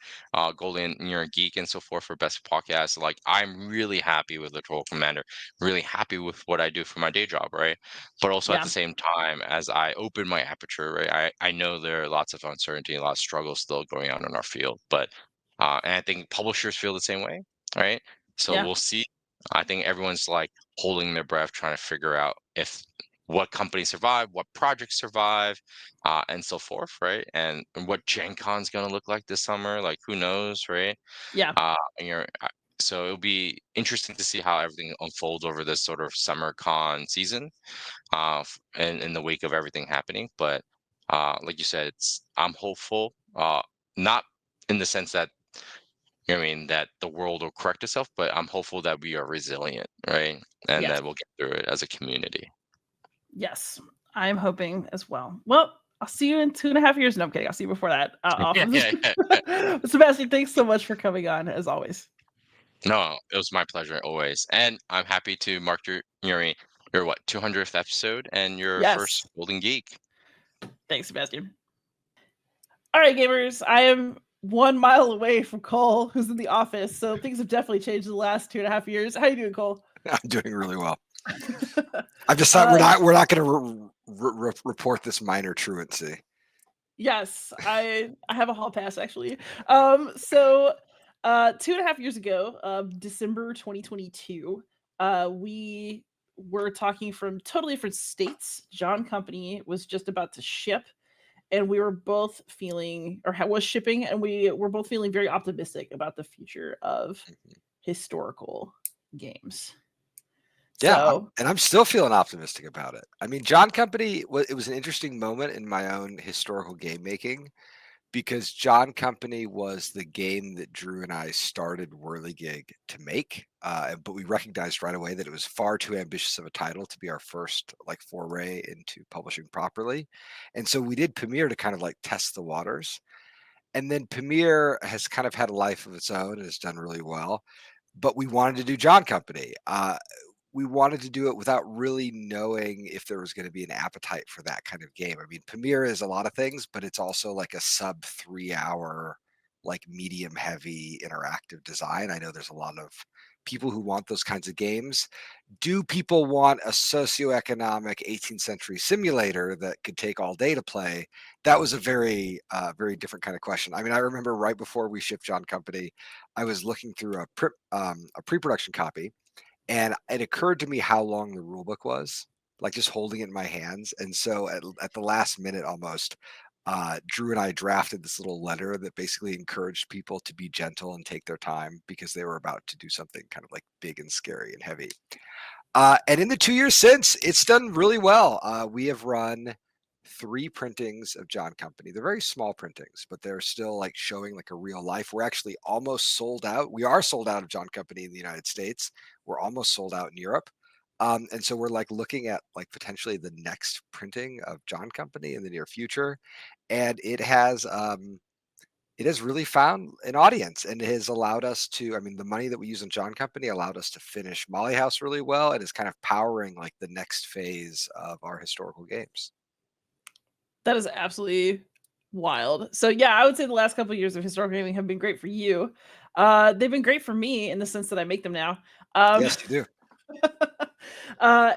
golden, you're a geek and so forth for best podcast. Like I'm really happy with the Troll Commander, really happy with what I do for my day job, right? But also at Yeah. the same time, as I open my aperture, right, I know there are lots of uncertainty, a lot of struggles still going on in our field. But and I think publishers feel the same way, right? So Yeah. we'll see. I think everyone's like holding their breath, trying to figure out if what companies survive, what projects survive, and so forth, right? And what Gen Con's going to look like this summer, like who knows, right? Yeah. So it'll be interesting to see how everything unfolds over this sort of summer con season, and in the wake of everything happening. But like you said, I'm hopeful, not in the sense that I mean, that the world will correct itself, but I'm hopeful that we are resilient, right? And Yes. that we'll get through it as a community. Yes. I'm hoping as well. Well, I'll see you in 2.5 years. No, I'm kidding. I'll see you before that. Sebastian, thanks so much for coming on, as always. No, it was my pleasure always. And I'm happy to mark your what, 200th episode and your first Yes. Golden Geek. Thanks, Sebastian. All right, gamers. I am 1 mile away from Cole, who's in the office. So things have definitely changed in the last 2.5 years. How you doing, Cole? I'm doing really well. I've decided we're not going to report this minor truancy. Yes, I have a hall pass actually. So 2.5 years ago, December 2022, we were talking from totally different states. John Company was just about to ship, and we were both feeling, or was shipping, and we were both feeling very optimistic about the future of historical games. Yeah, So, and I'm still feeling optimistic about it. I mean, John Company, it was an interesting moment in my own historical game making, because John Company was the game that Drew and I started Whirligig to make, but we recognized right away that it was far too ambitious of a title to be our first like foray into publishing properly, and so we did Pamir to kind of like test the waters, and then Pamir has kind of had a life of its own and has done really well, but we wanted to do John Company. We wanted to do it without really knowing if there was going to be an appetite for that kind of game. I mean, Pamir is a lot of things, but it's also like a sub 3 hour, like medium heavy interactive design. I know there's a lot of people who want those kinds of games. Do people want a socioeconomic 18th century simulator that could take all day to play? That was a very, very different kind of question. I mean, I remember right before we shipped John Company, I was looking through a pre-production copy, and it occurred to me how long the rulebook was, like just holding it in my hands. And so at the last minute almost, Drew and I drafted this little letter that basically encouraged people to be gentle and take their time because they were about to do something kind of like big and scary and heavy. And in the 2 years since, it's done really well. We have run 3 printings of John Company. They're very small printings, but they're still like showing like a real life. We're actually almost sold out. We are sold out of John Company in the United States. We're almost sold out in Europe. And so we're like looking at like potentially the next printing of John Company in the near future. And it has really found an audience, and it has allowed us to, I mean, the money that we use in John Company allowed us to finish Molly House really well. And is kind of powering like the next phase of our historical games. that is absolutely wild. So yeah, I would say the last couple of years of historical gaming have been great for you. They've been great for me in the sense that I make them now. Yes, you do.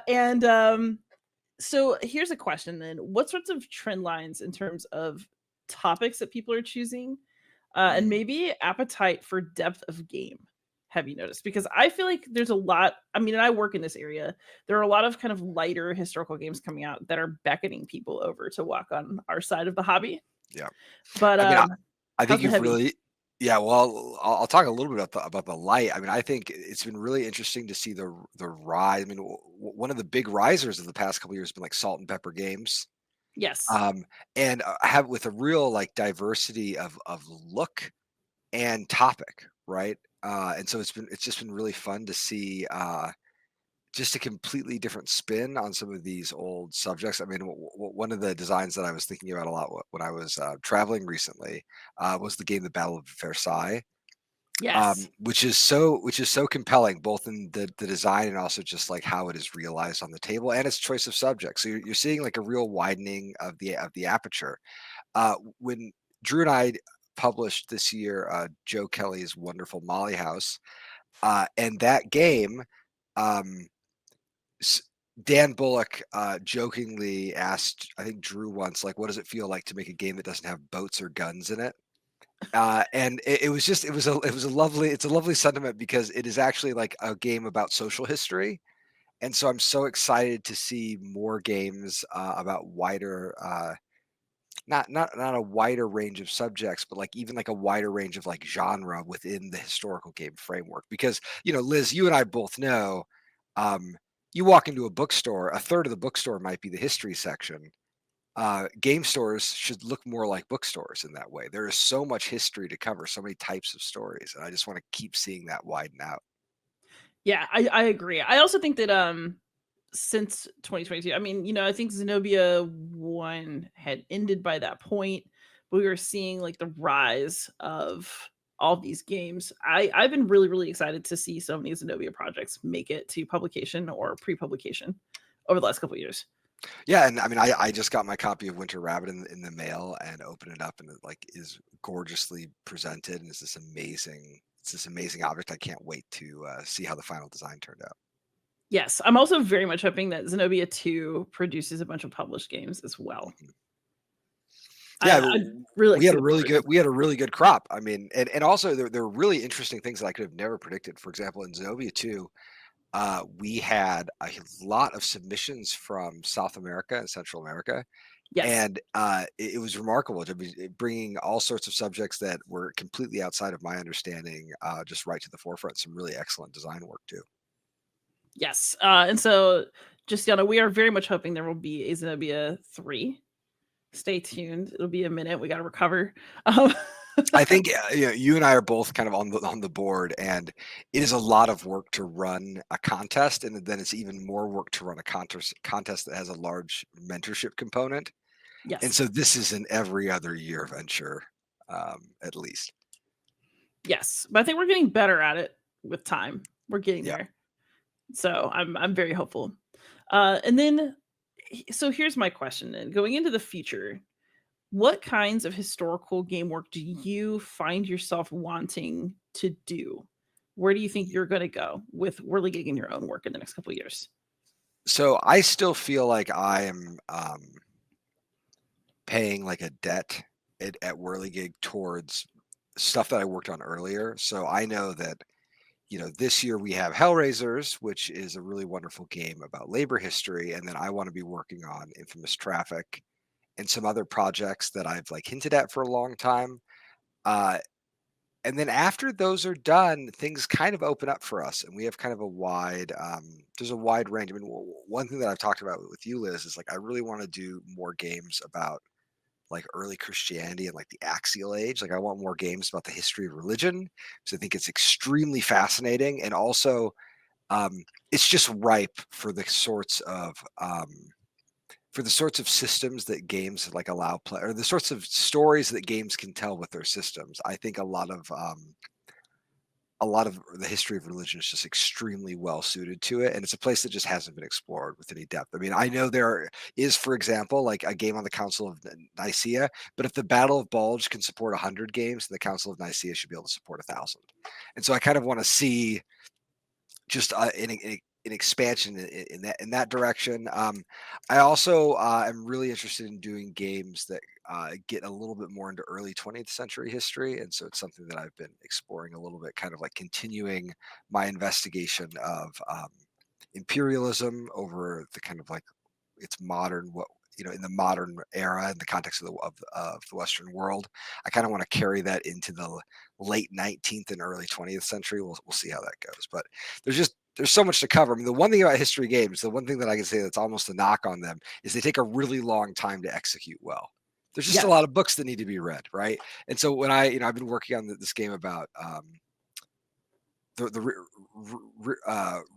So here's a question then. What sorts of trend lines in terms of topics that people are choosing, and maybe appetite for depth of game have you noticed? Because I feel like there's a lot, I mean, and I work in this area, there are a lot of kind of lighter historical games coming out that are beckoning people over to walk on our side of the hobby. Yeah. But I mean, I how's think the you've heavy? really, yeah. Well, I'll talk a little bit about the light. I mean, I think it's been really interesting to see the rise. I mean, one of the big risers of the past couple of years has been like Salt and Pepper Games, Yes. and have with a real like diversity of look and topic, right? And so it's just been really fun to see just a completely different spin on some of these old subjects. I mean, one of the designs that I was thinking about a lot when I was traveling recently was the game The Battle of Versailles, Yes. which is so compelling, both in the design and also just like how it is realized on the table and its choice of subjects. So you're seeing like a real widening of the aperture. When Drew and I published this year Joe Kelly's wonderful Molly House, and that game. Dan Bullock jokingly asked, I think Drew once, like, what does it feel like to make a game that doesn't have boats or guns in it? And it was a lovely sentiment, because it is actually like a game about social history. And so I'm so excited to see more games about wider, not a wider range of subjects, but like even like a wider range of like genre within the historical game framework. Because, Liz, you and I both know, you walk into a bookstore, a third of the bookstore might be the history section. Game stores should look more like bookstores in that way. There is so much history to cover, so many types of stories, and I just want to keep seeing that widen out. Yeah, I agree. I also think that since 2022, I mean, I think Zenobia 1 had ended by that point, but we were seeing like the rise of all these games. I've been really, really excited to see so many Zenobia projects make it to publication or pre-publication over the last couple of years. Yeah, and I mean, I just got my copy of Winter Rabbit in the mail and opened it up, and it like is gorgeously presented, and it's this amazing object. I can't wait to see how the final design turned out. Yes, I'm also very much hoping that Zenobia 2 produces a bunch of published games as well. Yeah, we had a really good crop. I mean, and also there were really interesting things that I could have never predicted. For example, in Zenobia 2, we had a lot of submissions from South America and Central America. Yes. And it was remarkable to be bringing all sorts of subjects that were completely outside of my understanding, just right to the forefront. Some really excellent design work too. Yes. And so, just, we are very much hoping there will be a Zenobia 3. Stay tuned. It'll be a minute. We got to recover. I think you and I are both kind of on the board, and it is a lot of work to run a contest, and then it's even more work to run a contest that has a large mentorship component. Yes. And so this is an every other year venture, at least. Yes, but I think we're getting better at it with time. We're getting there. So I'm very hopeful. And then, so here's my question then. Going into the future, what kinds of historical game work do you find yourself wanting to do? Where do you think you're going to go with whirligig in your own work in the next couple of years? So I still feel like I am paying like a debt at whirligig towards stuff that I worked on earlier. So I know that, this year we have Hellraisers, which is a really wonderful game about labor history. And then I want to be working on Infamous Traffic and some other projects that I've like hinted at for a long time. And then after those are done, things kind of open up for us, and we have kind of a wide, there's a wide range. I mean, one thing that I've talked about with you, Liz, is like, I really want to do more games about like early Christianity and like the axial age. Like I want more games about the history of religion, because I think it's extremely fascinating. And also it's just ripe for the sorts of systems that games like allow play, or the sorts of stories that games can tell with their systems. I think a lot of the history of religion is just extremely well suited to it, and it's a place that just hasn't been explored with any depth. I mean, I know there is, for example, like a game on the Council of Nicaea, but if the Battle of Bulge can support 100 games, then the Council of Nicaea should be able to support 1,000. And so I kind of want to see just an expansion in that direction. I also am really interested in doing games that get a little bit more into early 20th century history, and so it's something that I've been exploring a little bit, kind of like continuing my investigation of imperialism over the kind of like its modern, in the modern era in the context of the Western world. I kind of want to carry that into the late 19th and early 20th century. We'll see how that goes, but there's so much to cover. I mean, the one thing about history games, the one thing that I can say that's almost a knock on them, is they take a really long time to execute well. There's just a lot of books that need to be read, right? And so when I've been working on this game about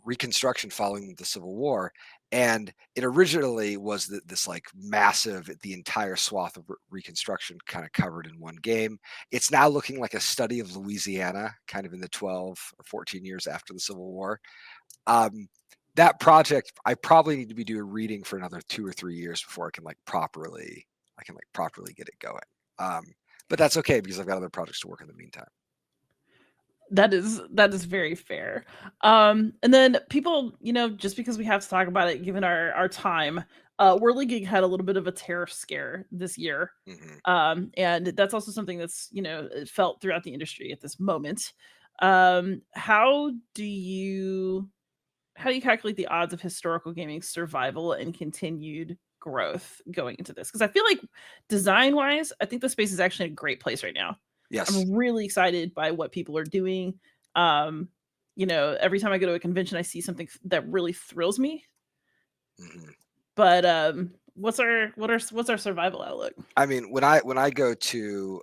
Reconstruction following the Civil War, and it originally was this like massive, the entire swath of Reconstruction kind of covered in one game. It's now looking like a study of Louisiana, kind of in the 12 or 14 years after the Civil War. That project, I probably need to be doing reading for another 2 or 3 years before I can properly get it going. But that's okay, because I've got other projects to work in the meantime. That is very fair. And then people, just because we have to talk about it, given our time, whirligig had a little bit of a tariff scare this year. Mm-hmm. And that's also something that's, felt throughout the industry at this moment. How do you calculate the odds of historical gaming survival and continued growth going into this? Because I feel like design wise, I think the space is actually in a great place right now. Yes. I'm really excited by what people are doing. Every time I go to a convention, I see something that really thrills me. Mm-hmm. But what's our survival outlook? I mean, when I go to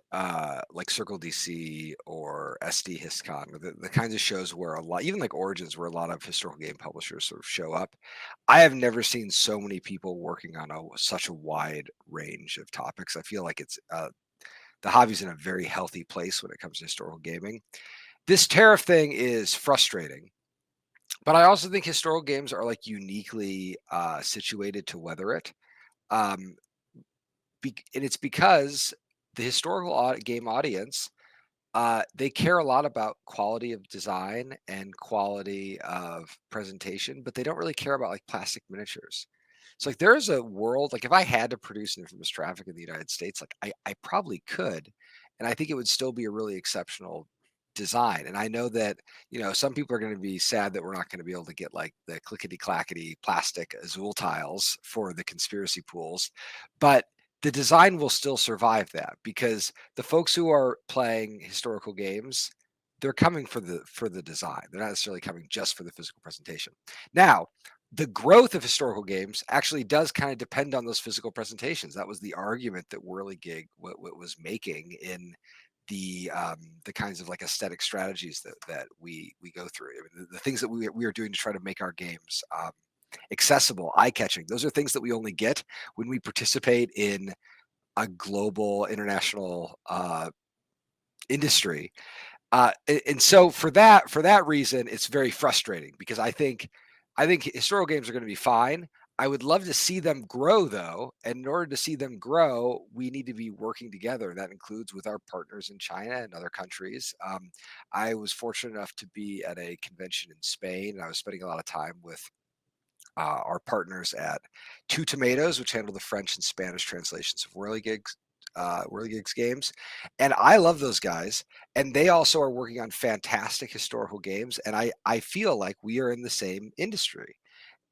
like Circle DC or SD HistCon, the kinds of shows where a lot, even like Origins, where a lot of historical game publishers sort of show up, I have never seen so many people working on such a wide range of topics. I feel like it's the hobby's in a very healthy place when it comes to historical gaming. This tariff thing is frustrating, but I also think historical games are like uniquely situated to weather it. And it's because the historical game audience, they care a lot about quality of design and quality of presentation, but they don't really care about like plastic miniatures. So like there is a world, like if I had to produce an Infamous Traffic in the United States, like I probably could, and I think it would still be a really exceptional design. And I know that, some people are going to be sad that we're not going to be able to get like the clickety clackety plastic Azul tiles for the conspiracy pools, but the design will still survive that, because the folks who are playing historical games, they're coming for the design. They're not necessarily coming just for the physical presentation. Now, the growth of historical games actually does kind of depend on those physical presentations. That was the argument that Whirligig was making in the kinds of like aesthetic strategies that we go through. I mean, the things that we are doing to try to make our games accessible, eye-catching. Those are things that we only get when we participate in a global, international industry. And so for that reason, it's very frustrating, because I think historical games are going to be fine. I would love to see them grow, though. And in order to see them grow, we need to be working together. That includes with our partners in China and other countries. I was fortunate enough to be at a convention in Spain, and I was spending a lot of time with our partners at Two Tomatoes, which handle the French and Spanish translations of Whirligig's games. And I love those guys. And they also are working on fantastic historical games. And I feel like we are in the same industry,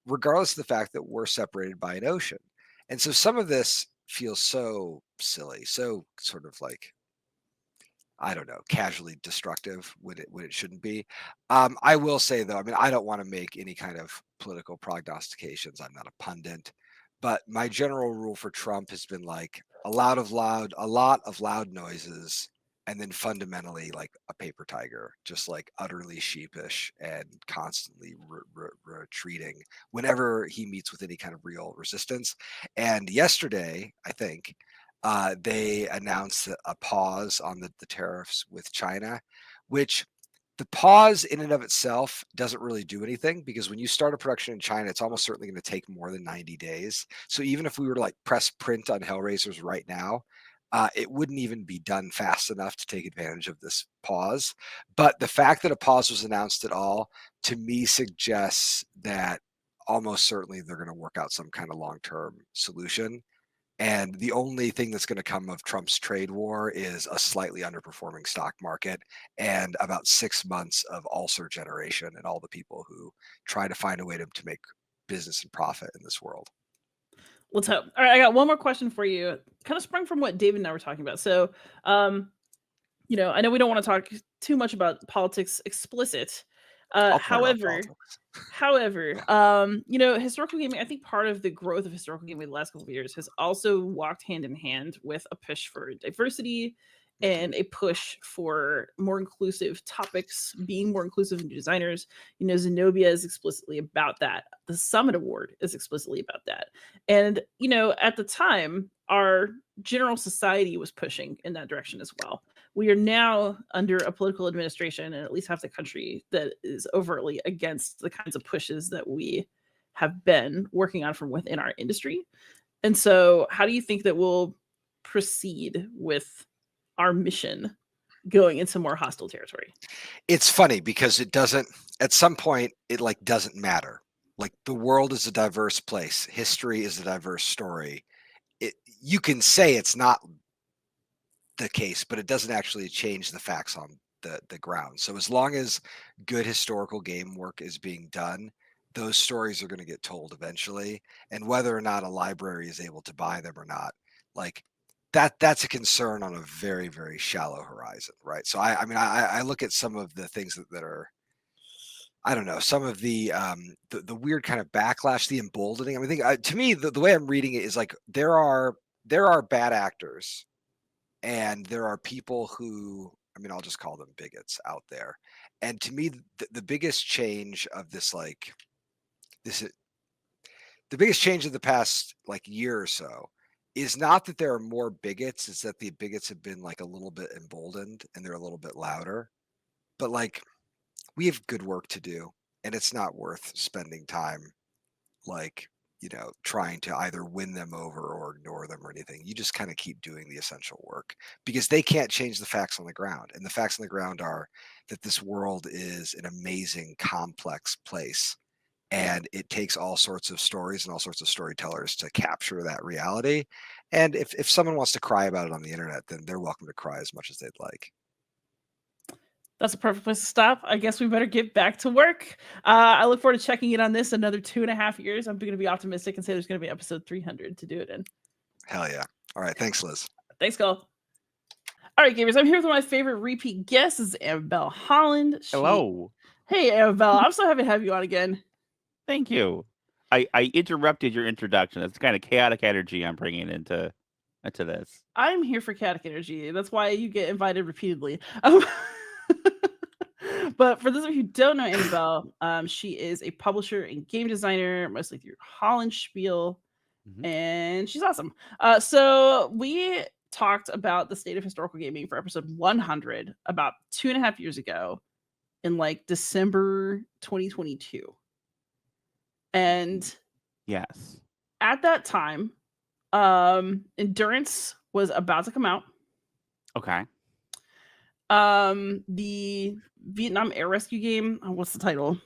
regardless of the fact that we're separated by an ocean. And so some of this feels so silly, so sort of like, I don't know, casually destructive when it shouldn't be. I will say, though, I mean, I don't want to make any kind of political prognostications. I'm not a pundit, but my general rule for Trump has been like a lot of loud noises, and then fundamentally like a paper tiger, just like utterly sheepish and constantly retreating whenever he meets with any kind of real resistance. And yesterday, I think, they announced a pause on the tariffs with China, which the pause in and of itself doesn't really do anything, because when you start a production in China, it's almost certainly going to take more than 90 days. So even if we were to like press print on Hellraisers right now, it wouldn't even be done fast enough to take advantage of this pause. But the fact that a pause was announced at all, to me, suggests that almost certainly they're going to work out some kind of long-term solution. And the only thing that's going to come of Trump's trade war is a slightly underperforming stock market and about 6 months of ulcer generation and all the people who try to find a way to make business and profit in this world. Let's hope. All right, I got one more question for you. Kind of sprung from what David and I were talking about. So, I know we don't want to talk too much about politics explicit. However, historical gaming, I think part of the growth of historical gaming in the last couple of years has also walked hand in hand with a push for diversity and a push for more inclusive topics, being more inclusive in designers. Zenobia is explicitly about that. The Summit Award is explicitly about that. And, at the time, our general society was pushing in that direction as well. We are now under a political administration, and at least half the country, that is overtly against the kinds of pushes that we have been working on from within our industry. And so how do you think that we'll proceed with our mission going into more hostile territory? It's funny because it doesn't, at some point, it like doesn't matter. Like the world is a diverse place. History is a diverse story. You can say it's not the case, but it doesn't actually change the facts on the ground. So as long as good historical game work is being done, those stories are going to get told eventually. And whether or not a library is able to buy them or not, like that's a concern on a very, very shallow horizon, right? So I look at some of the things that are, I don't know, some of the weird kind of backlash, the emboldening. I think to me, the way I'm reading it is like there are bad actors, and there are people who, I'll just call them bigots out there. And to me, the biggest change of the biggest change of the past like year or so is not that there are more bigots, it's that the bigots have been like a little bit emboldened and they're a little bit louder. But like, we have good work to do, and it's not worth spending time like, trying to either win them over or ignore them or anything. You just kind of keep doing the essential work, because they can't change the facts on the ground. And the facts on the ground are that this world is an amazing, complex place. And it takes all sorts of stories and all sorts of storytellers to capture that reality. And if someone wants to cry about it on the internet, then they're welcome to cry as much as they'd like. That's a perfect place to stop. I guess we better get back to work. I look forward to checking in on this another 2.5 years. I'm going to be optimistic and say there's going to be episode 300 to do it in. Hell yeah. All right. Thanks, Liz. Thanks, Cole. All right, gamers. I'm here with one of my favorite repeat guests, is Amabel Holland. Hello. Hey, Amabel. I'm so happy to have you on again. Thank you. I interrupted your introduction. That's kind of chaotic energy I'm bringing into this. I'm here for chaotic energy. That's why you get invited repeatedly. But for those of you who don't know Amabel, she is a publisher and game designer, mostly through Holland Spiel, and she's awesome. So we talked about the state of historical gaming for episode 100 about 2.5 years ago in like December 2022. And yes, at that time, Endurance was about to come out. Okay. The Vietnam Air Rescue game, what's the title?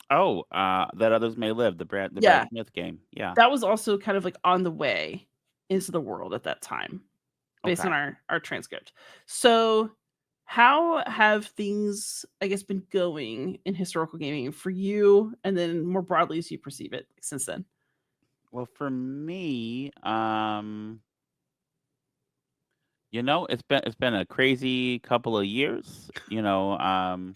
Oh, That Others May Live, the Brad Smith game. Yeah. That was also kind of like on the way into the world at that time, based on our transcript. So how have things, I guess, been going in historical gaming for you, and then more broadly as you perceive it since then? Well, for me, it's been a crazy couple of years, so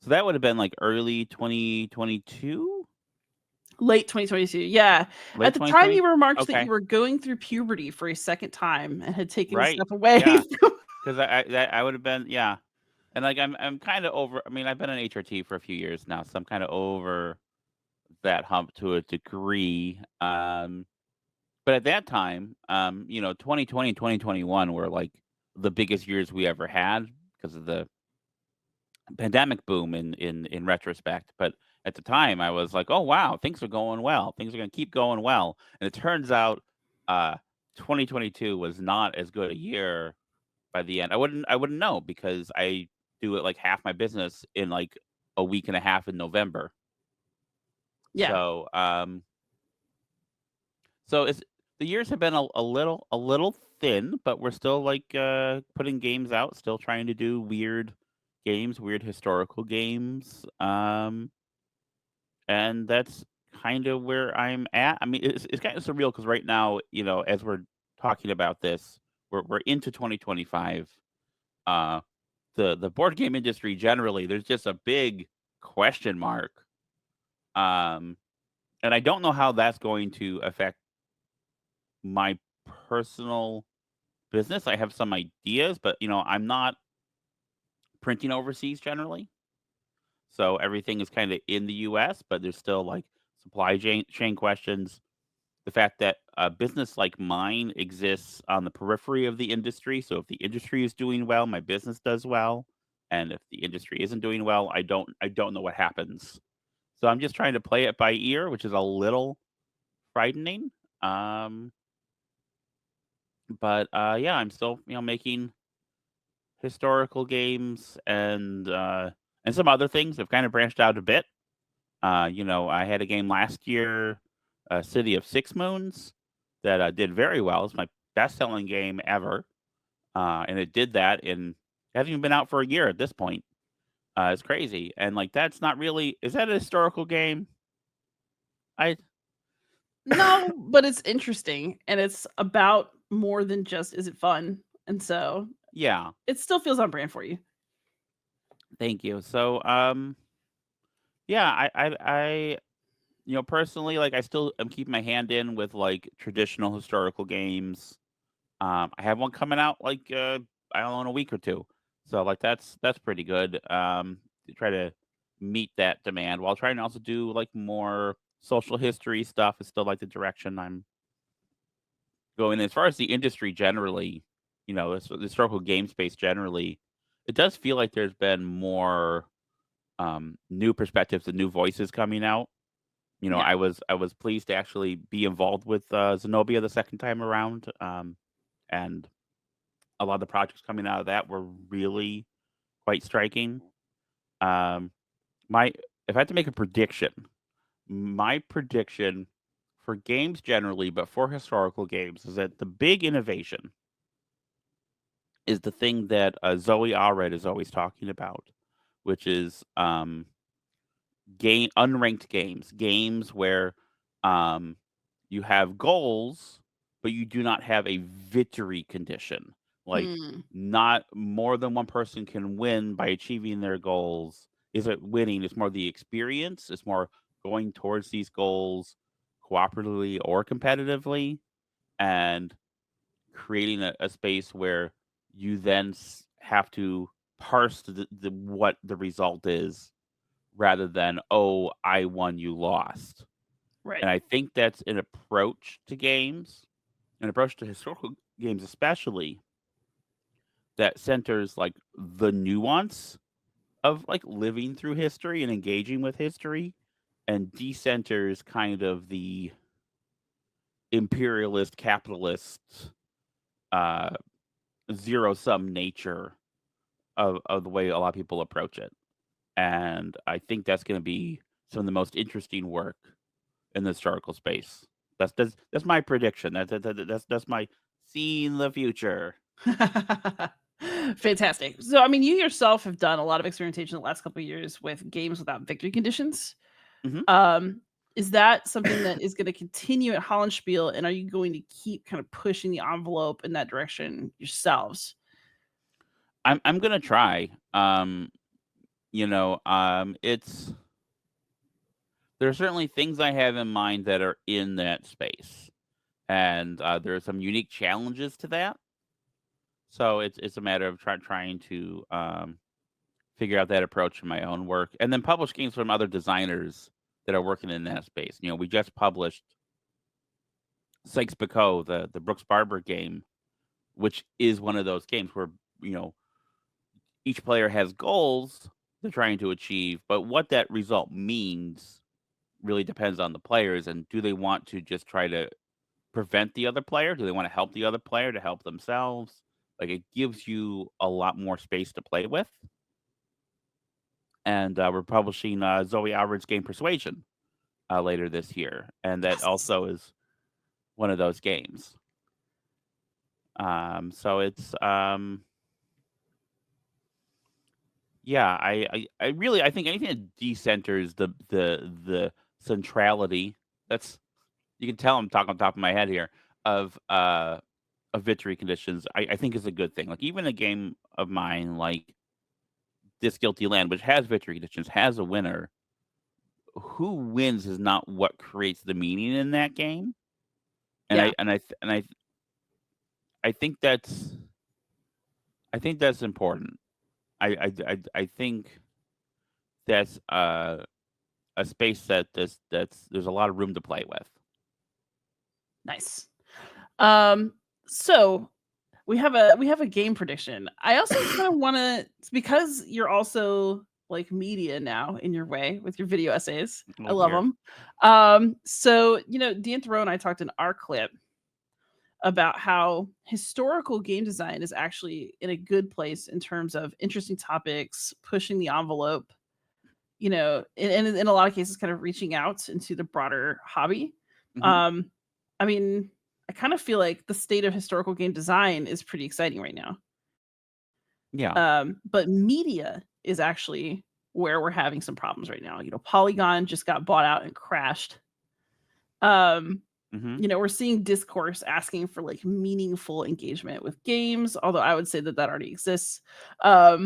that would have been like early 2022? Late 2022, yeah. Late At the time, you 2020? remarked that Okay. you were going through puberty for a second time and had taken a Right. step away. Yeah. Because I would have been, yeah. And like I'm kind of over. I mean, I've been in HRT for a few years now, so I'm kind of over that hump to a degree. But at that time, 2020 and 2021 were like the biggest years we ever had because of the pandemic boom in retrospect. But at the time, I was like, oh wow, things are going well. Things are going to keep going well. And it turns out, 2022 was not as good a year by the end. I wouldn't know because I do it like half my business in like a week and a half in November. Yeah. So it's the years have been a little thin, but we're still like putting games out, still trying to do weird games, weird historical games. And that's kind of where I'm at. I mean, it's kind of surreal because right now, as we're talking about this, we're into 2025. The board game industry generally, there's just a big question mark. And I don't know how that's going to affect my personal business. I have some ideas, but I'm not printing overseas generally. So everything is kind of in the US, but there's still like supply chain questions. The fact that a business like mine exists on the periphery of the industry. So if the industry is doing well, my business does well. And if the industry isn't doing well, I don't know what happens. So I'm just trying to play it by ear, which is a little frightening. But yeah, I'm still making historical games and some other things. I've kind of branched out a bit. I had a game last year, City of Six Moons, that did very well. It's my best-selling game ever, and it did that it hasn't even been out for a year at this point. It's crazy, and like that's not really. Is that a historical game? No, but it's interesting, and it's about more than just is it fun, and so yeah, it still feels on brand for you. Thank you. So, yeah, I personally, like, I still am keeping my hand in with like traditional historical games. I have one coming out like I don't know, in a week or two. So like that's pretty good. To try to meet that demand while trying to also do like more social history stuff is still like the direction I'm going. As far as the industry generally, the historical game space generally, it does feel like there's been more new perspectives and new voices coming out. Yeah. I was pleased to actually be involved with Zenobia the second time around, and a lot of the projects coming out of that were really quite striking. If I had to make a prediction, my prediction for games generally, but for historical games, is that the big innovation is the thing that Zoe Allred is always talking about, which is unranked games where you have goals, but you do not have a victory condition. Like not more than one person can win by achieving their goals. Is it winning? It's more the experience. It's more going towards these goals cooperatively or competitively, and creating a space where you then have to parse what the result is, rather than, oh, I won, you lost. Right. And I think that's an approach to games, an approach to historical games especially, that centers like the nuance of like living through history and engaging with history, and decenters kind of the imperialist capitalist zero-sum nature of the way a lot of people approach it. And I think that's going to be some of the most interesting work in the historical space. That's my prediction. That's my seeing the future. Fantastic. So, I mean, you yourself have done a lot of experimentation in the last couple of years with games without victory conditions. Is that something that is going to continue at Hollandspiel, and are you going to keep kind of pushing the envelope in that direction yourselves? I'm going to try. There are certainly things I have in mind that are in that space, and there are some unique challenges to that. So it's a matter of trying to figure out that approach in my own work, and then publish games from other designers that are working in that space. We just published Sykes-Picot, the Brooks Barber game, which is one of those games where each player has goals they're trying to achieve, but what that result means really depends on the players. And do they want to just try to prevent the other player? Do they want to help the other player to help themselves? Like, it gives you a lot more space to play with. And we're publishing Zoe Allred's game Persuasion later this year, and that also is one of those games. So it's yeah, I really think anything that decenters the centrality. That's, you can tell I'm talking on top of my head here, of victory conditions. I think is a good thing. Like, even a game of mine like This Guilty Land, which has victory conditions, has a winner. Who wins is not what creates the meaning in that game. And I think that's important. I think that's a space that's there's a lot of room to play with. Nice. So we have a game prediction. I also kind of want to, because you're also like media now in your way with your video essays. I love them. So Dan Thurot and I talked in our clip about how historical game design is actually in a good place in terms of interesting topics, pushing the envelope, and in a lot of cases kind of reaching out into the broader hobby. I mean, I kind of feel like the state of historical game design is pretty exciting right now. Yeah. But media is actually where we're having some problems right now. Polygon just got bought out and crashed. We're seeing discourse asking for like meaningful engagement with games, although I would say that already exists. What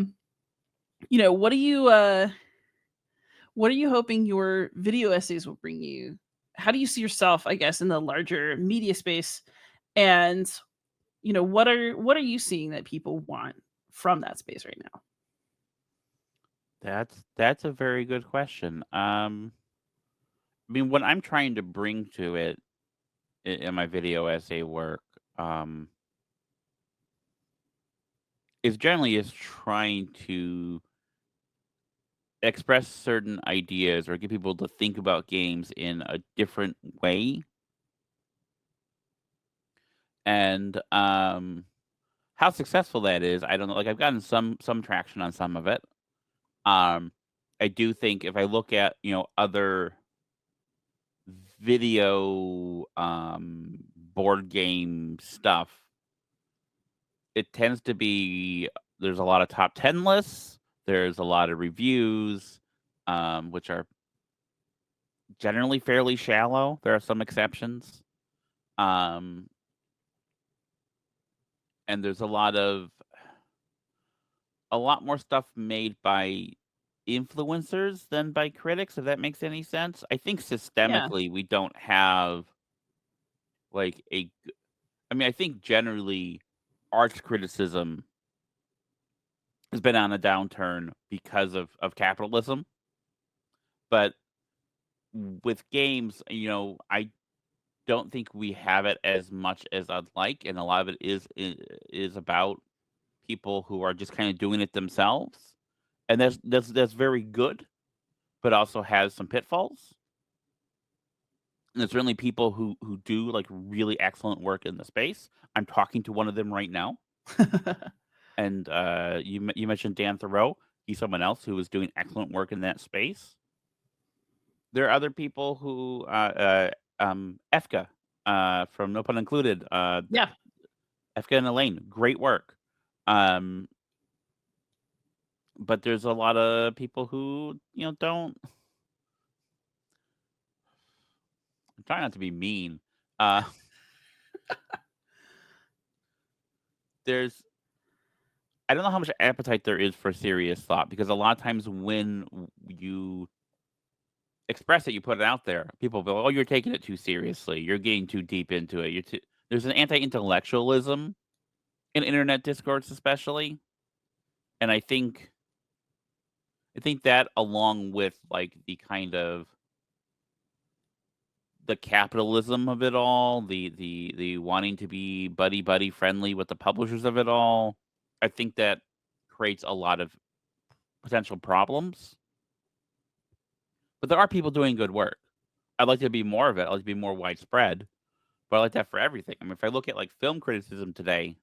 are you hoping your video essays will bring you? How do you see yourself, I guess, in the larger media space? And what are you seeing that people want from that space right now? That's a very good question. I mean, what I'm trying to bring to it in my video essay work is trying to express certain ideas or get people to think about games in a different way. And how successful that is, I don't know. Like, I've gotten some traction on some of it. I do think if I look at other video board game stuff, it tends to be there's a lot of top 10 lists. There's a lot of reviews, which are generally fairly shallow. There are some exceptions. And there's a lot more stuff made by influencers than by critics, if that makes any sense. I think systemically we don't have like I think generally arts criticism has been on a downturn because of capitalism. But with games, I don't think we have it as much as I'd like, and a lot of it is about people who are just kind of doing it themselves, and that's very good, but also has some pitfalls. And there's certainly people who do like really excellent work in the space. I'm talking to one of them right now. And you mentioned Dan Thurot. He's someone else who is doing excellent work in that space. There are other people who Efka from No Pun Included. Yeah. Efka and Elaine, great work. But there's a lot of people who don't. I'm trying not to be mean. I don't know how much appetite there is for serious thought, because a lot of times when you express it, you put it out there, people go, "Oh, you're taking it too seriously. You're getting too deep into it. There's an anti-intellectualism in internet discourse, especially, and I think that, along with like the kind of the capitalism of it all, the wanting to be buddy friendly with the publishers of it all, I think that creates a lot of potential problems. But there are people doing good work. I'd like to be more of it. I'd like to be more widespread. But I like that for everything. I mean, if I look at like film criticism today,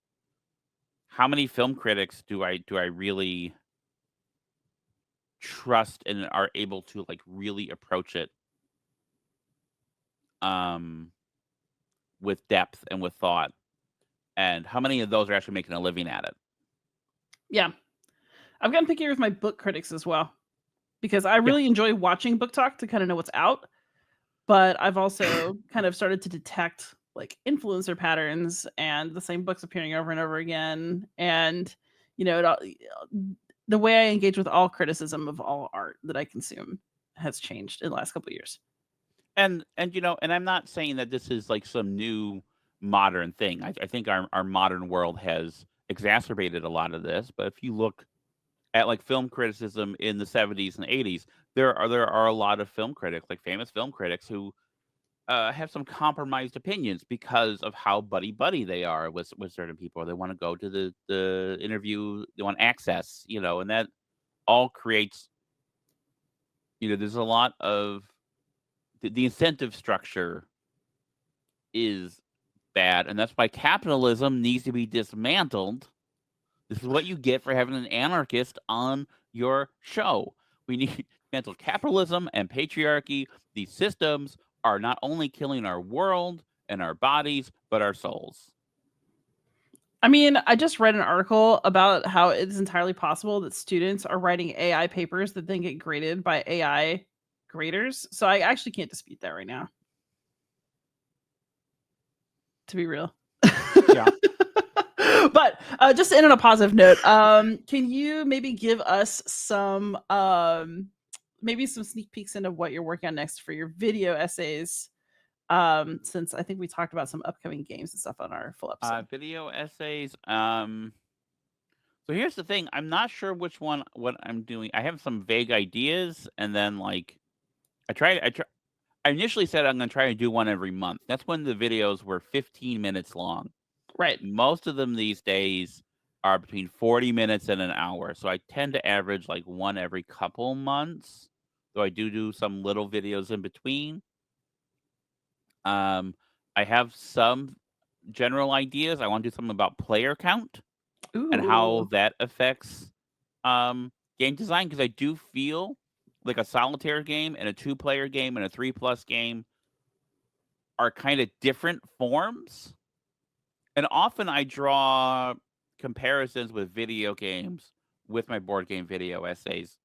how many film critics do I really trust and are able to like really approach it with depth and with thought? And how many of those are actually making a living at it? Yeah. I've gotten pickier with my book critics as well, because I really enjoy watching Book Talk to kind of know what's out. But I've also kind of started to detect like influencer patterns and the same books appearing over and over again. And, the way I engage with all criticism of all art that I consume has changed in the last couple of years. And I'm not saying that this is like some new modern thing. I think our modern world has exacerbated a lot of this. But if you look at like film criticism in the 70s and 80s, there are a lot of film critics, like famous film critics, who have some compromised opinions because of how buddy they are with certain people. They want to go to the interview, they want access, and that all creates, there's a lot of the incentive structure is bad, and that's why capitalism needs to be dismantled. This is what you get for having an anarchist on your show. We need to dismantle capitalism and patriarchy. These systems are not only killing our world and our bodies, but our souls. I mean, I just read an article about how it's entirely possible that students are writing AI papers that then get graded by AI graders. So I actually can't dispute that right now, to be real. Yeah. But just to end on a positive note, can you maybe give us some maybe some sneak peeks into what you're working on next for your video essays? Since I think we talked about some upcoming games and stuff on our full episode. Video essays. So here's the thing. I'm not sure what I'm doing. I have some vague ideas, and then like I initially said I'm going to try to do one every month. That's when the videos were 15 minutes long. Right. Most of them these days are between 40 minutes and an hour. So I tend to average like one every couple months. So I do some little videos in between. I have some general ideas. I want to do something about player count and how that affects game design, because I do feel like a solitaire game and a 2-player game and a 3+ game are kind of different forms. And often I draw comparisons with video games with my board game video essays,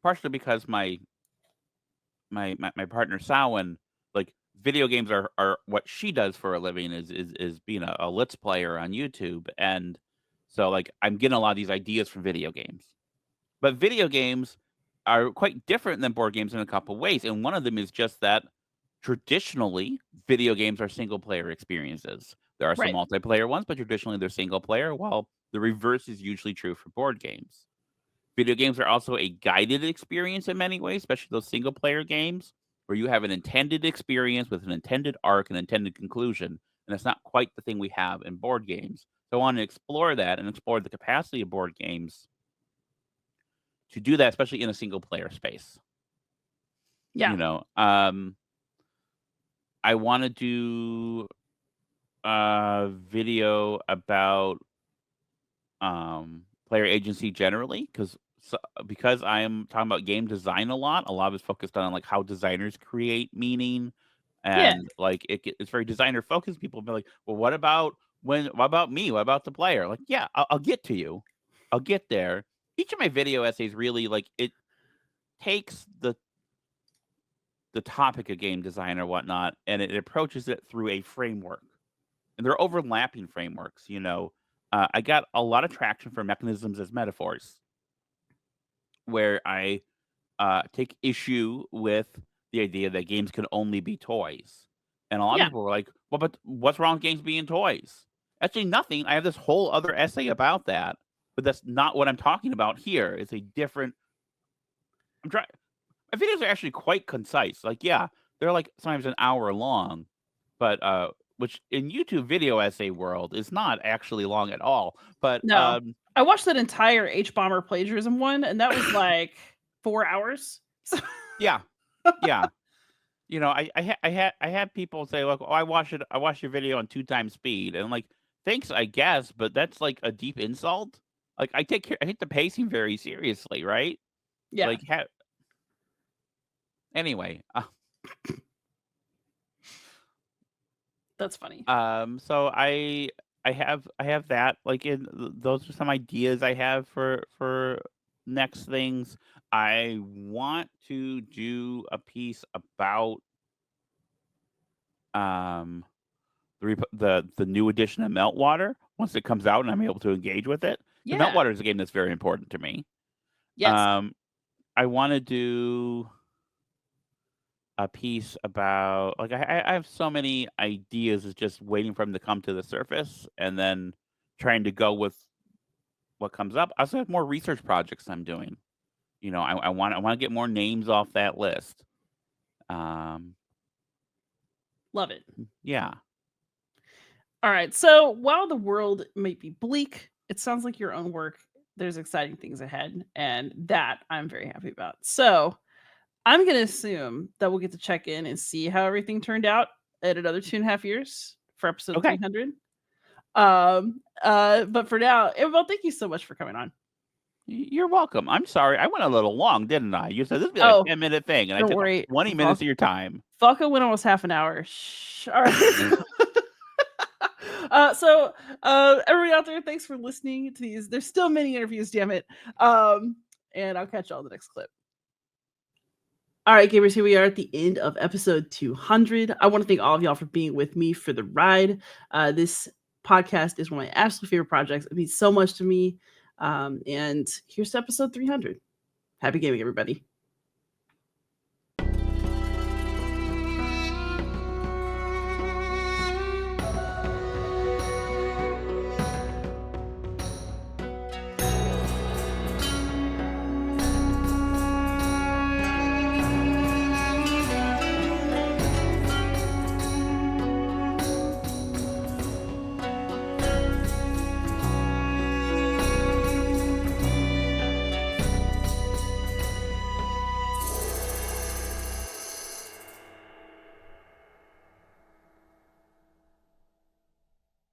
partially because my partner Samhain, like video games are what she does for a living is being a Let's Player on YouTube, and so like I'm getting a lot of these ideas from video games. But video games are quite different than board games in a couple ways, and one of them is just that traditionally video games are single player experiences. There are some Right. multiplayer ones, but traditionally they're single player, while the reverse is usually true for board games. Video games are also a guided experience in many ways, especially those single player games where you have an intended experience with an intended arc and intended conclusion. And it's not quite the thing we have in board games. So I want to explore that and explore the capacity of board games to do that, especially in a single player space. Yeah. You know, I want to do a video about player agency generally, because I am talking about game design a lot of it's focused on like how designers create meaning, and like it's very designer focused. People will be like, well, what about me? What about the player? Like, yeah, I'll get to you. I'll get there. Each of my video essays really like it takes the topic of game design or whatnot, and it approaches it through a framework. And they're overlapping frameworks, you know. I got a lot of traction for mechanisms as metaphors, where I take issue with the idea that games can only be toys. And a lot of people were like, well, but what's wrong with games being toys? Actually, nothing. I have this whole other essay about that, but that's not what I'm talking about here. It's a different... My videos are actually quite concise. Like, yeah, they're like sometimes an hour long, but which in YouTube video essay world is not actually long at all. But no, I watched that entire H-Bomber plagiarism one, and that was like 4 hours. Yeah. You know, I had people say, like, oh, I watched your video on 2 times speed, and I'm like, thanks, I guess, but that's like a deep insult. Like, I take the pacing very seriously, right? Yeah. Like, anyway. That's funny. So I have that, like, those are some ideas I have for next things. I want to do a piece about the new edition of Meltwater once it comes out and I'm able to engage with it. Yeah. Meltwater is a game that's very important to me. Yes. I want to do a piece about, like, I have so many ideas. It's just waiting for them to come to the surface and then trying to go with what comes up. I also have more research projects I'm doing. You know, I want to get more names off that list. Love it. Yeah. All right. So while the world might be bleak, it sounds like your own work, there's exciting things ahead, and that I'm very happy about. So I'm going to assume that we'll get to check in and see how everything turned out at another 2.5 years for episode 300. But for now, Amabel, thank you so much for coming on. You're welcome. I'm sorry. I went a little long, didn't I? You said this would be like a 10-minute thing, and I took 20 minutes of your time. Volko went almost half an hour. Shh. All right. So everybody out there, thanks for listening to these. There's still many interviews, damn it. And I'll catch y'all in the next clip. All right, gamers, here we are at the end of episode 200. I want to thank all of y'all for being with me for the ride. This podcast is one of my absolute favorite projects. It means so much to me. And here's to episode 300. Happy gaming, everybody.